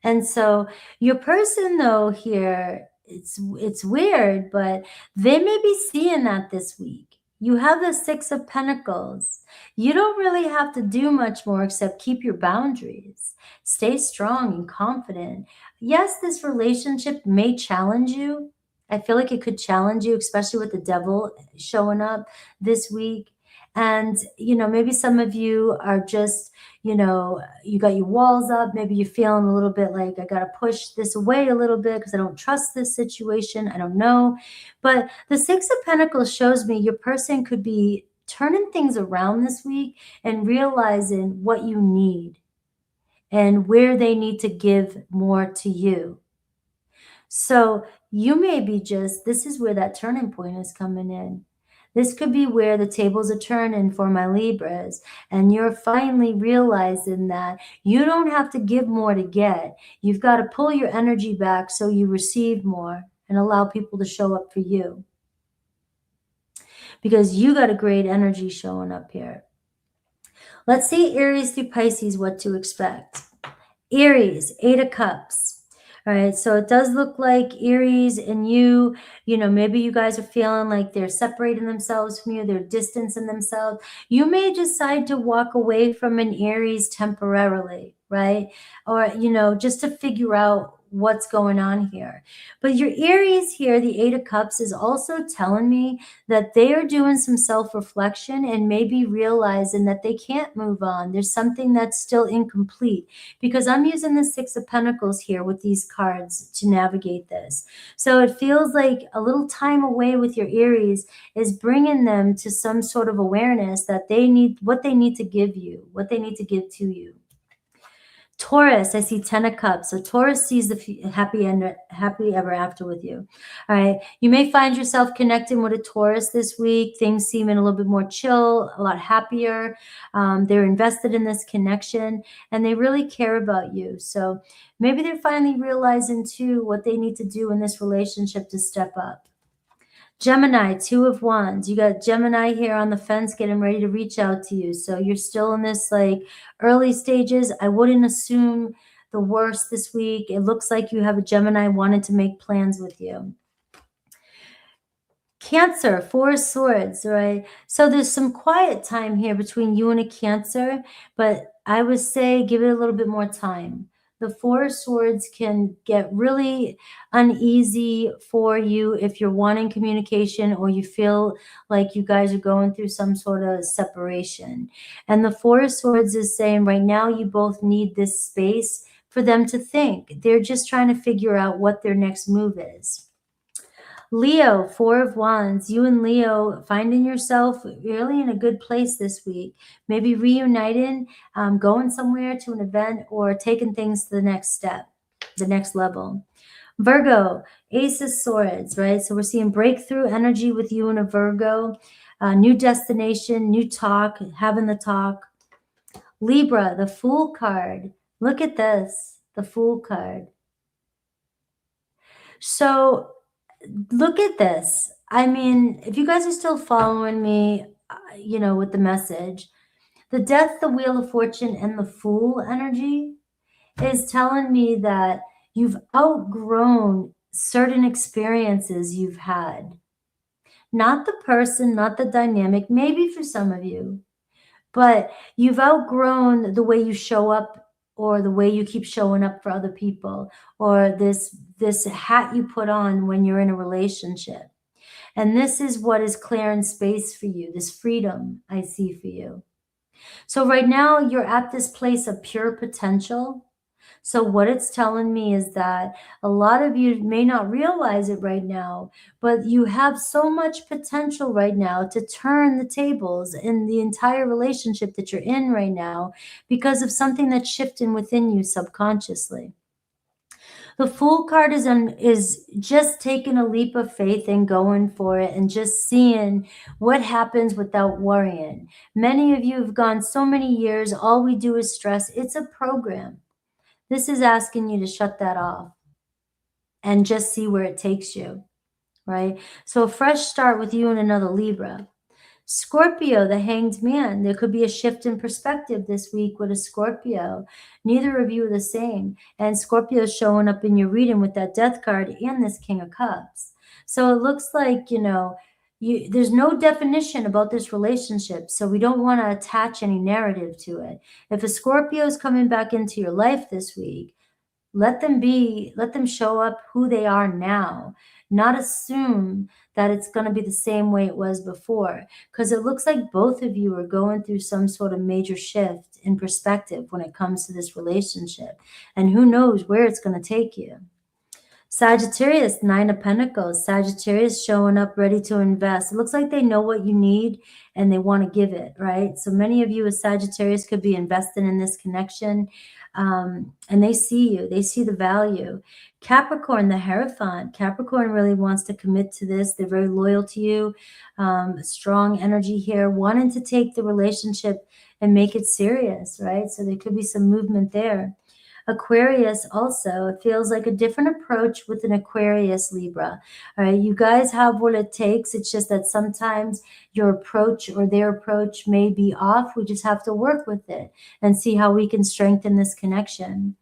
And so your person, though, here, it's weird, but they may be seeing that this week. You have the Six of Pentacles. You don't really have to do much more except keep your boundaries. Stay strong and confident. Yes, this relationship may challenge you. I feel like it could challenge you, especially with the devil showing up this week. And, you know, maybe some of you are just, you know, you got your walls up. Maybe you're feeling a little bit like, I got to push this away a little bit because I don't trust this situation. I don't know. But the Six of Pentacles shows me your person could be turning things around this week and realizing what you need and where they need to give more to you. So you may be just, this is where that turning point is coming in. This could be where the tables are turning for my Libras, and you're finally realizing that you don't have to give more to get. You've got to pull your energy back so you receive more and allow people to show up for you. Because you got a great energy showing up here. Let's see Aries through Pisces, what to expect. Aries, Eight of Cups. All right, so it does look like Aries and you know, maybe you guys are feeling like they're separating themselves from you, they're distancing themselves. You may decide to walk away from an Aries temporarily, right? Or, you know, just to figure out what's going on here. But your Aries here, the Eight of Cups, is also telling me that they are doing some self-reflection and maybe realizing that they can't move on. There's something that's still incomplete, because I'm using the Six of Pentacles here with these cards to navigate this. So it feels like a little time away with your Aries is bringing them to some sort of awareness that they need, what they need to give you, what they need to give to you. Taurus, I see 10 of Cups. So Taurus sees the happy ever after with you. All right. You may find yourself connecting with a Taurus this week. Things seeming a little bit more chill, a lot happier. They're invested in this connection and they really care about you. So maybe they're finally realizing too what they need to do in this relationship to step up. Gemini, Two of Wands. You got Gemini here on the fence getting ready to reach out to you. So you're still in this like early stages. I wouldn't assume the worst this week. It looks like you have a Gemini wanting to make plans with you. Cancer, Four of Swords, right? So there's some quiet time here between you and a Cancer, but I would say give it a little bit more time. The Four of Swords can get really uneasy for you if you're wanting communication or you feel like you guys are going through some sort of separation. And the Four of Swords is saying right now you both need this space for them to think. They're just trying to figure out what their next move is. Leo, Four of Wands. You and Leo finding yourself really in a good place this week. Maybe reuniting, going somewhere to an event, or taking things to the next step, the next level. Virgo, Ace of Swords, right? So we're seeing breakthrough energy with you and a Virgo. New destination, new talk, having the talk. Libra, the Fool card. Look at this, the Fool card. So look at this. I mean, if you guys are still following me, you know, with the message, the Death, the Wheel of Fortune, and the Fool energy is telling me that you've outgrown certain experiences you've had. Not the person, not the dynamic, maybe for some of you, but you've outgrown the way you show up or the way you keep showing up for other people, or this hat you put on when you're in a relationship. And this is what is clearing space for you, this freedom I see for you. So right now you're at this place of pure potential. So what it's telling me is that a lot of you may not realize it right now, but you have so much potential right now to turn the tables in the entire relationship that you're in right now because of something that's shifting within you subconsciously. The Fool card is just taking a leap of faith and going for it and just seeing what happens without worrying. Many of you have gone so many years, all we do is stress. It's a program. This is asking you to shut that off and just see where it takes you, right? So a fresh start with you and another Libra. Scorpio, the Hanged Man. There could be a shift in perspective this week with a Scorpio. Neither of you are the same. And Scorpio is showing up in your reading with that Death card and this King of Cups. So it looks like, you know, there's no definition about this relationship. So we don't want to attach any narrative to it. If a Scorpio is coming back into your life this week, let them show up who they are now, not assume that it's going to be the same way it was before, because it looks like both of you are going through some sort of major shift in perspective when it comes to this relationship, and who knows where it's going to take you. Sagittarius, Nine of Pentacles. Sagittarius showing up ready to invest. It looks like they know what you need and they want to give it, right? So many of you as Sagittarius could be investing in this connection, and they see you. They see the value. Capricorn, the Hierophant. Capricorn really wants to commit to this. They're very loyal to you. Strong energy here, wanting to take the relationship and make it serious, right? So there could be some movement there. Aquarius also, it feels like a different approach with an Aquarius Libra. All right, you guys have what it takes. It's just that sometimes your approach or their approach may be off. We just have to work with it and see how we can strengthen this connection.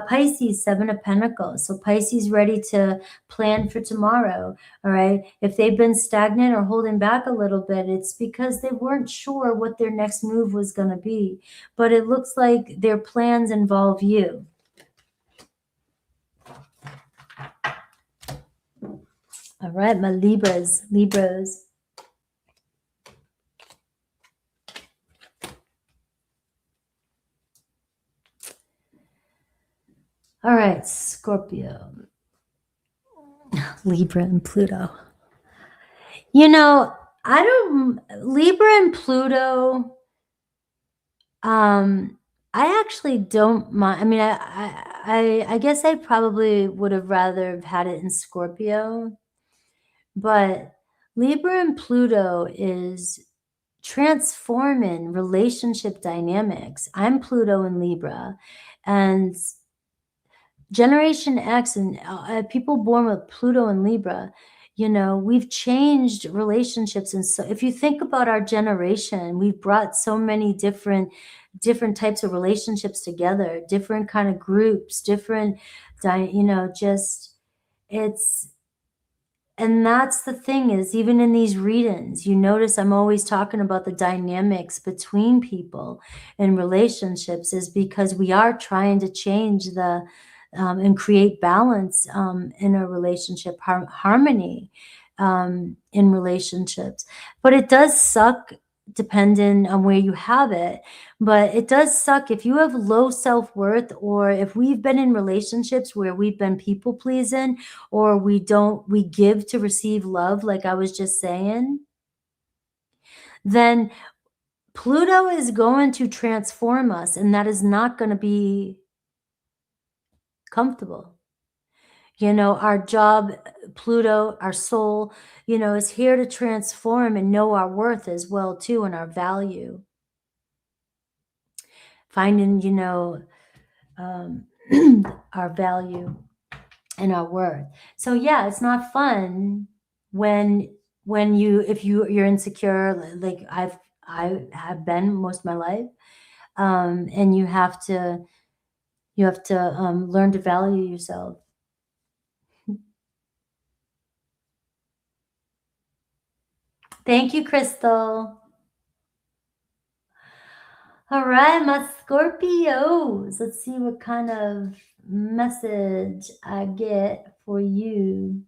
Pisces, Seven of Pentacles. So Pisces ready to plan for tomorrow. All right. If they've been stagnant or holding back a little bit, it's because they weren't sure what their next move was going to be. But it looks like their plans involve you. All right, my Libras. All right, Scorpio, Libra and Pluto. You know, Libra and Pluto, I actually don't mind. I mean, I guess I probably would have rather have had it in Scorpio, but Libra and Pluto is transforming relationship dynamics. I'm Pluto and Libra, and Generation X and people born with Pluto and Libra, you know, we've changed relationships. And so if you think about our generation, we've brought so many different types of relationships together, different kind of groups, different, you know, just it's, and that's the thing is, even in these readings, you notice I'm always talking about the dynamics between people in relationships is because we are trying to change the and create balance in a relationship, harmony in relationships. But it does suck depending on where you have it. But it does suck if you have low self-worth, or if we've been in relationships where we've been people pleasing, or we give to receive love, like I was just saying, then Pluto is going to transform us, and that is not going to be comfortable. You know, our job, Pluto, our soul, you know, is here to transform and know our worth as well, too, and our value. Finding, you know, our value. and our worth. So yeah, it's not fun when you're insecure, like I have been most of my life, and you have to learn to value yourself. Thank you, Crystal. All right, my Scorpios. Let's see what kind of message I get for you.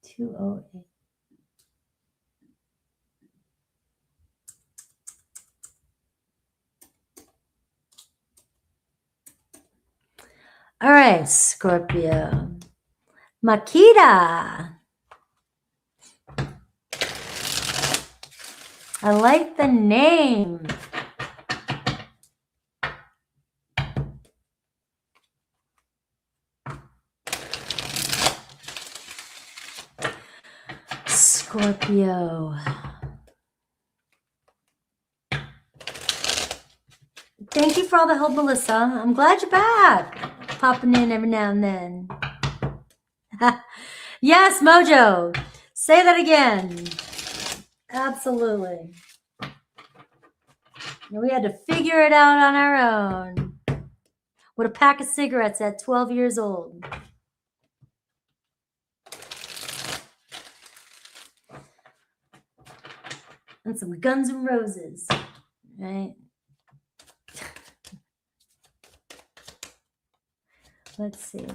208. All right, Scorpio. Makita. I like the name. Scorpio. Thank you for all the help, Melissa. I'm glad you're back. Popping in every now and then. Yes, Mojo. Say that again. Absolutely. We had to figure it out on our own. With a pack of cigarettes at 12 years old. And some Guns N' Roses, right? Let's see.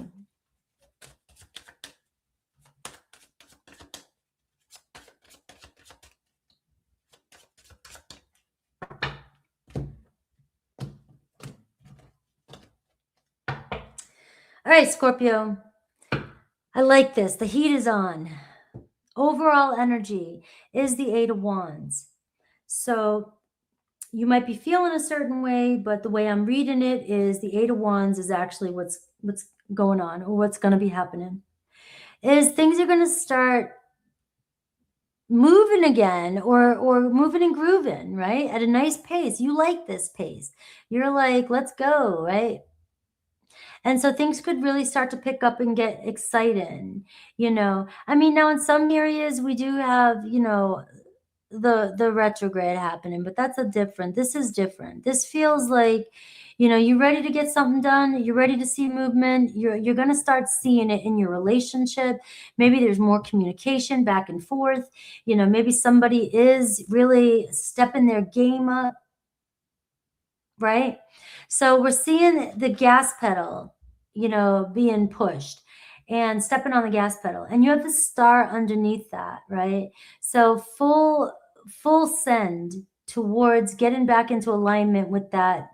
All right, Scorpio. I like this. The heat is on. Overall energy is the 8 of Wands. So you might be feeling a certain way, but the way I'm reading it is the 8 of Wands is actually what's going on, or what's going to be happening. Is things are going to start moving again, or moving and grooving, right? At a nice pace. You like this pace. You're like, let's go, right? And so things could really start to pick up and get exciting, you know. I mean, now in some areas we do have, you know, the retrograde happening, but this is different. This feels like, you know, you're ready to get something done, you're ready to see movement, you're going to start seeing it in your relationship. Maybe there's more communication back and forth, you know, maybe somebody is really stepping their game up, right? So we're seeing the gas pedal, you know, being pushed and stepping on the gas pedal, and you have the star underneath that, right? So full send towards getting back into alignment with that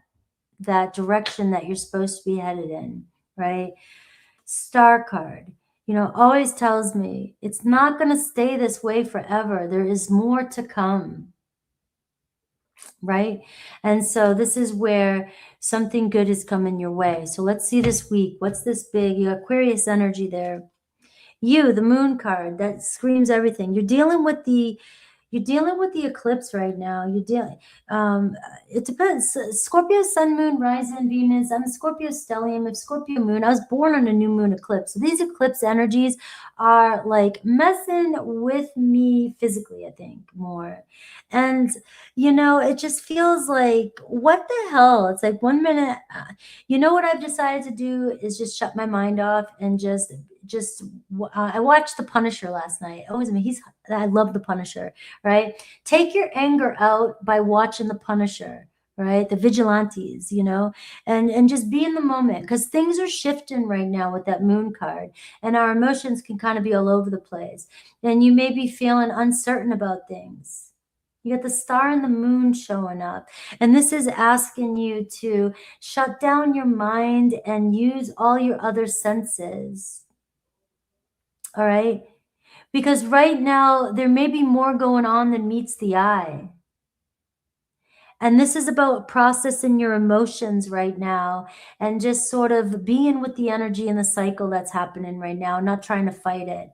direction that you're supposed to be headed in, right? Star card, you know, always tells me it's not going to stay this way forever. There is more to come, right? And so this is where something good is coming your way. So let's see this week. What's this big? You got Aquarius energy there. You, the moon card, that screams everything. You're dealing with the eclipse right now. It depends. Scorpio sun, moon, rising, Venus. I'm Scorpio stellium of Scorpio moon. I was born on a new moon eclipse. So these eclipse energies are like messing with me physically, I think, more. And, you know, it just feels like, what the hell? It's like 1 minute, you know what I've decided to do is just shut my mind off and just I watched The Punisher last night. Oh, I love The Punisher, right? Take your anger out by watching The Punisher, right? The vigilantes, you know, and just be in the moment, because things are shifting right now with that moon card, and our emotions can kind of be all over the place, and you may be feeling uncertain about things. You got the star and the moon showing up, and this is asking you to shut down your mind and use all your other senses. All right. Because right now there may be more going on than meets the eye. And this is about processing your emotions right now and just sort of being with the energy and the cycle that's happening right now, not trying to fight it.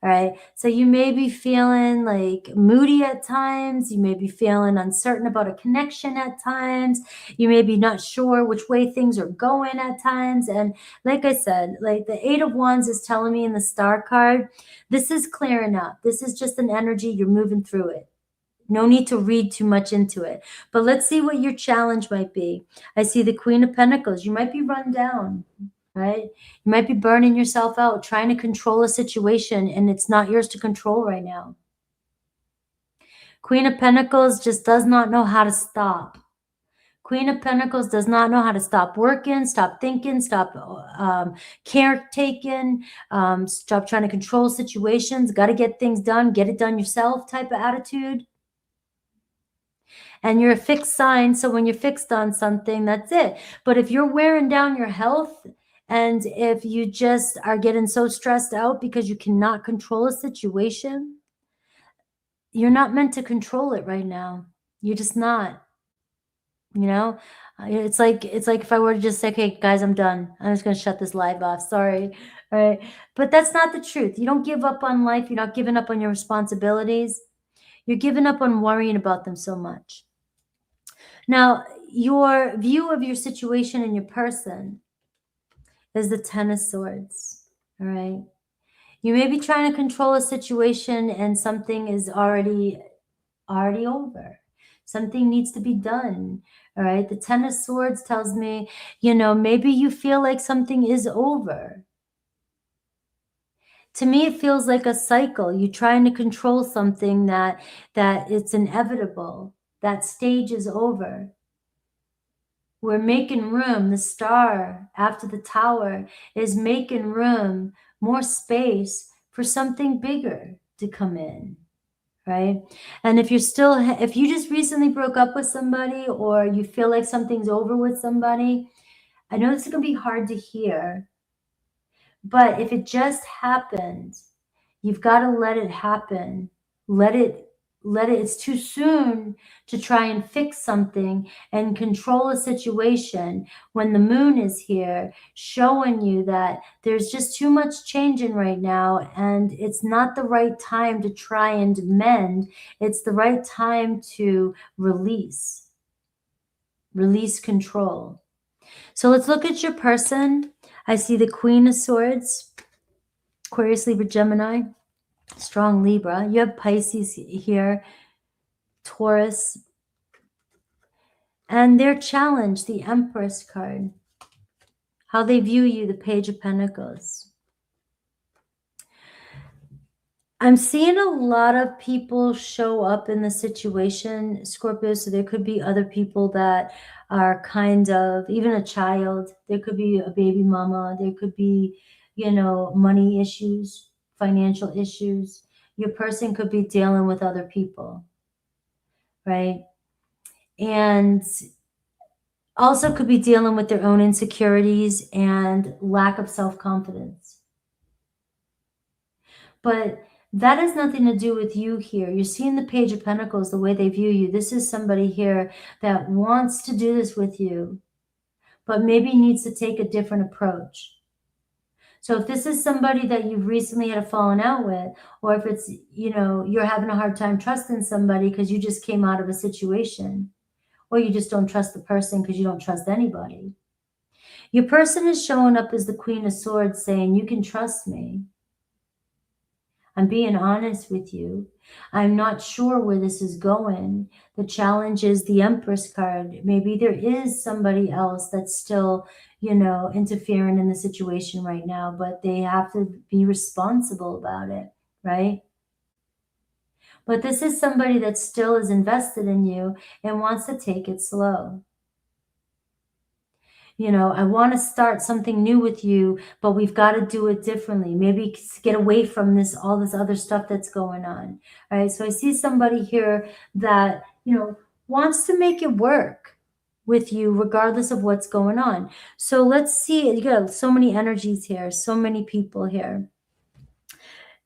All right. So you may be feeling like moody at times. You may be feeling uncertain about a connection at times. You may be not sure which way things are going at times. And like I said, like the Eight of Wands is telling me in the Star card, this is clearing up. This is just an energy. You're moving through it. No need to read too much into it. But let's see what your challenge might be. I see the Queen of Pentacles. You might be run down, right? You might be burning yourself out, trying to control a situation, and it's not yours to control right now. Queen of Pentacles just does not know how to stop. Queen of Pentacles does not know how to stop working, stop thinking, stop caretaking, stop trying to control situations, got to get things done, get it done yourself type of attitude. And you're a fixed sign, so when you're fixed on something, that's it. But if you're wearing down your health, and if you just are getting so stressed out because you cannot control a situation, you're not meant to control it right now. You're just not. You know, it's like if I were to just say, "Okay, guys, I'm done. I'm just going to shut this live off. Sorry." All right. But that's not the truth. You don't give up on life. You're not giving up on your responsibilities. You're giving up on worrying about them so much. Now, your view of your situation and your person is the Ten of Swords. All right. You may be trying to control a situation and something is already over. Something needs to be done. All right. The Ten of Swords tells me, maybe you feel like something is over. To me, it feels like a cycle. You're trying to control something that it's inevitable. That stage is over. We're making room. The star after the tower is making room, more space for something bigger to come in. Right? And if you just recently broke up with somebody, or you feel like something's over with somebody, I know this is going to be hard to hear, but if it just happened, you've got to let it happen. It's too soon to try and fix something and control a situation when the moon is here showing you that there's just too much changing right now, and it's not the right time to try and mend. It's the right time to release control. So let's look at your person. I see the Queen of Swords, Aquarius, Libra, Gemini. Strong Libra. You have Pisces here, Taurus. And their challenge, the Empress card. How they view you, the Page of Pentacles. I'm seeing a lot of people show up in the situation, Scorpio, so there could be other people that are kind of, even a child. There could be a baby mama. There could be, money issues, financial issues. Your person could be dealing with other people, right? And also could be dealing with their own insecurities and lack of self-confidence. But that has nothing to do with you here. You're seeing the Page of Pentacles, the way they view you. This is somebody here that wants to do this with you, but maybe needs to take a different approach. So if this is somebody that you've recently had a falling out with, or if it's, you're having a hard time trusting somebody because you just came out of a situation, or you just don't trust the person because you don't trust anybody. Your person is showing up as the Queen of Swords saying, you can trust me. I'm being honest with you. I'm not sure where this is going. The challenge is the Empress card. Maybe there is somebody else that's still, interfering in the situation right now, but they have to be responsible about it, right? But this is somebody that still is invested in you and wants to take it slow. I want to start something new with you, but we've got to do it differently. Maybe get away from all this other stuff that's going on. All right. So I see somebody here that, wants to make it work with you regardless of what's going on. So let's see. You got so many energies here, so many people here.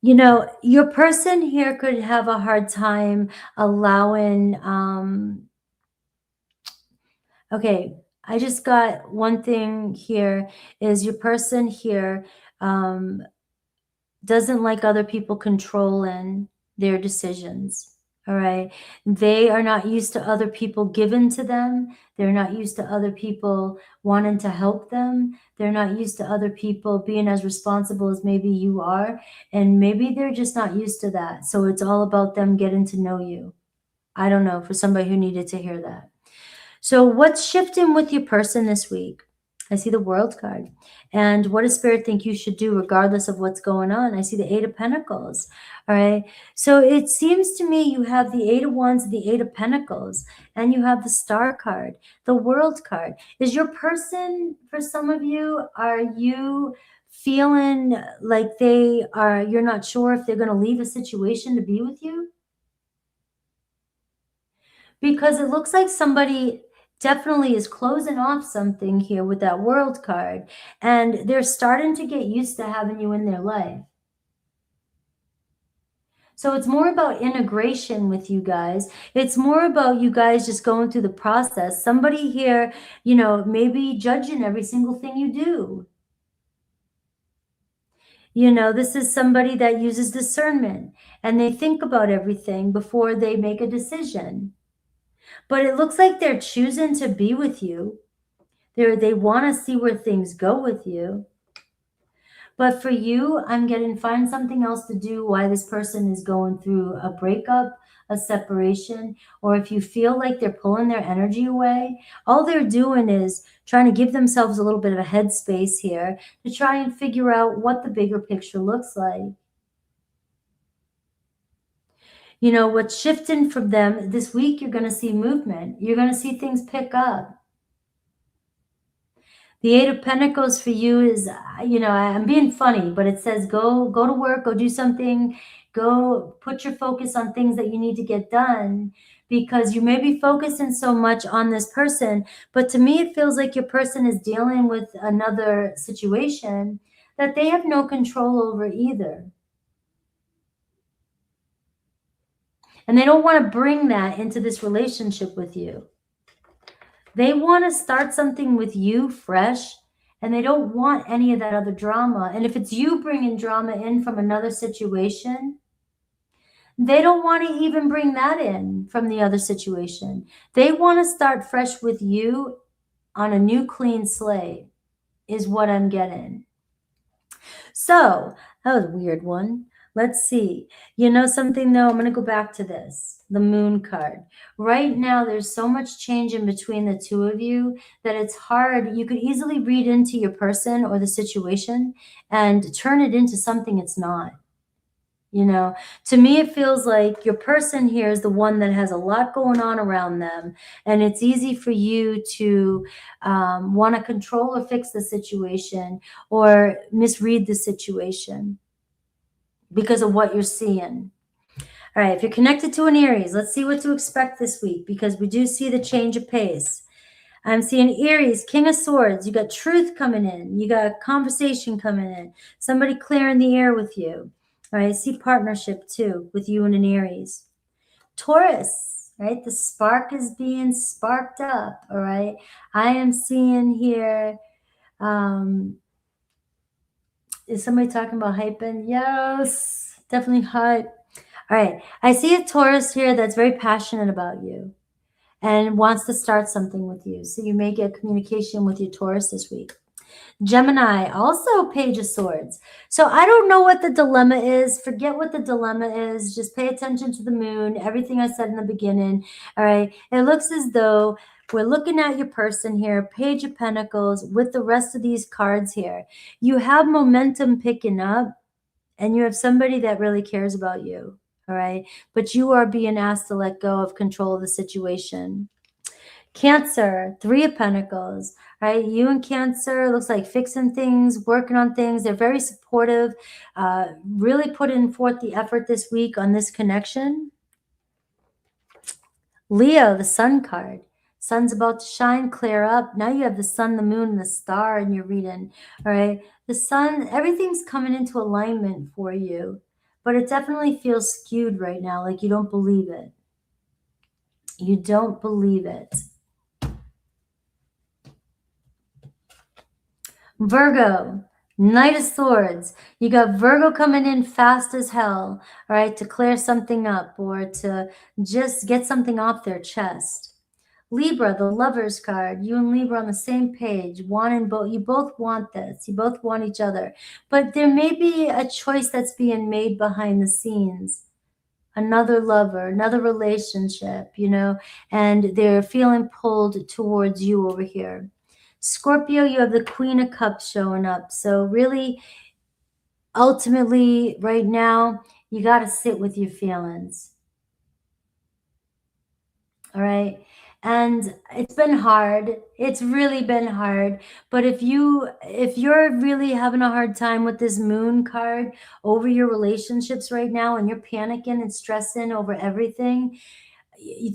Your person here could have a hard time allowing, okay, I just got one thing here is your person here doesn't like other people controlling their decisions. All right. They are not used to other people given to them. They're not used to other people wanting to help them. They're not used to other people being as responsible as maybe you are. And maybe they're just not used to that. So it's all about them getting to know you. I don't know, for somebody who needed to hear that. So what's shifting with your person this week? I see the World card. And what does Spirit think you should do regardless of what's going on? I see the Eight of Pentacles. All right. So it seems to me you have the Eight of Wands, the Eight of Pentacles, and you have the Star card, the World card. Is your person, for some of you, are you feeling like you're not sure if they're going to leave a situation to be with you? Because it looks like somebody definitely is closing off something here with that World card, and they're starting to get used to having you in their life. So it's more about integration with you guys. It's more about you guys just going through the process. Somebody here, maybe judging every single thing you do. This is somebody that uses discernment, and they think about everything before they make a decision. But it looks like they're choosing to be with you. They want to see where things go with you. But for you, I'm getting find something else to do while this person is going through a breakup, a separation, or if you feel like they're pulling their energy away, all they're doing is trying to give themselves a little bit of a headspace here to try and figure out what the bigger picture looks like. What's shifting from them this week, you're going to see movement. You're going to see things pick up. The Eight of Pentacles for you is, I'm being funny, but it says go to work, go do something, go put your focus on things that you need to get done, because you may be focusing so much on this person, but to me it feels like your person is dealing with another situation that they have no control over either. And they don't want to bring that into this relationship with you. They want to start something with you fresh, and they don't want any of that other drama. And if it's you bringing drama in from another situation, they don't want to even bring that in from the other situation. They want to start fresh with you on a new clean slate, is what I'm getting. So that was a weird one. Let's see. Something though, I'm going to go back to this, the Moon card. Right now, there's so much change in between the two of you that it's hard. You could easily read into your person or the situation and turn it into something it's not. To me, it feels like your person here is the one that has a lot going on around them, and it's easy for you to want to control or fix the situation or misread the situation because of what you're seeing. All right, if you're connected to an Aries, let's see what to expect this week, because we do see the change of pace. I'm seeing Aries, King of Swords. You got truth coming in. You got conversation coming in. Somebody clearing the air with you. All right, I see partnership too with you and an Aries. Taurus, right? The spark is being sparked up, all right? I am seeing here, is somebody talking about hyping? Yes, definitely hype. All right, I see a Taurus here that's very passionate about you and wants to start something with you. So you may get communication with your Taurus this week. Gemini, also Page of Swords. So I don't know what the dilemma is. Forget what the dilemma is. Just pay attention to the moon, everything I said in the beginning. All right. It looks as though we're looking at your person here, Page of Pentacles, with the rest of these cards here. You have momentum picking up, and you have somebody that really cares about you. All right. But you are being asked to let go of control of the situation. Cancer, Three of Pentacles, right? You and Cancer, looks like fixing things, working on things. They're very supportive, really putting forth the effort this week on this connection. Leo, the Sun card. Sun's about to shine, clear up. Now you have the sun, the moon, and the star in your reading, all right? The sun, everything's coming into alignment for you, but it definitely feels skewed right now, like you don't believe it. You don't believe it. Virgo, Knight of Swords. You got Virgo coming in fast as hell, all right, to clear something up or to just get something off their chest. Libra, the Lovers card. You and Libra on the same page. You both want this. You both want each other. But there may be a choice that's being made behind the scenes. Another lover, another relationship, you know, and they're feeling pulled towards you over here. Scorpio, you have the Queen of Cups showing up. So really, ultimately, right now, you got to sit with your feelings. All right. And it's been hard. It's really been hard. But if you're really having a hard time with this moon card over your relationships right now and you're panicking and stressing over everything,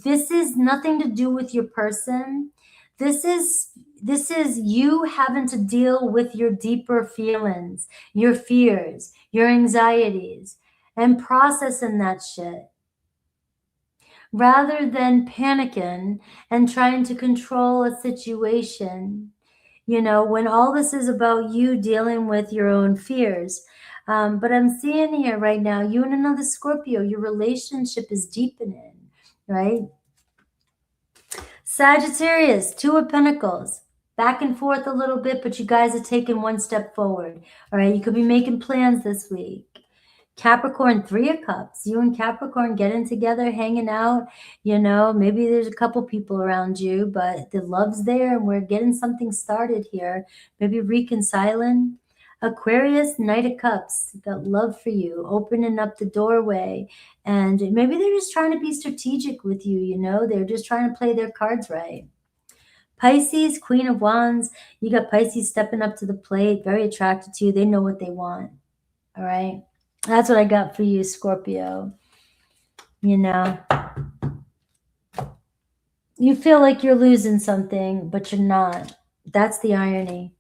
this is nothing to do with your person. This is you having to deal with your deeper feelings, your fears, your anxieties, and processing that shit rather than panicking and trying to control a situation, you know, when all this is about you dealing with your own fears. But I'm seeing here right now, you and another Scorpio, your relationship is deepening, right? Sagittarius, Two of Pentacles. Back and forth a little bit, but you guys are taking one step forward. All right, you could be making plans this week. Capricorn, Three of Cups. You and Capricorn getting together, hanging out. You know, maybe there's a couple people around you, but the love's there and we're getting something started here. Maybe reconciling. Aquarius, Knight of Cups. Got love for you, opening up the doorway. And maybe they're just trying to be strategic with you, you know? They're just trying to play their cards right. Pisces, Queen of Wands. You got Pisces stepping up to the plate, very attracted to you. They know what they want. All right. That's what I got for you, Scorpio. You know, you feel like you're losing something, but you're not. That's the irony.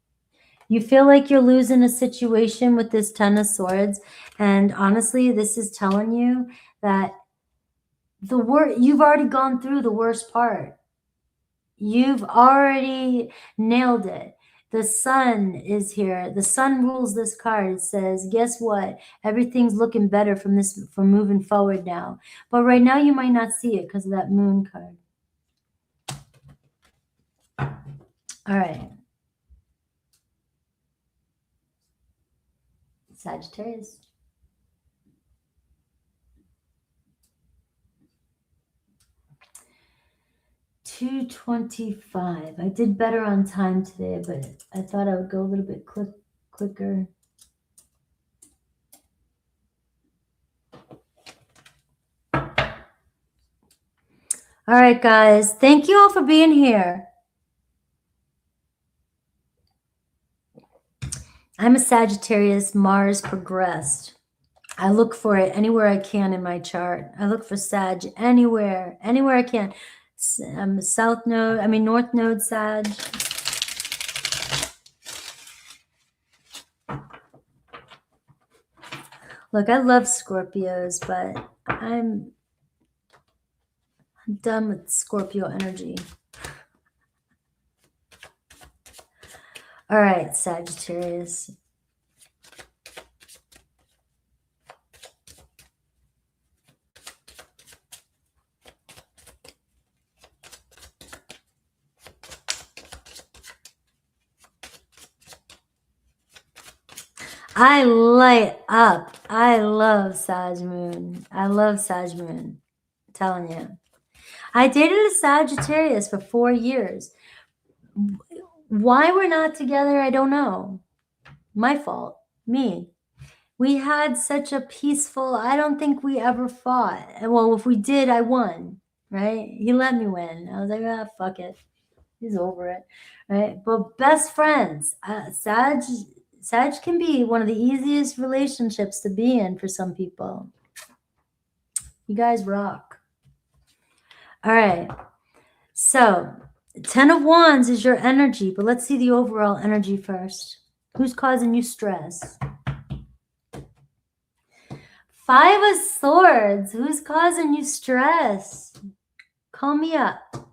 You feel like you're losing a situation with this Ten of Swords. And honestly, this is telling you that you've already gone through the worst part. You've already nailed it. The sun is here. The sun rules this card. It says, guess what? Everything's looking better from moving forward now. But right now you might not see it because of that moon card. All right. Sagittarius. $2:25. I did better on time today, but I thought I would go a little bit quicker. All right, guys. Thank you all for being here. I'm a Sagittarius, Mars progressed. I look for it anywhere I can in my chart. I look for Sag anywhere I can. I'm North Node Sag. Look, I love Scorpios, but I'm done with Scorpio energy. All right, Sagittarius. I light up. I love Sag Moon. I love Sag Moon. I'm telling you. I dated a Sagittarius for 4 years. Why we're not together, I don't know. My fault. Me. We had such a peaceful, I don't think we ever fought. Well, if we did, I won, right? He let me win. I was like, ah, fuck it. He's over it, right? But best friends, Sag can be one of the easiest relationships to be in for some people. You guys rock. All right. So 10 of Wands is your energy, but let's see the overall energy first. Who's causing you stress? 5 of Swords. Who's causing you stress? Call me up. All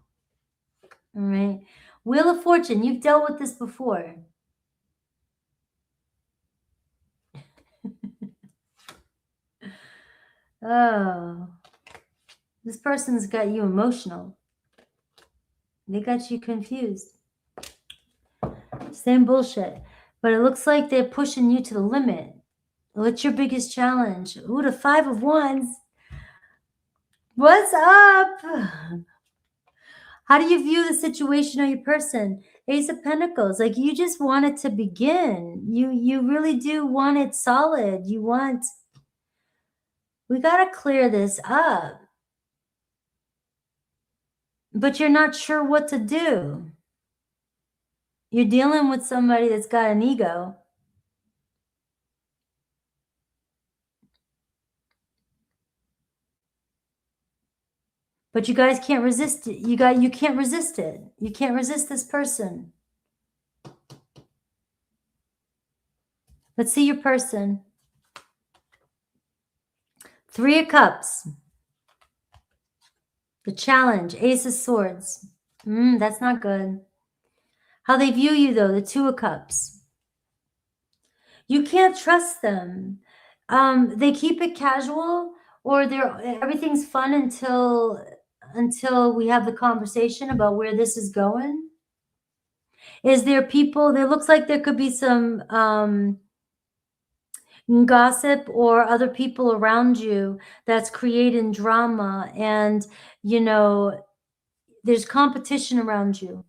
right. Wheel of Fortune. You've dealt with this before. Oh, this person's got you emotional. They got you confused. Same bullshit. But it looks like they're pushing you to the limit. What's your biggest challenge? Ooh, the 5 of Wands. What's up? How do you view the situation or your person? Ace of Pentacles. Like, you just want it to begin. You really do want it solid. You want... We got to clear this up. But you're not sure what to do. You're dealing with somebody that's got an ego. But you guys can't resist it. You can't resist it. You can't resist this person. Let's see your person. 3 of Cups. The challenge. Ace of Swords. That's not good. How they view you, though. The 2 of Cups. You can't trust them. They keep it casual, or everything's fun until we have the conversation about where this is going. Is there people... There looks like there could be some... gossip or other people around you that's creating drama, and you know, there's competition around you.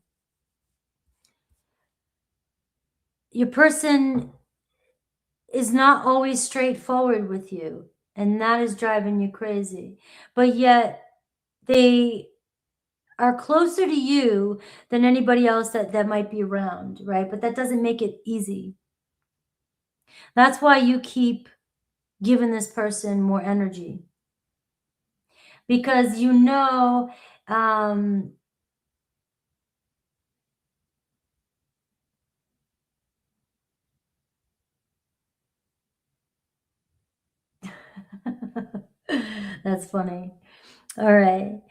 Your person is not always straightforward with you, and that is driving you crazy. But yet they are closer to you than anybody else that might be around, right? But that doesn't make it easy. That's why you keep giving this person more energy, because you know, that's funny. All right.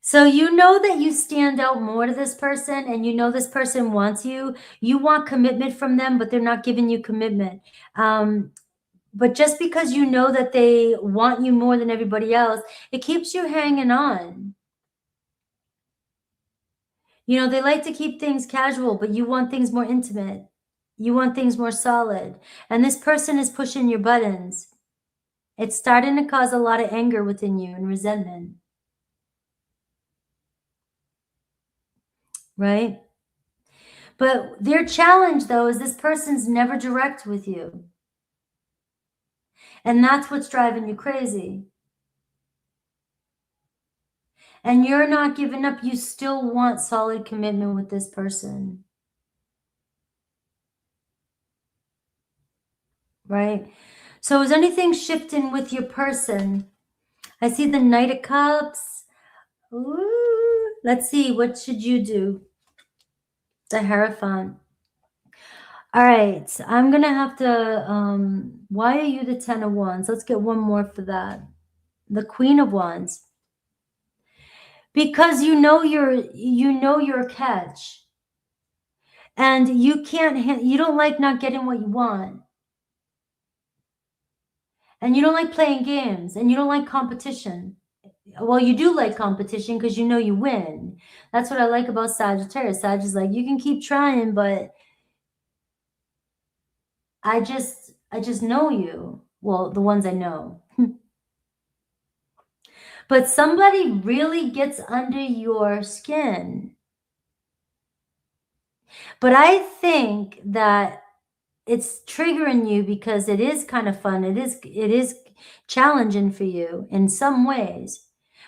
So you know that you stand out more to this person, and you know this person wants you. You want commitment from them, but they're not giving you commitment. But just because you know that they want you more than everybody else, it keeps you hanging on. You know, they like to keep things casual, but you want things more intimate. You want things more solid. And this person is pushing your buttons. It's starting to cause a lot of anger within you and resentment. Right? But their challenge, though, is this person's never direct with you. And that's what's driving you crazy. And you're not giving up. You still want solid commitment with this person. Right? So is anything shifting with your person? I see the Knight of Cups. Ooh. Let's see. What should you do? The Hierophant. All right. I'm going to have to... why are you the 10 of Wands? Let's get one more for that. The Queen of Wands. Because you know you're a catch. And you don't like not getting what you want. And you don't like playing games, and you don't like competition. Well, you do like competition because you know you win. That's what I like about Sagittarius. Sag is like, you can keep trying, but I just know you. Well, the ones I know. But somebody really gets under your skin. But I think that it's triggering you because it is kind of fun. It is challenging for you in some ways.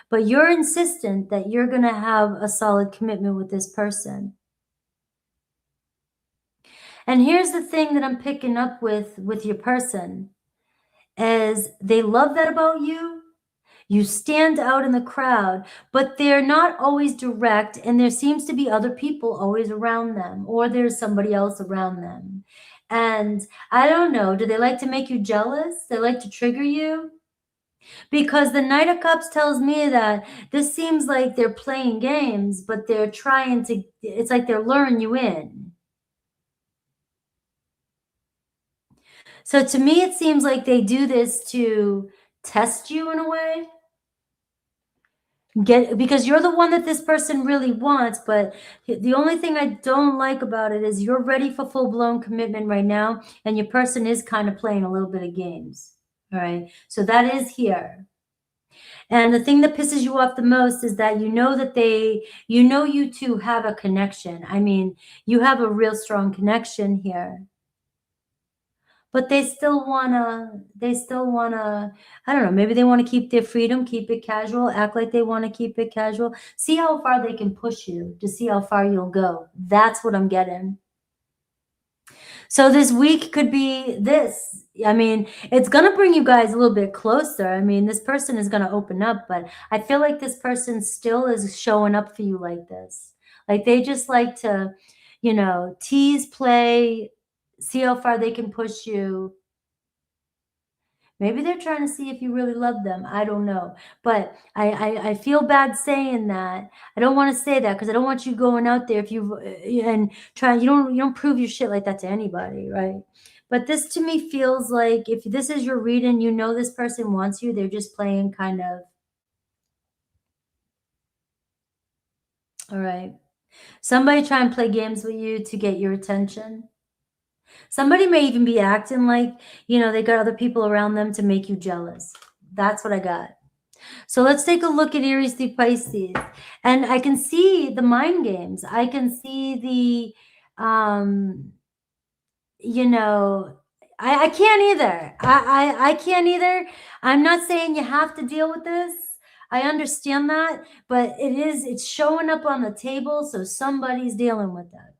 But you're insistent that you're going to have a solid commitment with this person. And here's the thing that I'm picking up with your person is they love that about you. You stand out in the crowd, but they're not always direct, and there seems to be other people always around them, or there's somebody else around them. And I don't know, do they like to make you jealous? They like to trigger you? Because the Knight of Cups tells me that this seems like they're playing games, but they're trying to... It's like they're luring you in. So to me, it seems like they do this to test you in a way. Because you're the one that this person really wants, but the only thing I don't like about it is you're ready for full-blown commitment right now, and your person is kind of playing a little bit of games. All right, so that is here. And the thing that pisses you off the most is that you know you two have a connection. I mean, you have a real strong connection here. But they still wanna, I don't know, maybe they want to keep their freedom, keep it casual, act like they want to keep it casual. See how far they can push you to see how far you'll go. That's what I'm getting. So this week could be this. I mean, it's going to bring you guys a little bit closer. I mean, this person is going to open up, but I feel like this person still is showing up for you like this. Like they just like to, tease, play, see how far they can push you. Maybe they're trying to see if you really love them. I don't know. But I feel bad saying that. I don't want to say that because I don't want you going out there and trying, you don't prove your shit like that to anybody, right? But this to me feels like if this is your reading, this person wants you. They're just playing kind of. All right. Somebody try and play games with you to get your attention. Somebody may even be acting like, they got other people around them to make you jealous. That's what I got. So let's take a look at Aries through Pisces. And I can see the mind games. I can see the, I can't either. I can't either. I'm not saying you have to deal with this. I understand that, but it's showing up on the table. So somebody's dealing with that.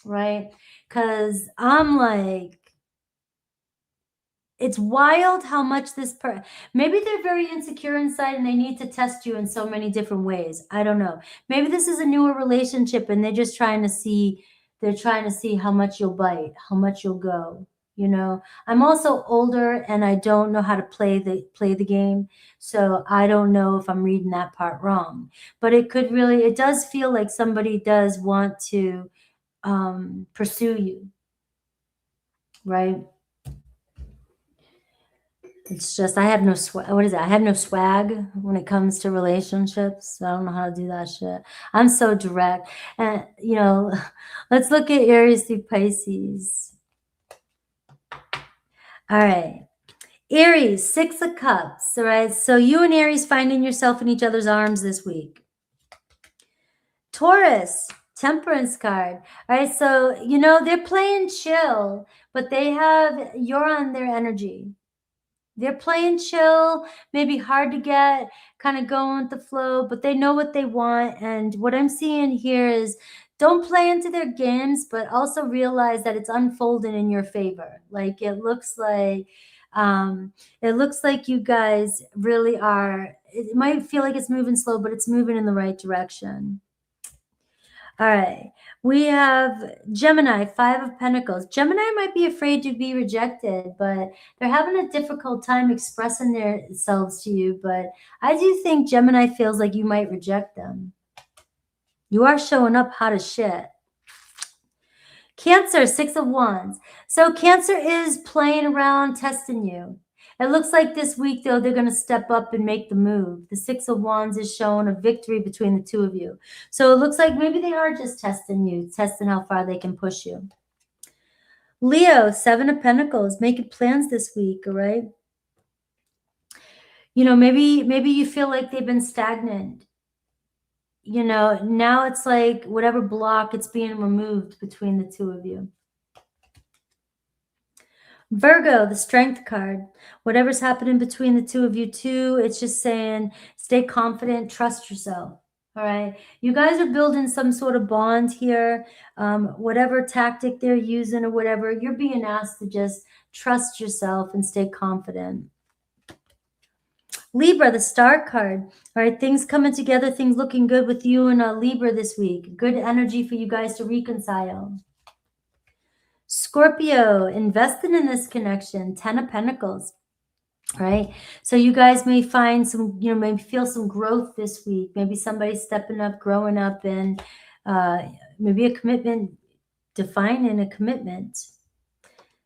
Right? Because I'm like, it's wild how much maybe they're very insecure inside and they need to test you in so many different ways. I don't know. Maybe this is a newer relationship and they're just trying to see how much you'll bite, how much you'll go. I'm also older and I don't know how to play the game. So I don't know if I'm reading that part wrong, but it does feel like somebody does want to pursue you, right? It's just I have no swag. What is it? I have no swag when it comes to relationships. I don't know how to do that shit. I'm so direct. And let's look at Aries through Pisces. All right. Aries, 6 of Cups. All right. So you and Aries finding yourself in each other's arms this week. Taurus, Temperance card. All right. So, they're playing chill, but you're on their energy. They're playing chill, maybe hard to get, kind of going with the flow, but they know what they want. And what I'm seeing here is don't play into their games, but also realize that it's unfolding in your favor. Like it looks like you guys really are. It might feel like it's moving slow, but it's moving in the right direction. All right. We have Gemini, 5 of Pentacles. Gemini might be afraid to be rejected, but they're having a difficult time expressing themselves to you. But I do think Gemini feels like you might reject them. You are showing up hot as shit. Cancer, 6 of Wands. So Cancer is playing around, testing you. It looks like this week, though, they're going to step up and make the move. The 6 of Wands is showing a victory between the two of you. So it looks like maybe they are just testing you, testing how far they can push you. Leo, 7 of Pentacles, making plans this week, all right? Maybe you feel like they've been stagnant. Now it's like whatever block, it's being removed between the two of you. Virgo, the Strength card. Whatever's happening between the two of you too, it's just saying stay confident, trust yourself. All right. You guys are building some sort of bond here. Whatever tactic they're using or whatever, you're being asked to just trust yourself and stay confident. Libra, the Star card. All right. Things coming together, things looking good with you and Libra this week. Good energy for you guys to reconcile. Scorpio, invested in this connection, 10 of Pentacles, right? So you guys may find some, maybe feel some growth this week. Maybe somebody stepping up, growing up, and maybe a commitment, defining a commitment.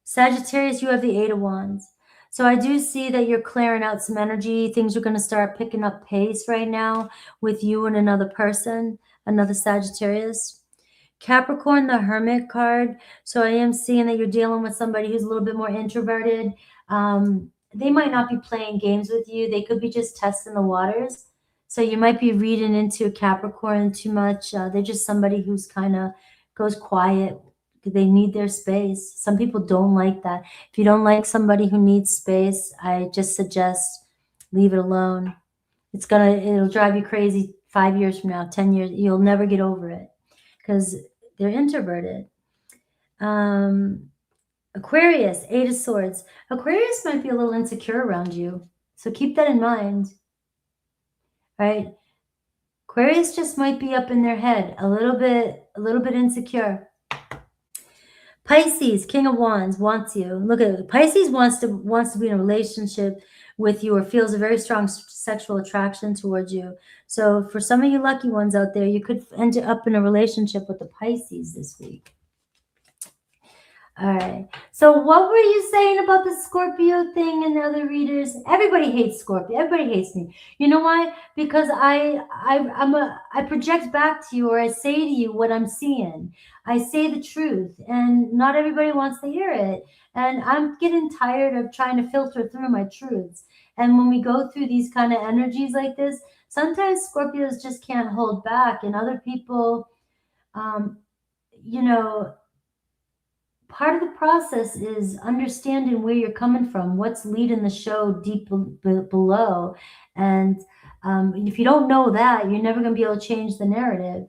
Sagittarius, you have the 8 of Wands. So I do see that you're clearing out some energy. Things are going to start picking up pace right now with you and another person, another Sagittarius. Capricorn, the Hermit card. So I am seeing that you're dealing with somebody who's a little bit more introverted. They might not be playing games with you. They could be just testing the waters. So you might be reading into Capricorn too much. They're just somebody who's kind of goes quiet. They need their space. Some people don't like that. If you don't like somebody who needs space, I just suggest leave it alone. It'll drive you crazy 5 years from now, 10 years. You'll never get over it because they're introverted. Aquarius, 8 of Swords. Aquarius might be a little insecure around you. So keep that in mind, right? Aquarius just might be up in their head, a little bit insecure. Pisces, King of Wands, wants you. Look at it. Pisces wants to be in a relationship with you or feels a very strong sexual attraction towards you. So for some of you lucky ones out there, you could end up in a relationship with the Pisces this week. All right. So what were you saying about the Scorpio thing and the other readers? Everybody hates Scorpio. Everybody hates me. You know why? Because I project back to you, or I say to you what I'm seeing. I say the truth, and not everybody wants to hear it. And I'm getting tired of trying to filter through my truths. And when we go through these kind of energies like this, sometimes Scorpios just can't hold back, and other people, you know, part of the process is understanding where you're coming from, what's leading the show deep below. And if you don't know that, you're never going to be able to change the narrative.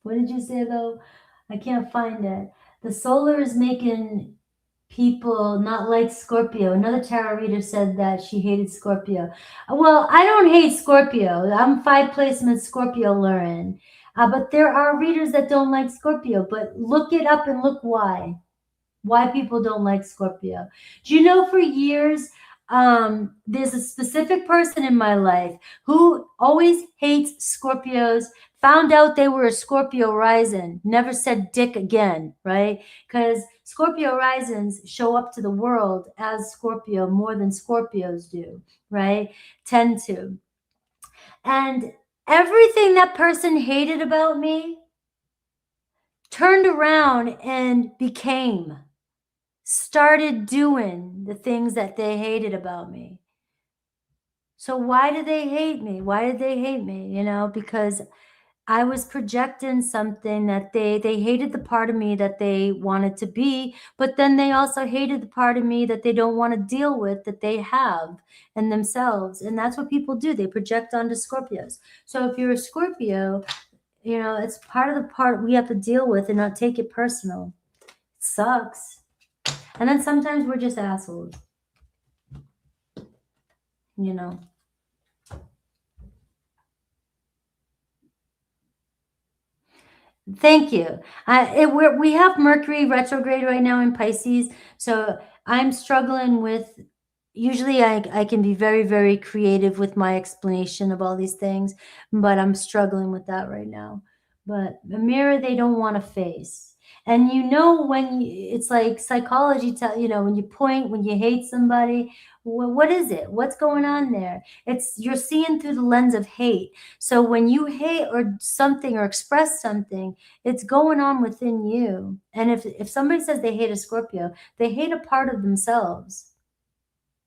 What did you say, though? I can't find it. The solar is making people not like Scorpio. Another tarot reader said that she hated Scorpio. Well, I don't hate Scorpio. I'm 5 placement Scorpio Lauren. But there are readers that don't like Scorpio. But look it up and look why. Why people don't like Scorpio. Do you know for years, there's a specific person in my life who always hates Scorpios, found out they were a Scorpio rising, never said dick again, right? Because Scorpio risings show up to the world as Scorpio more than Scorpios do, right? Tend to. And everything that person hated about me turned around and started doing the things that they hated about me. So why did they hate me? Why did they hate me? You know, because I was projecting something that they hated the part of me that they wanted to be, but then they also hated the part of me that they don't want to deal with, that they have in themselves. And that's what people do. They project onto Scorpios. So if you're a Scorpio, you know, it's part of the part we have to deal with and not take it personal. It sucks. And then sometimes we're just assholes, you know. Thank you. We have Mercury retrograde right now in Pisces, so I'm struggling with. Usually, I can be very, very creative with my explanation of all these things, but I'm struggling with that right now. But the mirror they don't want to face, and you know when it's like psychology. You know when you point when you hate somebody. What is it? What's going on there? You're seeing through the lens of hate. So when you hate or something or express something, it's going on within you. And if somebody says they hate a Scorpio, they hate a part of themselves,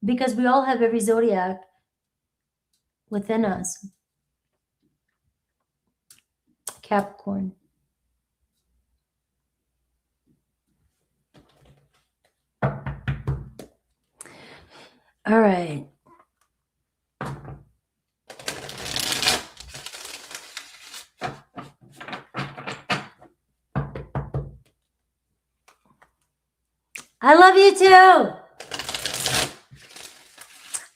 because we all have every zodiac within us. Capricorn. All right. I love you too.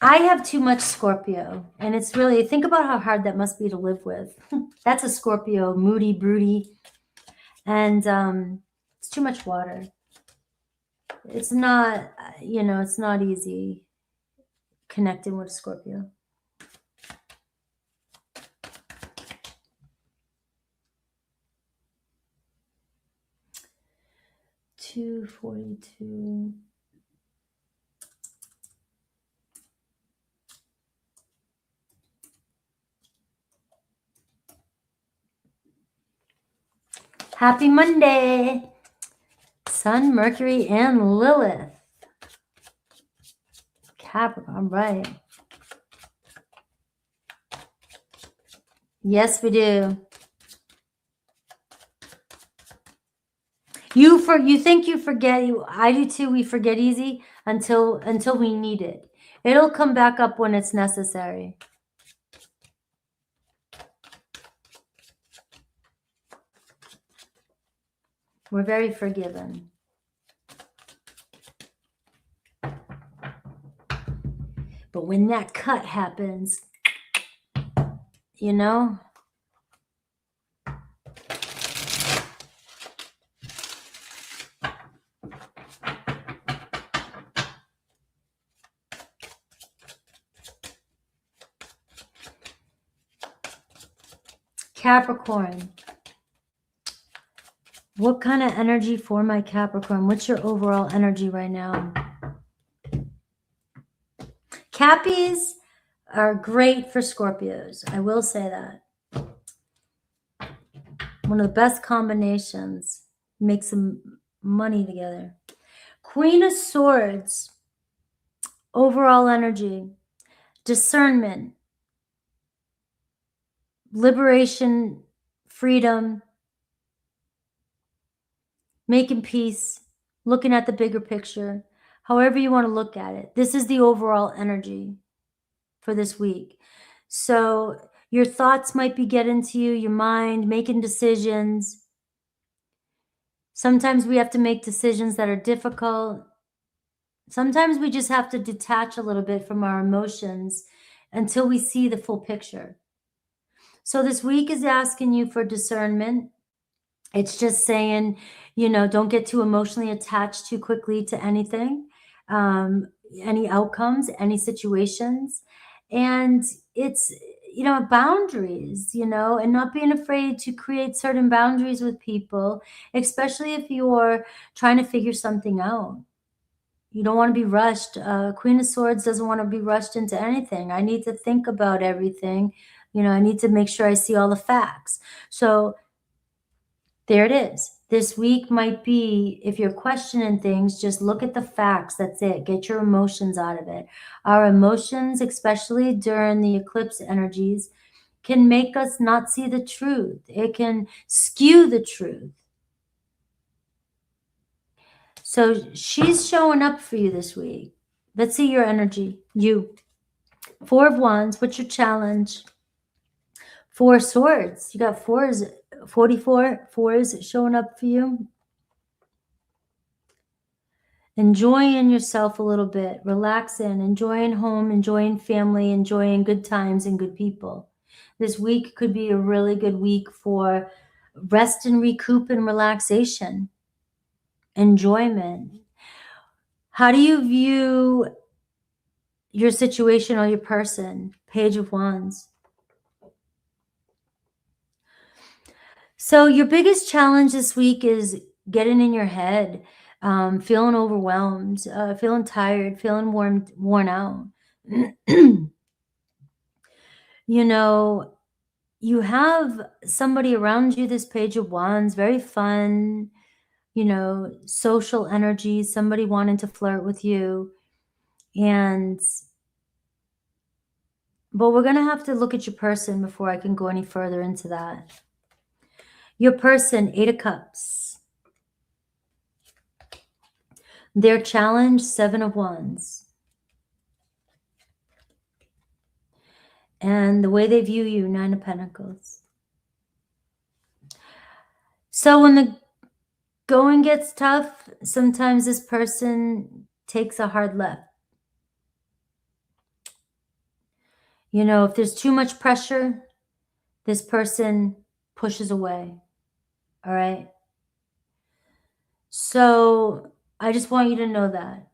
I have too much Scorpio, and it's really, think about how hard that must be to live with. That's a Scorpio, moody, broody, and it's too much water. It's not, you know, it's not easy connecting with a Scorpio. $242. Happy Monday. Sun, Mercury, and Lilith. Capricorn, right. Yes, we do. You think you forget. I do too. We forget easy until we need it. It'll come back up when it's necessary. We're very forgiven. But when that cut happens, you know, Capricorn. What kind of energy for my Capricorn? What's your overall energy right now? Cappies are great for Scorpios. I will say that. One of the best combinations. Make some money together. Queen of Swords. Overall energy. Discernment. Liberation. Freedom. Making peace. Looking at the bigger picture. However you want to look at it. This is the overall energy for this week. So your thoughts might be getting to you, your mind, making decisions. Sometimes we have to make decisions that are difficult. Sometimes we just have to detach a little bit from our emotions until we see the full picture. So this week is asking you for discernment. It's just saying, you know, don't get too emotionally attached too quickly to anything, any outcomes, any situations. And it's, you know, boundaries, you know, and not being afraid to create certain boundaries with people, especially if you're trying to figure something out. You don't want to be rushed. Queen of Swords doesn't want to be rushed into anything. I need to think about everything. You know, I need to make sure I see all the facts. So there it is. This week might be, if you're questioning things, just look at the facts. That's it. Get your emotions out of it. Our emotions, especially during the eclipse energies, can make us not see the truth. It can skew the truth. So she's showing up for you this week. Let's see your energy. You. 4 of Wands. What's your challenge? 4 Swords. You got 4s. 44 4s showing up for you. Enjoying yourself a little bit, relaxing, enjoying home, enjoying family, enjoying good times and good people. This week could be a really good week for rest and recoup and relaxation, enjoyment. How do you view your situation or your person? Page of Wands. So your biggest challenge this week is getting in your head, feeling overwhelmed, feeling tired, feeling worn out. You know, you have somebody around you, this Page of Wands, very fun, you know, social energy, somebody wanting to flirt with you. But we're going to have to look at your person before I can go any further into that. Your person, 8 of Cups. Their challenge, 7 of Wands. And the way they view you, 9 of Pentacles. So when the going gets tough, sometimes this person takes a hard left. You know, if there's too much pressure, this person pushes away. All right. So I just want you to know that.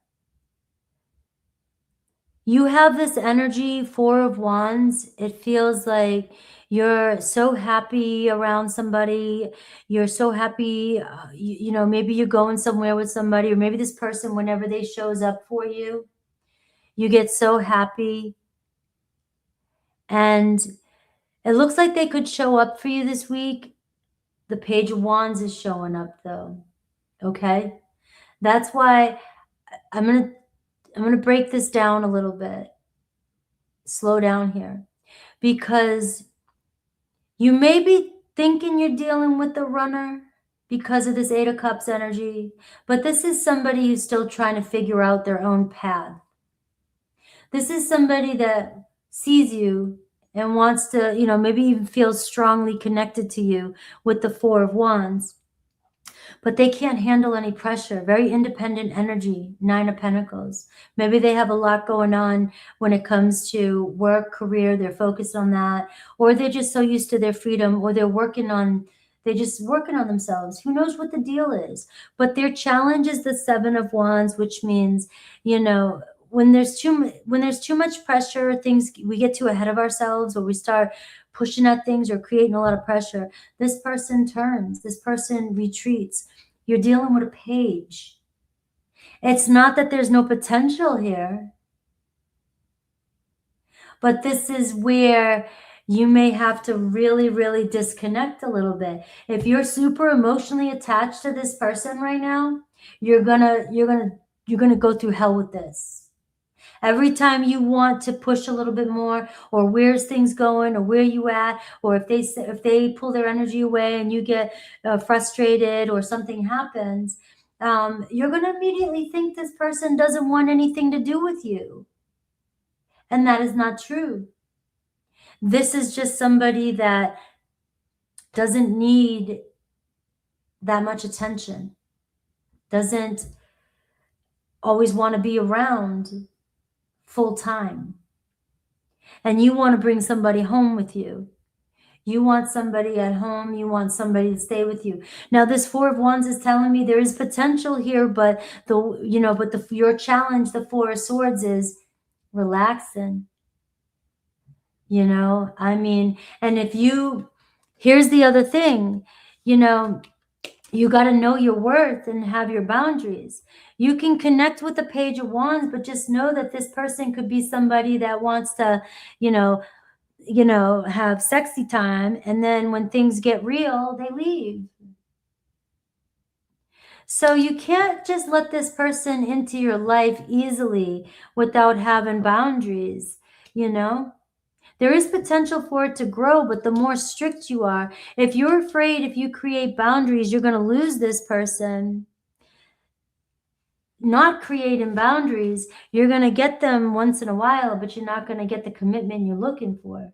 You have this energy, 4 of Wands. It feels like you're so happy around somebody. You're so happy, you know, maybe you're going somewhere with somebody, or maybe this person, whenever they shows up for you, you get so happy. And it looks like they could show up for you this week The Page of Wands is showing up though. Okay? That's why I'm going to break this down a little bit. Slow down here. Because you may be thinking you're dealing with the runner because of this Eight of Cups energy, but this is somebody who's still trying to figure out their own path. This is somebody that sees you and wants to, maybe even feels strongly connected to you with the Four of Wands, but they can't handle any pressure. Very independent energy, Nine of Pentacles. Maybe they have a lot going on when it comes to work, career, they're focused on that, or they're just so used to their freedom, or they're just working on themselves. Who knows what the deal is? But their challenge is the Seven of Wands, which means, when there's too much pressure, we get too ahead of ourselves, or we start pushing at things or creating a lot of pressure. This person turns, this person retreats. You're dealing with a Page. It's not that there's no potential here, but this is where you may have to really, really disconnect a little bit. If you're super emotionally attached to this person right now, you're gonna go through hell with this. Every time you want to push a little bit more, or where's things going, or where you at, or if they pull their energy away and you get frustrated or something happens, you're going to immediately think this person doesn't want anything to do with you. And that is not true. This is just somebody that doesn't need that much attention, doesn't always want to be around full time. And you want to bring somebody home with you. You want somebody at home. You want somebody to stay with you. Now, this Four of Wands is telling me there is potential here, but your challenge, the Four of Swords, is relaxing. And here's the other thing, you got to know your worth and have your boundaries. You can connect with the Page of Wands, but just know that this person could be somebody that wants to, have sexy time. And then when things get real, they leave. So you can't just let this person into your life easily without having boundaries, There is potential for it to grow, but the more strict you are, if you're afraid if you create boundaries, you're going to lose this person. Not creating boundaries, you're going to get them once in a while, but you're not going to get the commitment you're looking for.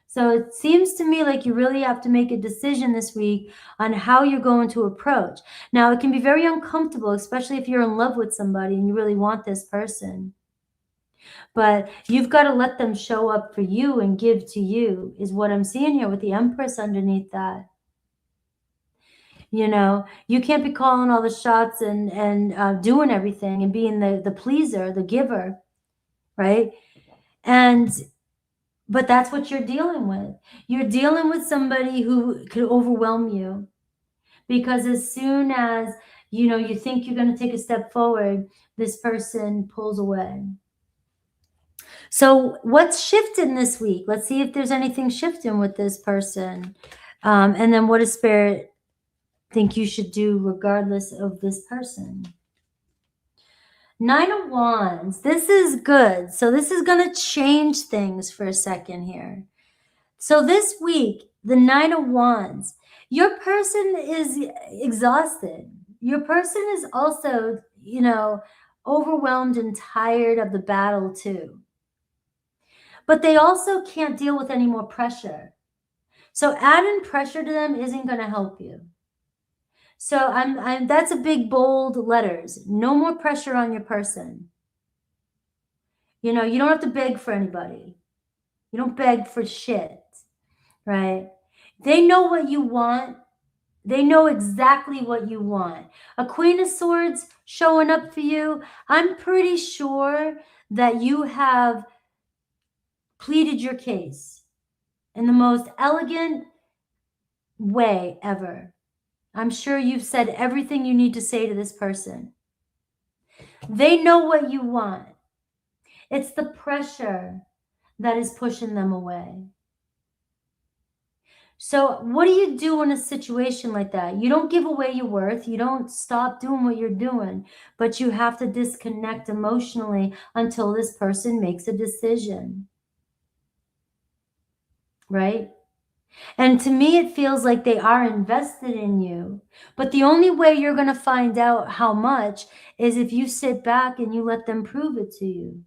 So it seems to me like you really have to make a decision this week on how you're going to approach. Now, it can be very uncomfortable, especially if you're in love with somebody and you really want this person. But you've got to let them show up for you and give to you, is what I'm seeing here with the Empress underneath that. You can't be calling all the shots and doing everything and being the pleaser, the giver, right? But that's what you're dealing with. You're dealing with somebody who could overwhelm you, because as soon as, you think you're going to take a step forward, this person pulls away. So what's shifting this week? Let's see if there's anything shifting with this person. And then what does Spirit think you should do regardless of this person? Nine of Wands. This is good. So this is going to change things for a second here. So this week, the Nine of Wands, your person is exhausted. Your person is also, overwhelmed and tired of the battle too. But they also can't deal with any more pressure. So adding pressure to them isn't going to help you. So that's a big, bold letters. No more pressure on your person. You don't have to beg for anybody. You don't beg for shit, right? They know what you want. They know exactly what you want. A Queen of Swords showing up for you. I'm pretty sure that you have pleaded your case in the most elegant way ever. I'm sure you've said everything you need to say to this person. They know what you want. It's the pressure that is pushing them away. So what do you do in a situation like that? You don't give away your worth. You don't stop doing what you're doing, but you have to disconnect emotionally until this person makes a decision, right? And to me, it feels like they are invested in you. But the only way you're going to find out how much is if you sit back and you let them prove it to you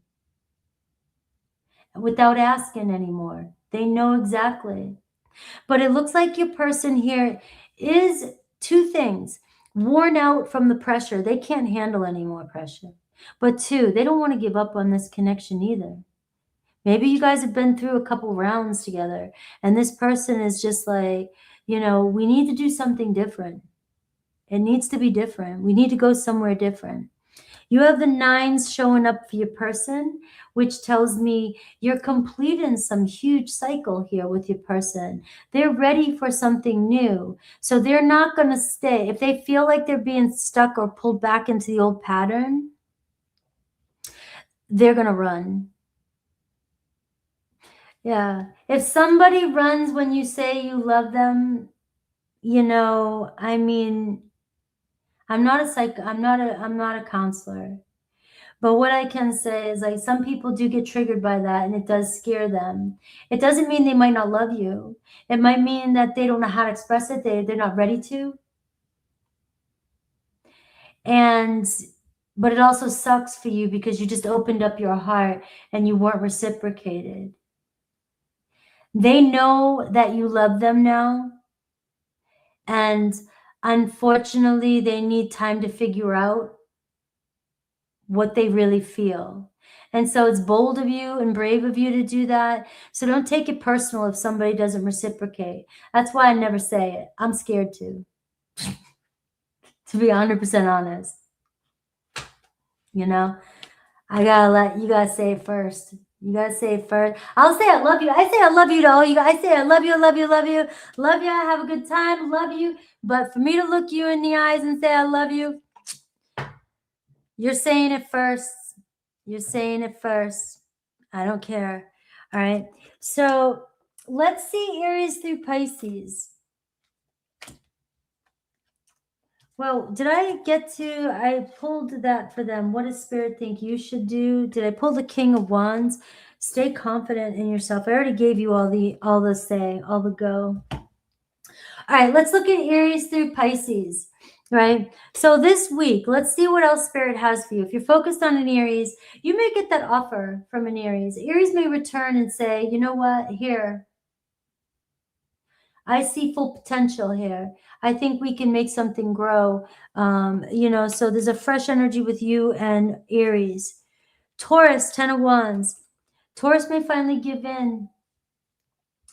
without asking anymore. They know exactly. But it looks like your person here is two things: worn out from the pressure. They can't handle any more pressure. But two, they don't want to give up on this connection either. Maybe you guys have been through a couple rounds together, and this person is just like, we need to do something different. It needs to be different. We need to go somewhere different. You have the nines showing up for your person, which tells me you're completing some huge cycle here with your person. They're ready for something new. So they're not going to stay. If they feel like they're being stuck or pulled back into the old pattern, they're going to run. Yeah. If somebody runs when you say you love them, I mean, I'm not a counselor. But what I can say is, like, some people do get triggered by that and it does scare them. It doesn't mean they might not love you. It might mean that they don't know how to express it. They're not ready to. But it also sucks for you because you just opened up your heart and you weren't reciprocated. They know that you love them now. And unfortunately, they need time to figure out what they really feel. And so it's bold of you and brave of you to do that. So don't take it personal if somebody doesn't reciprocate. That's why I never say it. I'm scared to be 100% honest. I you gotta say it first. You gotta say it first. I'll say I love you. I say I love you to all you guys. I say I love you, love you, love you. Love you. Have a good time. Love you. But for me to look you in the eyes and say I love you, you're saying it first. You're saying it first. I don't care. All right. So let's see Aries through Pisces. Well, I pulled that for them. What does Spirit think you should do? Did I pull the King of Wands? Stay confident in yourself. I already gave you all the go. All right, let's look at Aries through Pisces. Right. So this week, let's see what else Spirit has for you. If you're focused on an Aries, you may get that offer from an Aries. Aries may return and say, you know what, here, I see full potential here. I think we can make something grow. So there's a fresh energy with you and Aries. Taurus, 10 of Wands. Taurus may finally give in,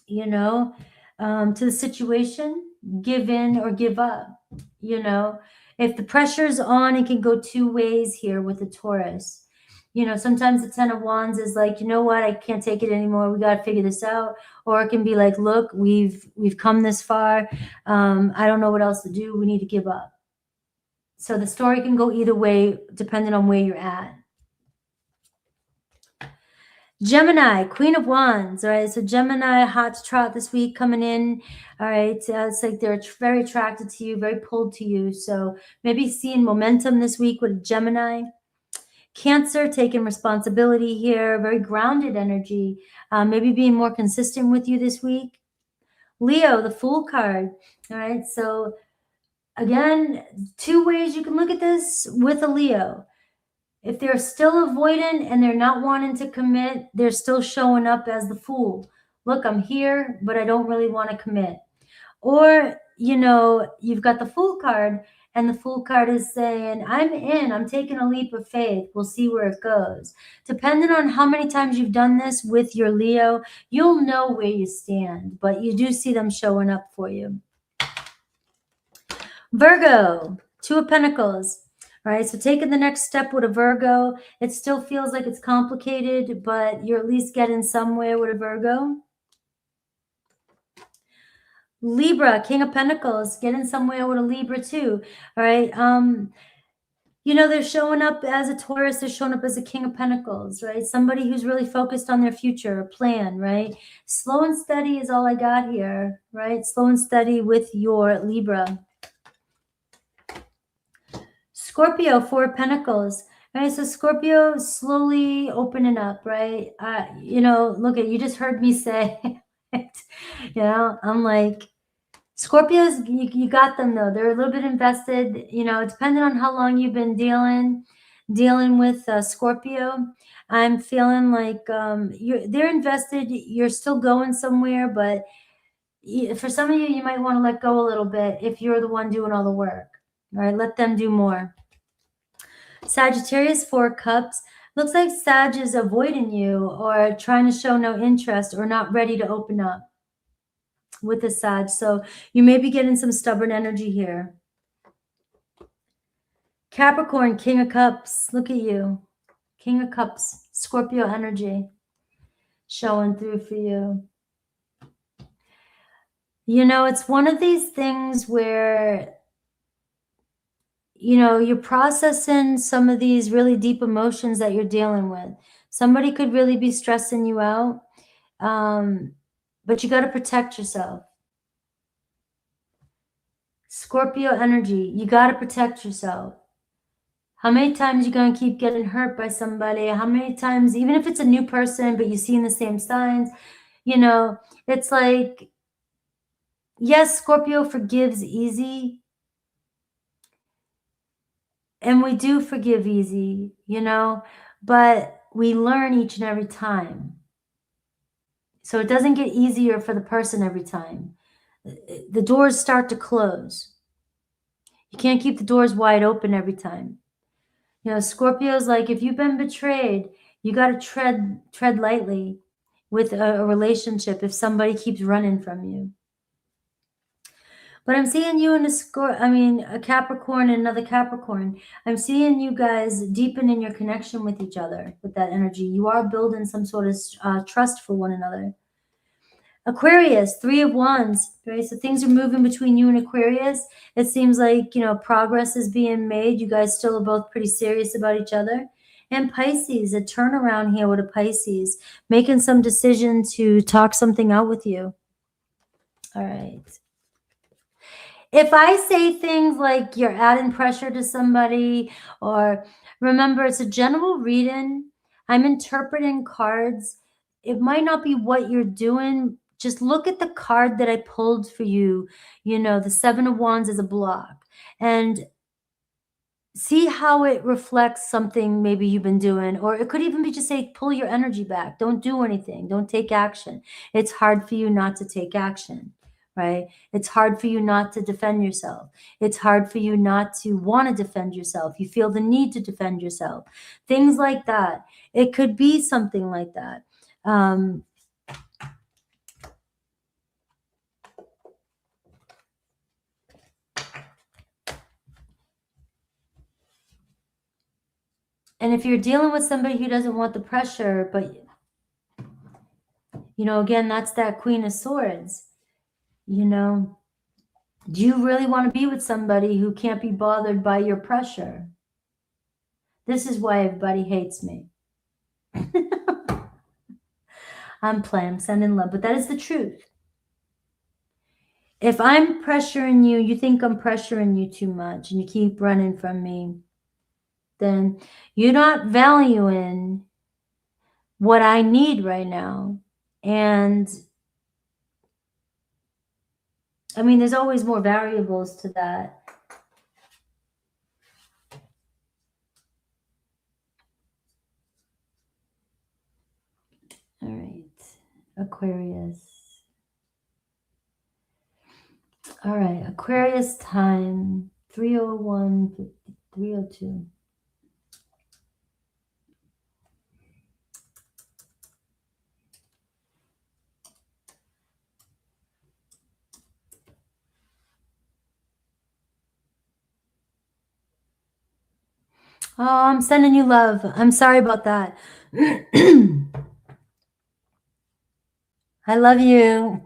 to the situation, give in or give up. If the pressure's on, it can go two ways here with the Taurus. Sometimes the 10 of Wands is like, you know what, I can't take it anymore. We got to figure this out. Or it can be like, look, we've come this far. I don't know what else to do. We need to give up. So the story can go either way, depending on where you're at. Gemini, Queen of Wands. All right. So Gemini, hot to trot this week coming in. All right. It's like they're very attracted to you, very pulled to you. So maybe seeing momentum this week with Gemini. Cancer, taking responsibility here, very grounded energy, maybe being more consistent with you this week. Leo, the Fool card. All right, so again, two ways you can look at this with a Leo. If they're still avoidant and they're not wanting to commit, they're still showing up as the Fool. Look, I'm here, but I don't really want to commit. Or, you've got the Fool card, and the Fool card is saying, I'm taking a leap of faith. We'll see where it goes. Depending on how many times you've done this with your Leo, you'll know where you stand, but you do see them showing up for you. Virgo, 2 of Pentacles. All right, so taking the next step with a Virgo, it still feels like it's complicated, but you're at least getting somewhere with a Virgo. Libra, King of Pentacles, getting somewhere with a Libra too. All right. You know, they're showing up as a Taurus, they're showing up as a King of Pentacles, right? Somebody who's really focused on their future, a plan, right? Slow and steady is all I got here, right? Slow and steady with your Libra. Scorpio, Four of Pentacles. Right, so Scorpio slowly opening up, right? You know, look at, you just heard me say, you know, I'm like, Scorpios, you got them though. They're a little bit invested, you know, depending on how long you've been dealing with Scorpio. I'm feeling like they're invested. You're still going somewhere, but for some of you, you might want to let go a little bit if you're the one doing all the work. All right, let them do more. Sagittarius, Four Cups. Looks like Sag is avoiding you or trying to show no interest or not ready to open up with the Sag. So you may be getting some stubborn energy here. Capricorn, King of Cups. Look at you. King of Cups. Scorpio energy showing through for you. You know, it's one of these things where, you know, you're processing some of these really deep emotions that you're dealing with. Somebody could really be stressing you out, but you got to protect yourself. Scorpio energy, you got to protect yourself. How many times you going to keep getting hurt by somebody? How many times, even if it's a new person, but you've seen the same signs, you know, it's like, yes, Scorpio forgives easy. And we do forgive easy, you know, but we learn each and every time. So it doesn't get easier for the person every time. The doors start to close. You can't keep the doors wide open every time. You know, Scorpio's like, if you've been betrayed, you got to tread lightly with a relationship if somebody keeps running from you. But I'm seeing you in a Capricorn and another Capricorn. I'm seeing you guys deepen in your connection with each other with that energy. You are building some sort of trust for one another. Aquarius, Three of Wands, right? So things are moving between you and Aquarius. It seems like, you know, progress is being made. You guys still are both pretty serious about each other. And Pisces, a turnaround here with a Pisces, making some decision to talk something out with you. All right. If I say things like you're adding pressure to somebody, or remember, it's a general reading. I'm interpreting cards. It might not be what you're doing. Just look at the card that I pulled for you. You know, the Seven of Wands is a block. And see how it reflects something maybe you've been doing. Or it could even be just say, pull your energy back. Don't do anything. Don't take action. It's hard for you not to take action. Right? It's hard for you not to defend yourself. It's hard for you not to want to defend yourself. You feel the need to defend yourself. Things like that. It could be something like that. And if you're dealing with somebody who doesn't want the pressure, but, you know, again, that's that Queen of Swords, you know, do you really want to be with somebody who can't be bothered by your pressure? This is why everybody hates me. I'm playing, I'm sending love, but that is the truth. If I'm pressuring you, you think I'm pressuring you too much and you keep running from me, then you're not valuing what I need right now. And I mean, there's always more variables to that. All right, Aquarius. All right, Aquarius time, 3:01, 3:02. Oh, I'm sending you love. I'm sorry about that. I love you.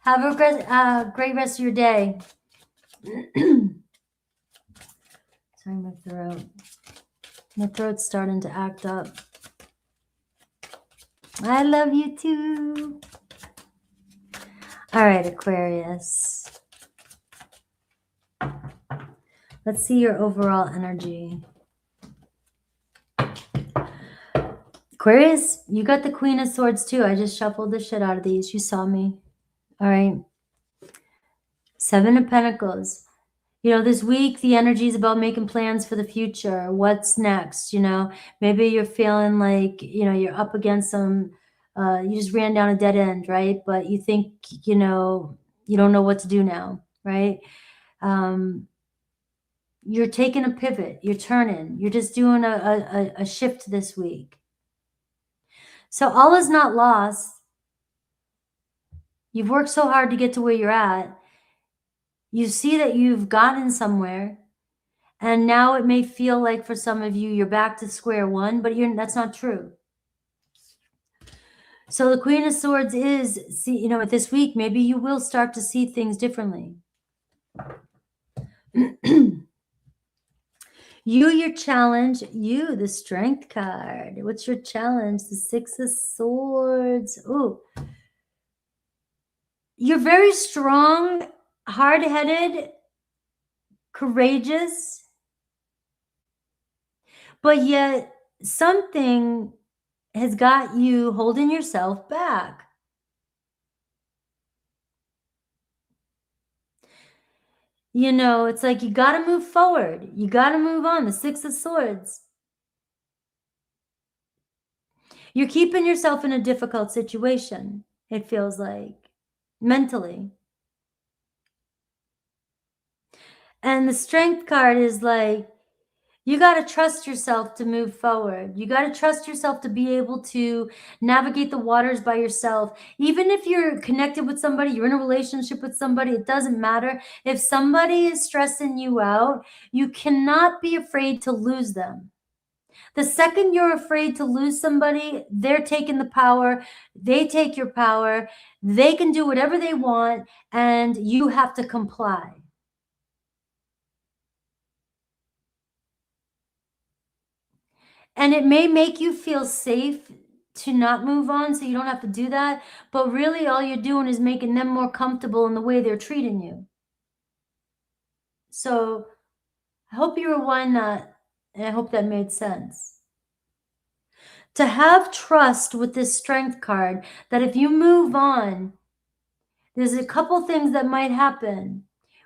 Have a great rest of your day. Sorry, my throat. My throat's starting to act up. I love you too. All right, Aquarius. Let's see your overall energy. Aquarius, you got the Queen of Swords too. I just shuffled the shit out of these. You saw me. All right. Seven of Pentacles. You know, this week, the energy is about making plans for the future. What's next? You know, maybe you're feeling like, you know, you're up against some, you just ran down a dead end, right? But you think, you know, you don't know what to do now, right? You're taking a pivot. You're turning. You're just doing a shift this week. So all is not lost. You've worked so hard to get to where you're at. You see that you've gotten somewhere, and now it may feel like for some of you, you're back to square one, but that's not true. So the Queen of Swords is, see, you know, this week, maybe you will start to see things differently. Your challenge, the Strength card. What's your challenge? The Six of Swords. Ooh. You're very strong, hard-headed, courageous, but yet something has got you holding yourself back. You know, it's like you got to move forward. You got to move on. The Six of Swords. You're keeping yourself in a difficult situation, it feels like, mentally. And the Strength card is like, you got to trust yourself to move forward. You got to trust yourself to be able to navigate the waters by yourself. Even if you're connected with somebody, you're in a relationship with somebody, it doesn't matter. If somebody is stressing you out, you cannot be afraid to lose them. The second you're afraid to lose somebody, they're taking the power. They take your power. They can do whatever they want, and you have to comply. And it may make you feel safe to not move on, so you don't have to do that. But really, all you're doing is making them more comfortable in the way they're treating you. So I hope you rewind that, and I hope that made sense. To have trust with this Strength card, that if you move on, there's a couple things that might happen.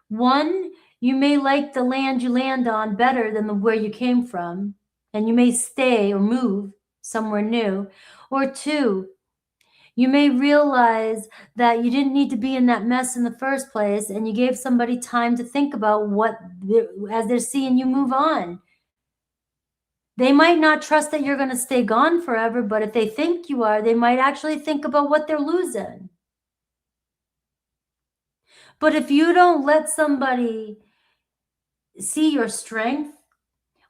One, you may like the land you land on better than where you came from, and you may stay or move somewhere new. Or two, you may realize that you didn't need to be in that mess in the first place, and you gave somebody time to think about as they're seeing you move on. They might not trust that you're going to stay gone forever, but if they think you are, they might actually think about what they're losing. But if you don't let somebody see your strength,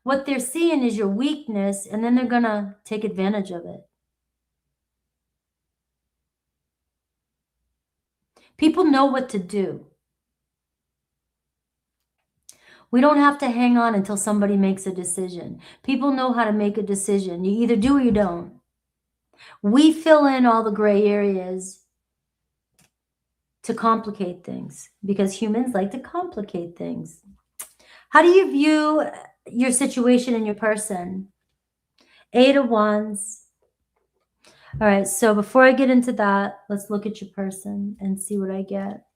what they're seeing is your weakness, and then they're going to take advantage of it. People know what to do. We don't have to hang on until somebody makes a decision. People know how to make a decision. You either do or you don't. We fill in all the gray areas to complicate things because humans like to complicate things. How do you view your situation and your person? 8 of Wands. All right, so before I get into that, let's look at your person and see what I get.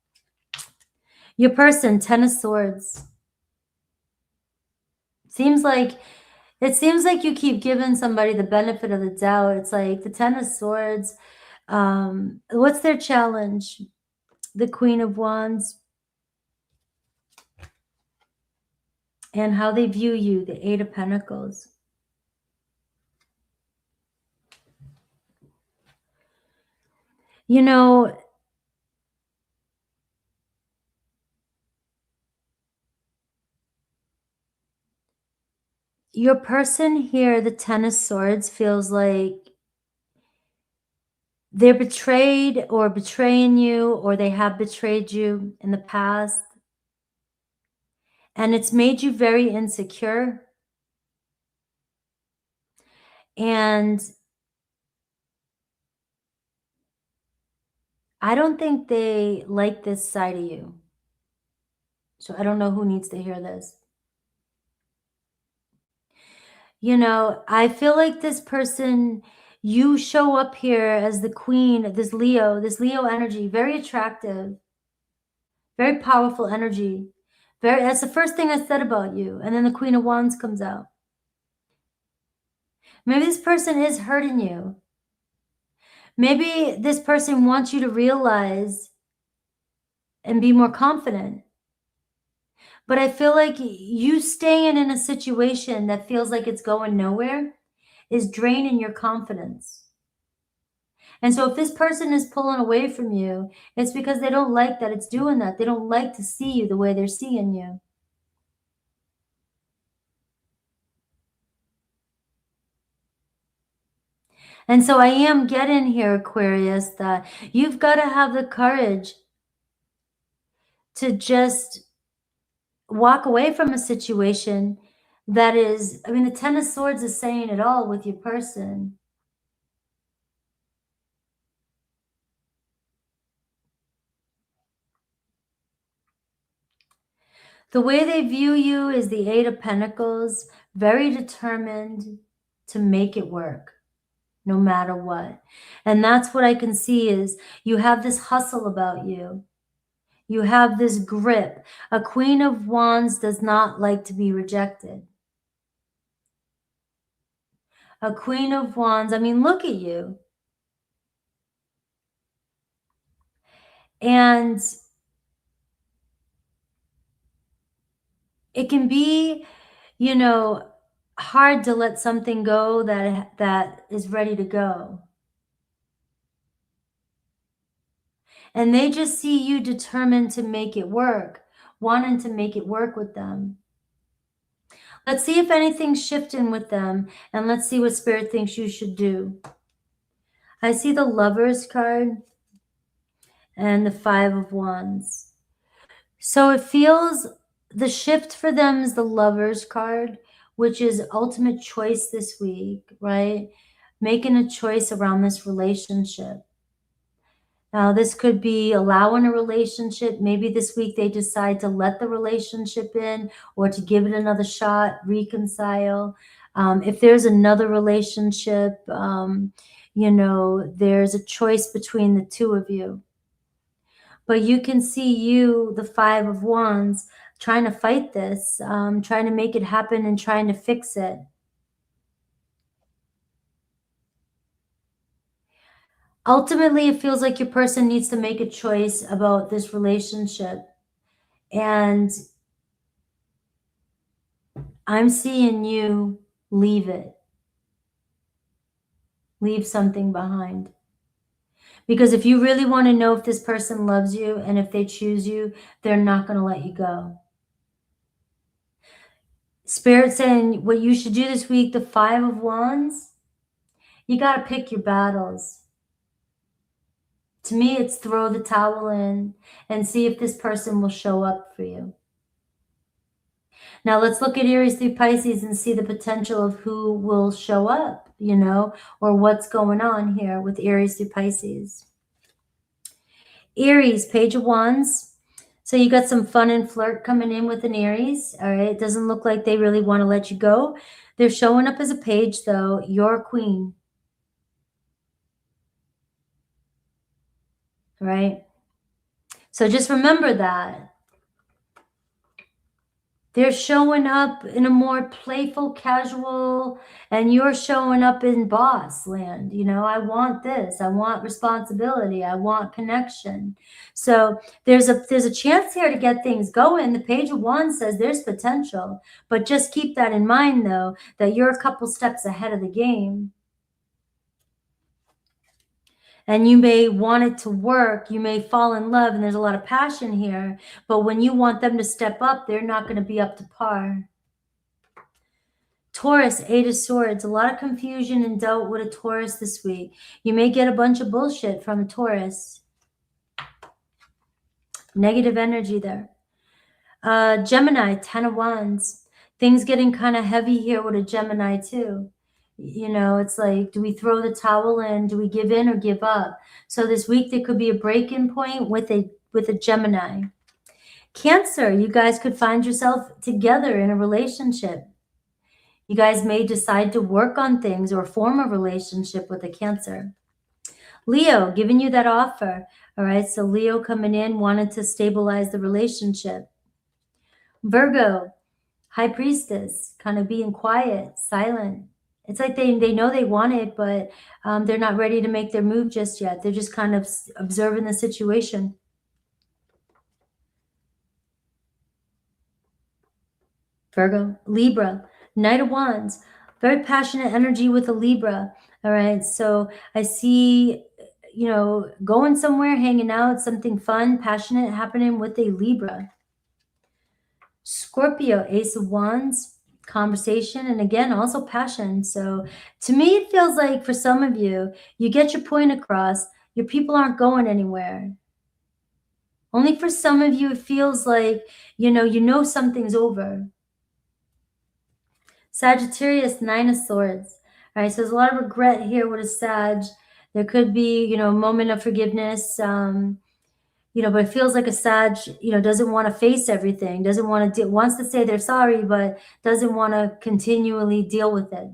Your person, 10 of Swords. It seems like you keep giving somebody the benefit of the doubt. It's like the 10 of Swords. What's their challenge? The Queen of Wands. And how they view you, the 8 of Pentacles. You know, your person here, the Ten of Swords, feels like they're betrayed or betraying you, or they have betrayed you in the past. And it's made you very insecure. And I don't think they like this side of you. So I don't know who needs to hear this. You know, I feel like this person, you show up here as the queen, this Leo energy, very attractive, very powerful energy. That's the first thing I said about you. And then the Queen of Wands comes out. Maybe this person is hurting you. Maybe this person wants you to realize and be more confident. But I feel like you staying in a situation that feels like it's going nowhere is draining your confidence. And so if this person is pulling away from you, it's because they don't like that it's doing that. They don't like to see you the way they're seeing you. And so I am getting here, Aquarius, that you've got to have the courage to just walk away from a situation that is, I mean, the Ten of Swords is saying it all with your person. The way they view you is the Eight of Pentacles, very determined to make it work no matter what. And that's what I can see is you have this hustle about you. You have this grip. A Queen of Wands does not like to be rejected. A Queen of Wands, I mean, look at you. And it can be, you know, hard to let something go that is ready to go. And they just see you determined to make it work, wanting to make it work with them. Let's see if anything's shifting with them, and let's see what Spirit thinks you should do. I see the Lovers card and the Five of Wands. So it feels the shift for them is the Lovers card, which is ultimate choice this week, right? Making a choice around this relationship. Now, this could be allowing a relationship. Maybe this week they decide to let the relationship in or to give it another shot, reconcile. If there's another relationship, you know, there's a choice between the two of you. But you can see you, the Five of Wands, trying to fight this, trying to make it happen and trying to fix it. Ultimately, it feels like your person needs to make a choice about this relationship. And I'm seeing you leave it. Leave something behind. Because if you really want to know if this person loves you and if they choose you, they're not going to let you go. Spirit saying what you should do this week, the Five of Wands, you got to pick your battles. To me, it's throw the towel in and see if this person will show up for you. Now let's look at Aries through Pisces and see the potential of who will show up, you know, or what's going on here with Aries through Pisces. Aries, Page of Wands. So you got some fun and flirt coming in with an Aries. All right. It doesn't look like they really want to let you go. They're showing up as a page, though. You're a queen. Right? So just remember that. They're showing up in a more playful, casual, and you're showing up in boss land. You know, I want this. I want responsibility. I want connection. So there's a chance here to get things going. The Page of Wands says there's potential, but just keep that in mind, though, that you're a couple steps ahead of the game. And you may want it to work. You may fall in love, and there's a lot of passion here. But when you want them to step up, they're not going to be up to par. Taurus, 8 of Swords. A lot of confusion and doubt with a Taurus this week. You may get a bunch of bullshit from a Taurus. Negative energy there. Gemini, 10 of Wands. Things getting kind of heavy here with a Gemini too. You know, it's like, do we throw the towel in? Do we give in or give up? So this week there could be a break-in point with a Gemini. Cancer, you guys could find yourself together in a relationship. You guys may decide to work on things or form a relationship with a Cancer. Leo, giving you that offer. All right, so Leo coming in, wanted to stabilize the relationship. Virgo, High Priestess, kind of being quiet, silent. It's like they know they want it, but they're not ready to make their move just yet. They're just kind of observing the situation. Virgo, Libra, Knight of Wands, very passionate energy with a Libra. All right, so I see, you know, going somewhere, hanging out, something fun, passionate happening with a Libra. Scorpio, Ace of Wands, conversation, and again, also passion. So to me, it feels like for some of you, you get your point across, your people aren't going anywhere. Only for some of you, it feels like, you know something's over. Sagittarius, 9 of Swords. All right, so there's a lot of regret here with a Sag. There could be, you know, a moment of forgiveness, you know, but it feels like a Sag, you know, doesn't want to face everything, doesn't want to, wants to say they're sorry, but doesn't want to continually deal with it.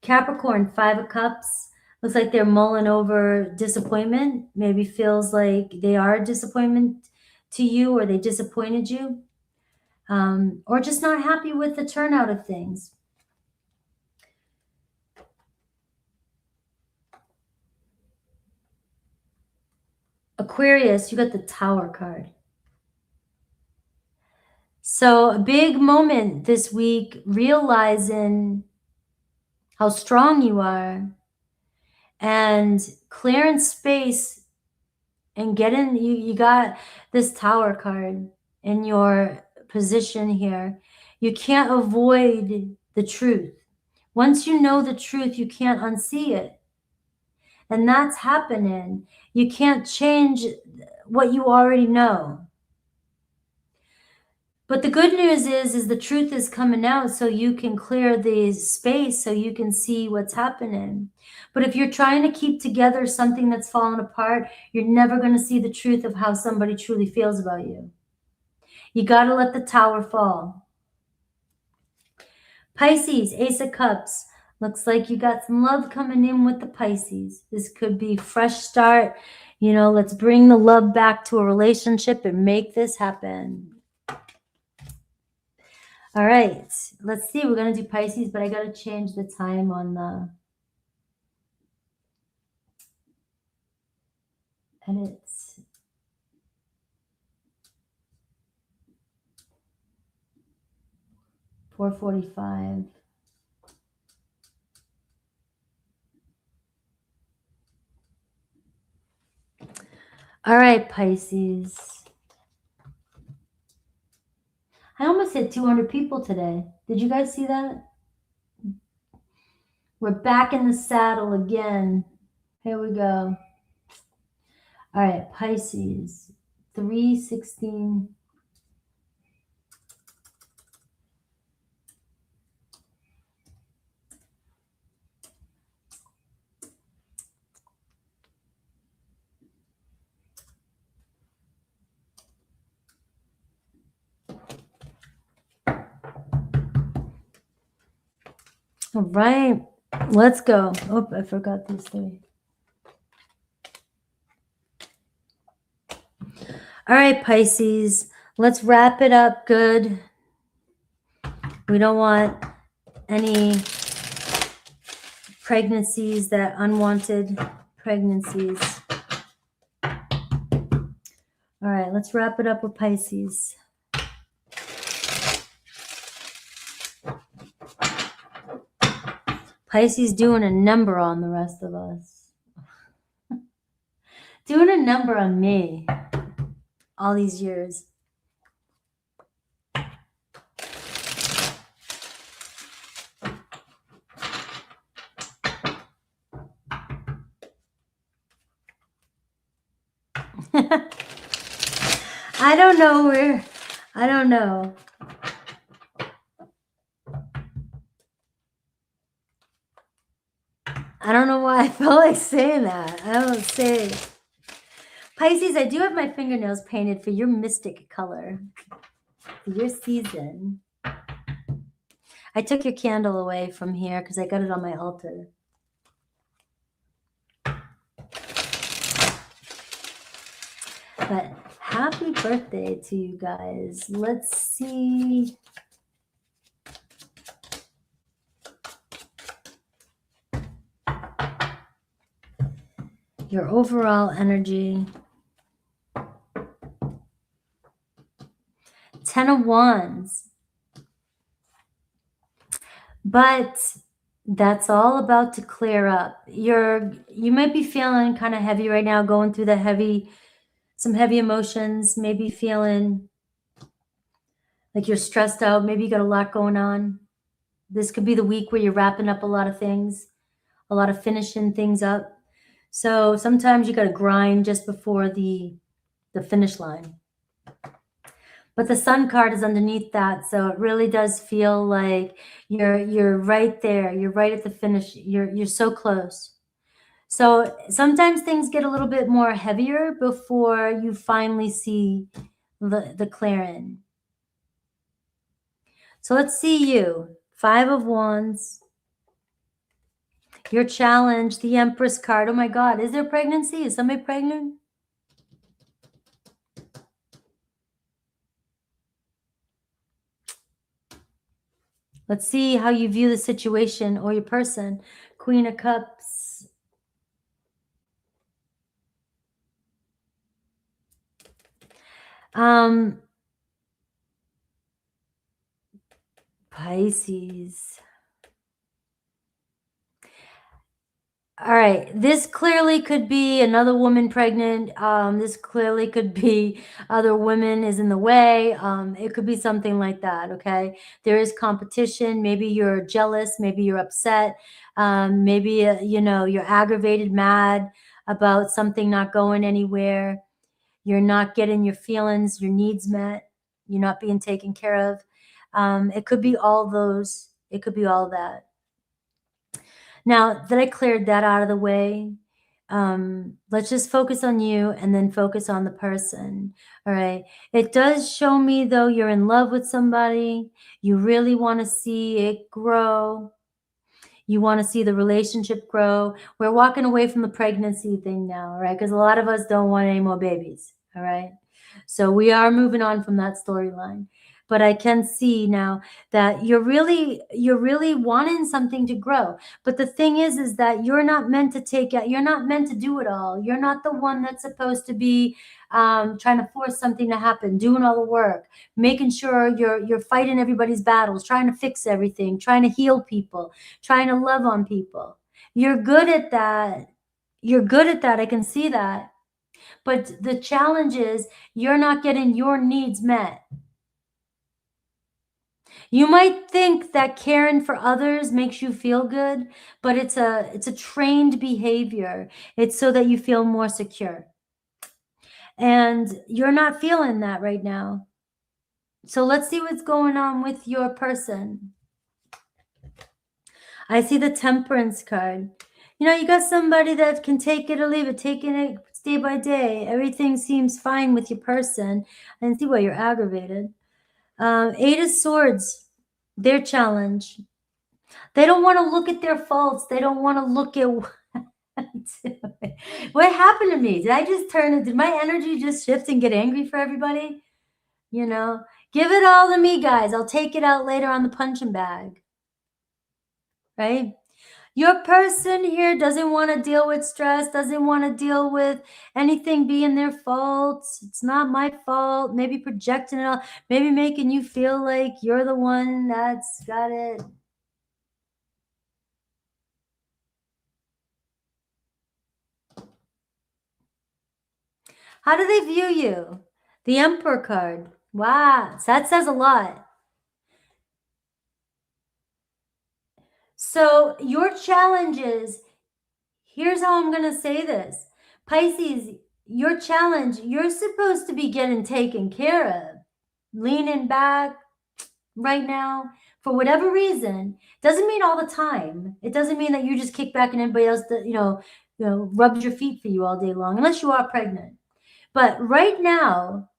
Capricorn, 5 of Cups. Looks like they're mulling over disappointment. Maybe feels like they are a disappointment to you, or they disappointed you, or just not happy with the turnout of things. Aquarius, you got the Tower card. So a big moment this week, realizing how strong you are and clearing space and getting, you got this Tower card in your position here. You can't avoid the truth. Once you know the truth, you can't unsee it. And that's happening. You can't change what you already know. But the good news is the truth is coming out, so you can clear the space, so you can see what's happening. But if you're trying to keep together something that's fallen apart, you're never going to see the truth of how somebody truly feels about you. You got to let the tower fall. Pisces, Ace of Cups. Looks like you got some love coming in with the Pisces. This could be fresh start. You know, let's bring the love back to a relationship and make this happen. All right, let's see. We're going to do Pisces, but I got to change the time on the edits. $4:45. All right, Pisces. I almost hit 200 people today. Did you guys see that? We're back in the saddle again. Here we go. All right, Pisces. 3:16. All right, let's go. Oh, I forgot these three. All right, Pisces, let's wrap it up good. We don't want any pregnancies, that unwanted pregnancies. All right, let's wrap it up with Pisces. Pisces doing a number on the rest of us. Doing a number on me all these years. I don't know where, I don't know. I don't know why I felt like saying that. I don't say. Pisces, I do have my fingernails painted for your mystic color, for your season. I took your candle away from here because I got it on my altar. But happy birthday to you guys. Let's see. Your overall energy. 10 of Wands. But that's all about to clear up. You might be feeling kind of heavy right now, going through some heavy emotions, maybe feeling like you're stressed out. Maybe you got a lot going on. This could be the week where you're wrapping up a lot of things, a lot of finishing things up. So sometimes you got to grind just before the finish line. But the Sun card is underneath that, so it really does feel like you're right there. You're right at the finish. You're so close. So sometimes things get a little bit more heavier before you finally see the clearing. So let's see you. 5 of Wands. Your challenge, the Empress card. Oh my God, is there pregnancy? Is somebody pregnant? Let's see how you view the situation or your person. Queen of Cups. Pisces. All right, this clearly could be another woman pregnant. This clearly could be other women is in the way. It could be something like that, okay? There is competition. Maybe you're jealous. Maybe you're upset. Maybe, you're aggravated, mad about something not going anywhere. You're not getting your feelings, your needs met. You're not being taken care of. It could be all those. It could be all that. Now that I cleared that out of the way, let's just focus on you and then focus on the person. All right. It does show me, though, you're in love with somebody. You really want to see it grow. You want to see the relationship grow. We're walking away from the pregnancy thing now, all right? Because a lot of us don't want any more babies, all right? So we are moving on from that storyline. But I can see now that you're really wanting something to grow. But the thing is that you're not meant to you're not meant to do it all. You're not the one that's supposed to be trying to force something to happen, doing all the work, making sure you're fighting everybody's battles, trying to fix everything, trying to heal people, trying to love on people. You're good at that. You're good at that. I can see that. But the challenge is you're not getting your needs met. You might think that caring for others makes you feel good, but it's a trained behavior. It's so that you feel more secure. And you're not feeling that right now. So let's see what's going on with your person. I see the Temperance card. You got somebody that can take it or leave it, taking it day by day. Everything seems fine with your person. I can see why you're aggravated. 8 of Swords, their challenge. They don't want to look at their faults. They don't want to look at what happened to me. Did my energy just shift and get angry for everybody? Give it all to me, guys. I'll take it out later on the punching bag. Right? Your person here doesn't want to deal with stress, doesn't want to deal with anything being their fault. It's not my fault. Maybe projecting it all, maybe making you feel like you're the one that's got it. How do they view you? The Emperor card. Wow, that says a lot. So your challenge is, here's how I'm going to say this. Pisces, your challenge, you're supposed to be getting taken care of, leaning back right now for whatever reason. Doesn't mean all the time. It doesn't mean that you just kick back and everybody else, rubs your feet for you all day long, unless you are pregnant. But right now,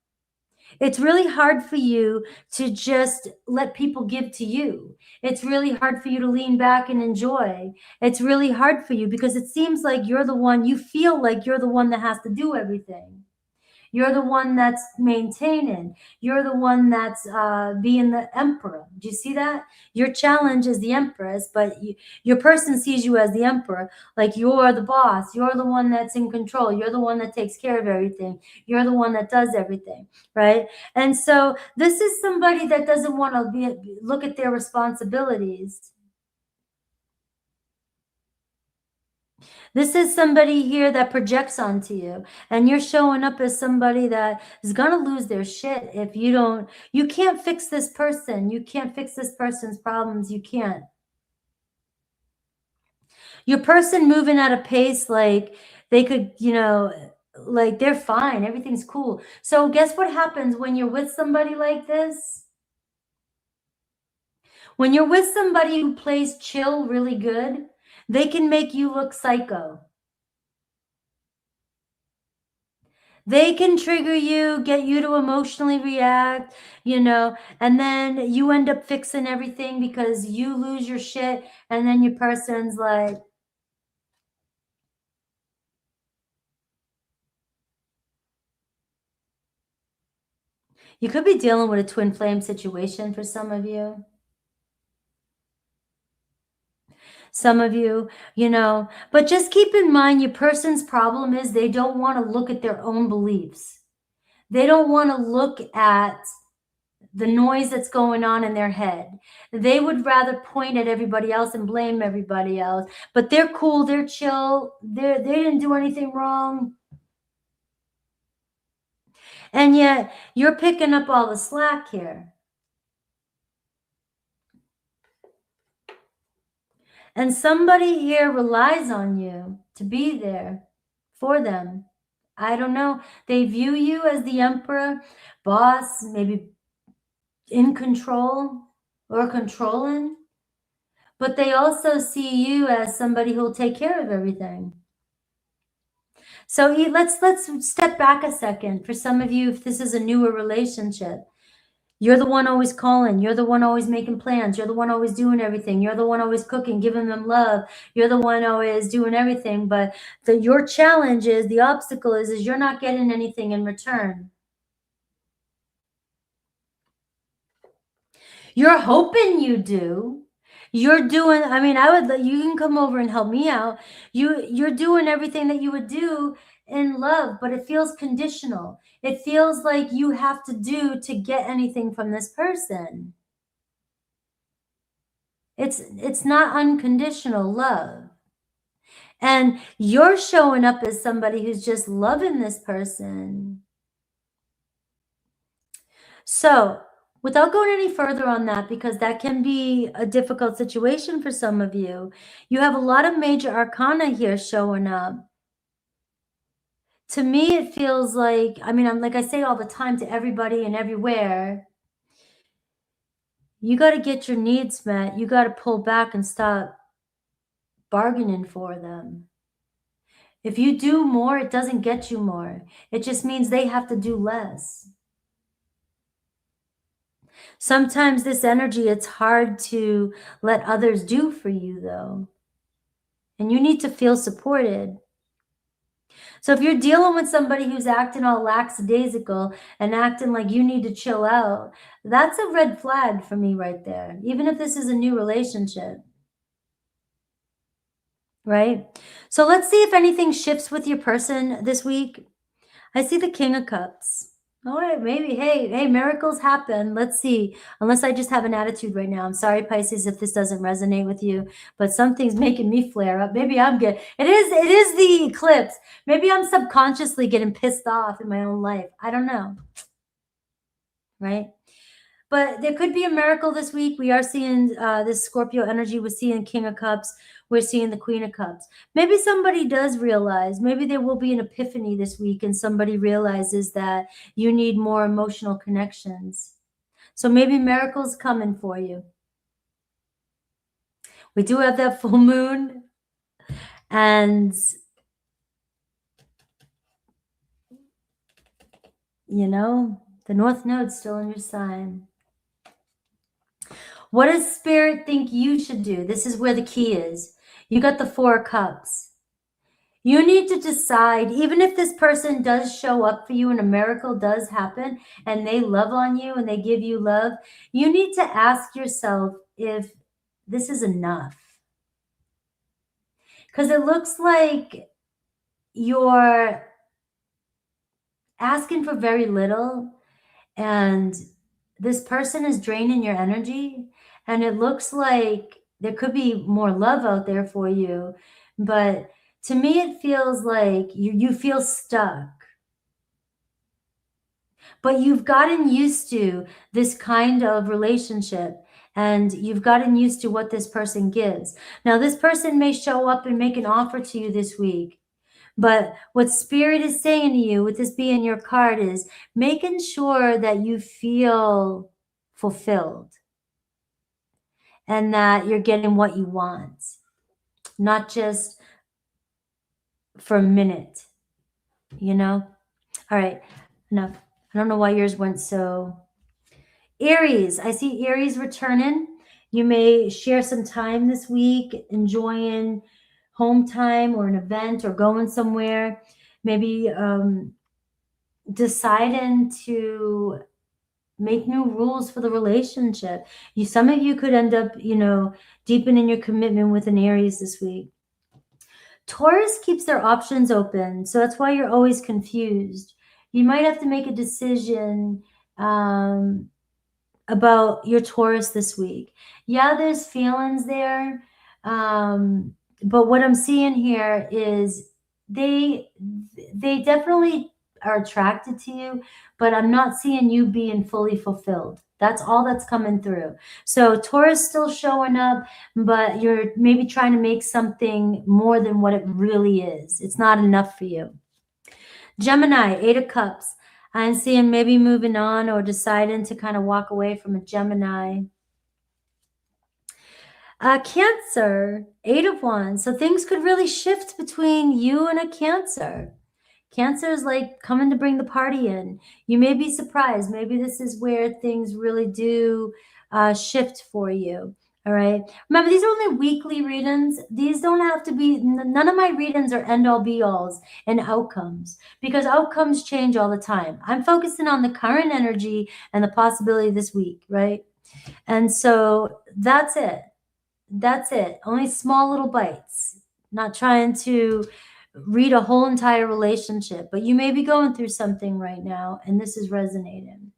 it's really hard for you to just let people give to you. It's really hard for you to lean back and enjoy. It's really hard for you because it seems like you're the one, you feel like you're the one that has to do everything. You're the one that's maintaining. You're the one that's being the emperor. Do you see that? Your challenge is the empress, but your person sees you as the emperor. Like you're the boss. You're the one that's in control. You're the one that takes care of everything. You're the one that does everything, right? And so this is somebody that doesn't want to look at their responsibilities. This is somebody here that projects onto you, and you're showing up as somebody that is going to lose their shit if you can't fix this person. You can't fix this person's problems. You can't. Your person moving at a pace like they could, like they're fine. Everything's cool. So guess what happens when you're with somebody like this? When you're with somebody who plays chill really good, they can make you look psycho. They can trigger you, get you to emotionally react, and then you end up fixing everything because you lose your shit, and then your person's like, you could be dealing with a twin flame situation for some of you. Some of you, but just keep in mind your person's problem is they don't want to look at their own beliefs. They don't want to look at the noise that's going on in their head. They would rather point at everybody else and blame everybody else, but they're cool, they're chill, they didn't do anything wrong. And yet you're picking up all the slack here. And somebody here relies on you to be there for them. I don't know. They view you as the emperor, boss, maybe in control or controlling. But they also see you as somebody who'll take care of everything. So let's step back a second. For some of you, if this is a newer relationship, you're the one always calling. You're the one always making plans. You're the one always doing everything. You're the one always cooking, giving them love. You're the one always doing everything. But your challenge is, the obstacle is you're not getting anything in return. You're hoping you do. You're doing, I mean, you can come over and help me out. You're doing everything that you would do in love, but it feels conditional. It feels like you have to do to get anything from this person. It's not unconditional love. And you're showing up as somebody who's just loving this person. So, without going any further on that, because that can be a difficult situation for some of you, you have a lot of major arcana here showing up. To me, it feels like, I'm like I say all the time to everybody and everywhere, you got to get your needs met. You got to pull back and stop bargaining for them. If you do more, it doesn't get you more. It just means they have to do less. Sometimes this energy, it's hard to let others do for you, though. And you need to feel supported. So if you're dealing with somebody who's acting all lackadaisical and acting like you need to chill out, that's a red flag for me right there, even if this is a new relationship. Right? So let's see if anything shifts with your person this week. I see the King of Cups. All right, maybe, hey, miracles happen. Let's see. Unless I just have an attitude right now. I'm sorry, Pisces, if this doesn't resonate with you, but something's making me flare up. Maybe I'm good. It is the eclipse. Maybe I'm subconsciously getting pissed off in my own life. I don't know. Right? But there could be a miracle this week. We are seeing this Scorpio energy. We're seeing King of Cups. we're seeing the Queen of Cups. Maybe somebody does realize, maybe there will be an epiphany this week and somebody realizes that you need more emotional connections. So maybe miracles coming for you. We do have that full moon, and you know, the North Node's still in your sign. What does Spirit think you should do? This is where the key is. You got the Four of Cups. You need to decide, even if this person does show up for you and a miracle does happen and they love on you and they give you love, you need to ask yourself if this is enough. Because it looks like you're asking for very little and this person is draining your energy, and it looks like there could be more love out there for you, but to me it feels like you feel stuck. But you've gotten used to this kind of relationship and you've gotten used to what this person gives. Now this person may show up and make an offer to you this week. But what Spirit is saying to you, with this being your card, is making sure that you feel fulfilled and that you're getting what you want, not just for a minute, you know? All right, enough. I don't know why yours went so. Aries, I see Aries returning. You may share some time this week enjoying home time or an event or going somewhere. Maybe deciding to make new rules for the relationship. Some of you could end up, deepening your commitment with an Aries this week. Taurus keeps their options open, so that's why you're always confused. You might have to make a decision about your Taurus this week. Yeah, there's feelings there, but what I'm seeing here is they definitely are attracted to you, but I'm not seeing you being fully fulfilled. That's all that's coming through. So Taurus still showing up, but you're maybe trying to make something more than what it really is. It's not enough for you. Gemini, 8 of Cups. I'm seeing maybe moving on or deciding to kind of walk away from a Gemini. Cancer, 8 of Wands. So things could really shift between you and a Cancer. Cancer is like coming to bring the party in. You may be surprised. Maybe this is where things really do shift for you. All right. Remember, these are only weekly readings. These don't have to be, none of my readings are end all be alls and outcomes, because outcomes change all the time. I'm focusing on the current energy and the possibility this week, right? And so that's it. That's it. Only small little bites. Not trying to read a whole entire relationship, but you may be going through something right now and this is resonating.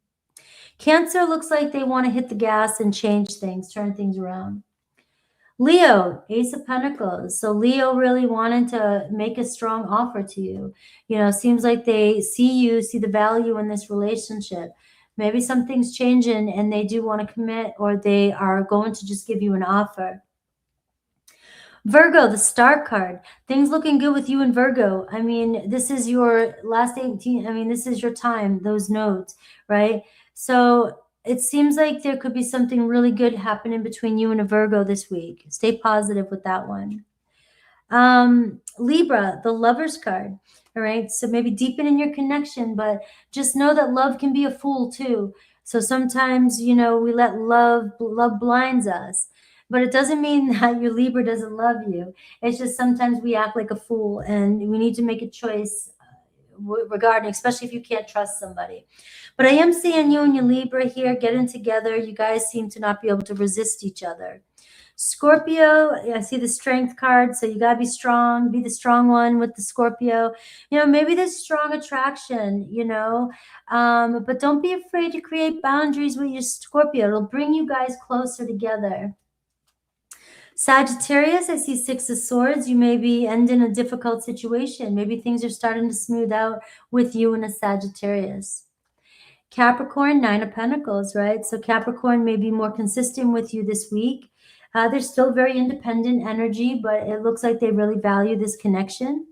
Cancer looks like they want to hit the gas and change things, turn things around. Leo, Ace of Pentacles. So Leo really wanted to make a strong offer to you. Seems like they see the value in this relationship. Maybe something's changing and they do want to commit, or they are going to just give you an offer. Virgo, the Star card. Things looking good with you and Virgo. I mean, this is your last 18. I mean, this is your time, those nodes, right? So it seems like there could be something really good happening between you and a Virgo this week. Stay positive with that one. Libra, the Lovers card. All right. So maybe deepen in your connection, but just know that love can be a fool too. So sometimes, we let love blinds us. But it doesn't mean that your Libra doesn't love you. It's just sometimes we act like a fool, and we need to make a choice regarding, especially if you can't trust somebody. But I am seeing you and your Libra here getting together. You guys seem to not be able to resist each other. Scorpio, I see the Strength card, so you got to be strong, be the strong one with the Scorpio. Maybe there's strong attraction, but don't be afraid to create boundaries with your Scorpio. It'll bring you guys closer together. Sagittarius, I see 6 of Swords. You may be ending a difficult situation. Maybe things are starting to smooth out with you and a Sagittarius. Capricorn, 9 of Pentacles, right? So Capricorn may be more consistent with you this week. They're still very independent energy, but it looks like they really value this connection.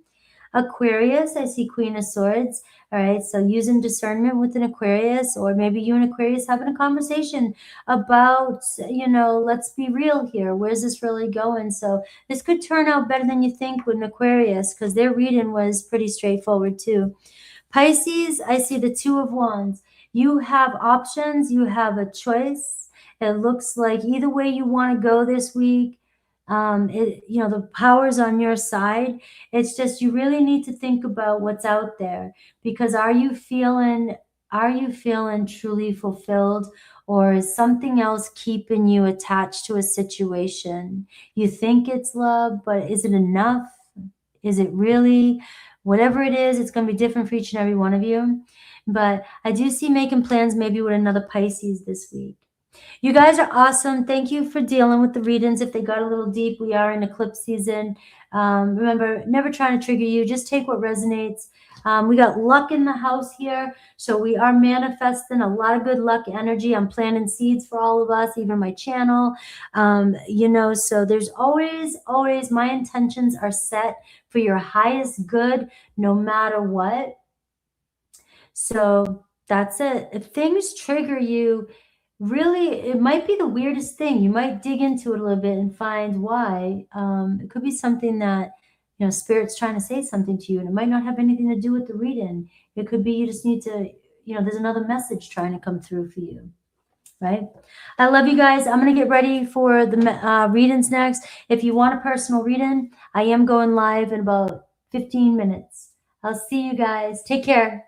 Aquarius, I see Queen of Swords. All right, so using discernment with an Aquarius, or maybe you and Aquarius having a conversation about, let's be real here. Where's this really going? So this could turn out better than you think with an Aquarius, because their reading was pretty straightforward too. Pisces, I see the Two of Wands. You have options. You have a choice. It looks like either way you want to go this week. The power's on your side. It's just you really need to think about what's out there, because are you feeling truly fulfilled, or is something else keeping you attached to a situation? You think it's love, but is it enough? Is it really? Whatever it is, it's going to be different for each and every one of you. But I do see making plans maybe with another Pisces this week. You guys are awesome. Thank you for dealing with the readings. If they got a little deep, we are in eclipse season. Remember, never trying to trigger you. Just take what resonates. We got luck in the house here. So we are manifesting a lot of good luck energy. I'm planting seeds for all of us, even my channel. So there's always my intentions are set for your highest good, no matter what. So that's it. If things trigger you, really, it might be the weirdest thing. You might dig into it a little bit and find why. It could be something that, Spirit's trying to say something to you, and it might not have anything to do with the reading. It could be you just need to, there's another message trying to come through for you, right? I love you guys. I'm going to get ready for the readings next. If you want a personal reading, I am going live in about 15 minutes. I'll see you guys. Take care.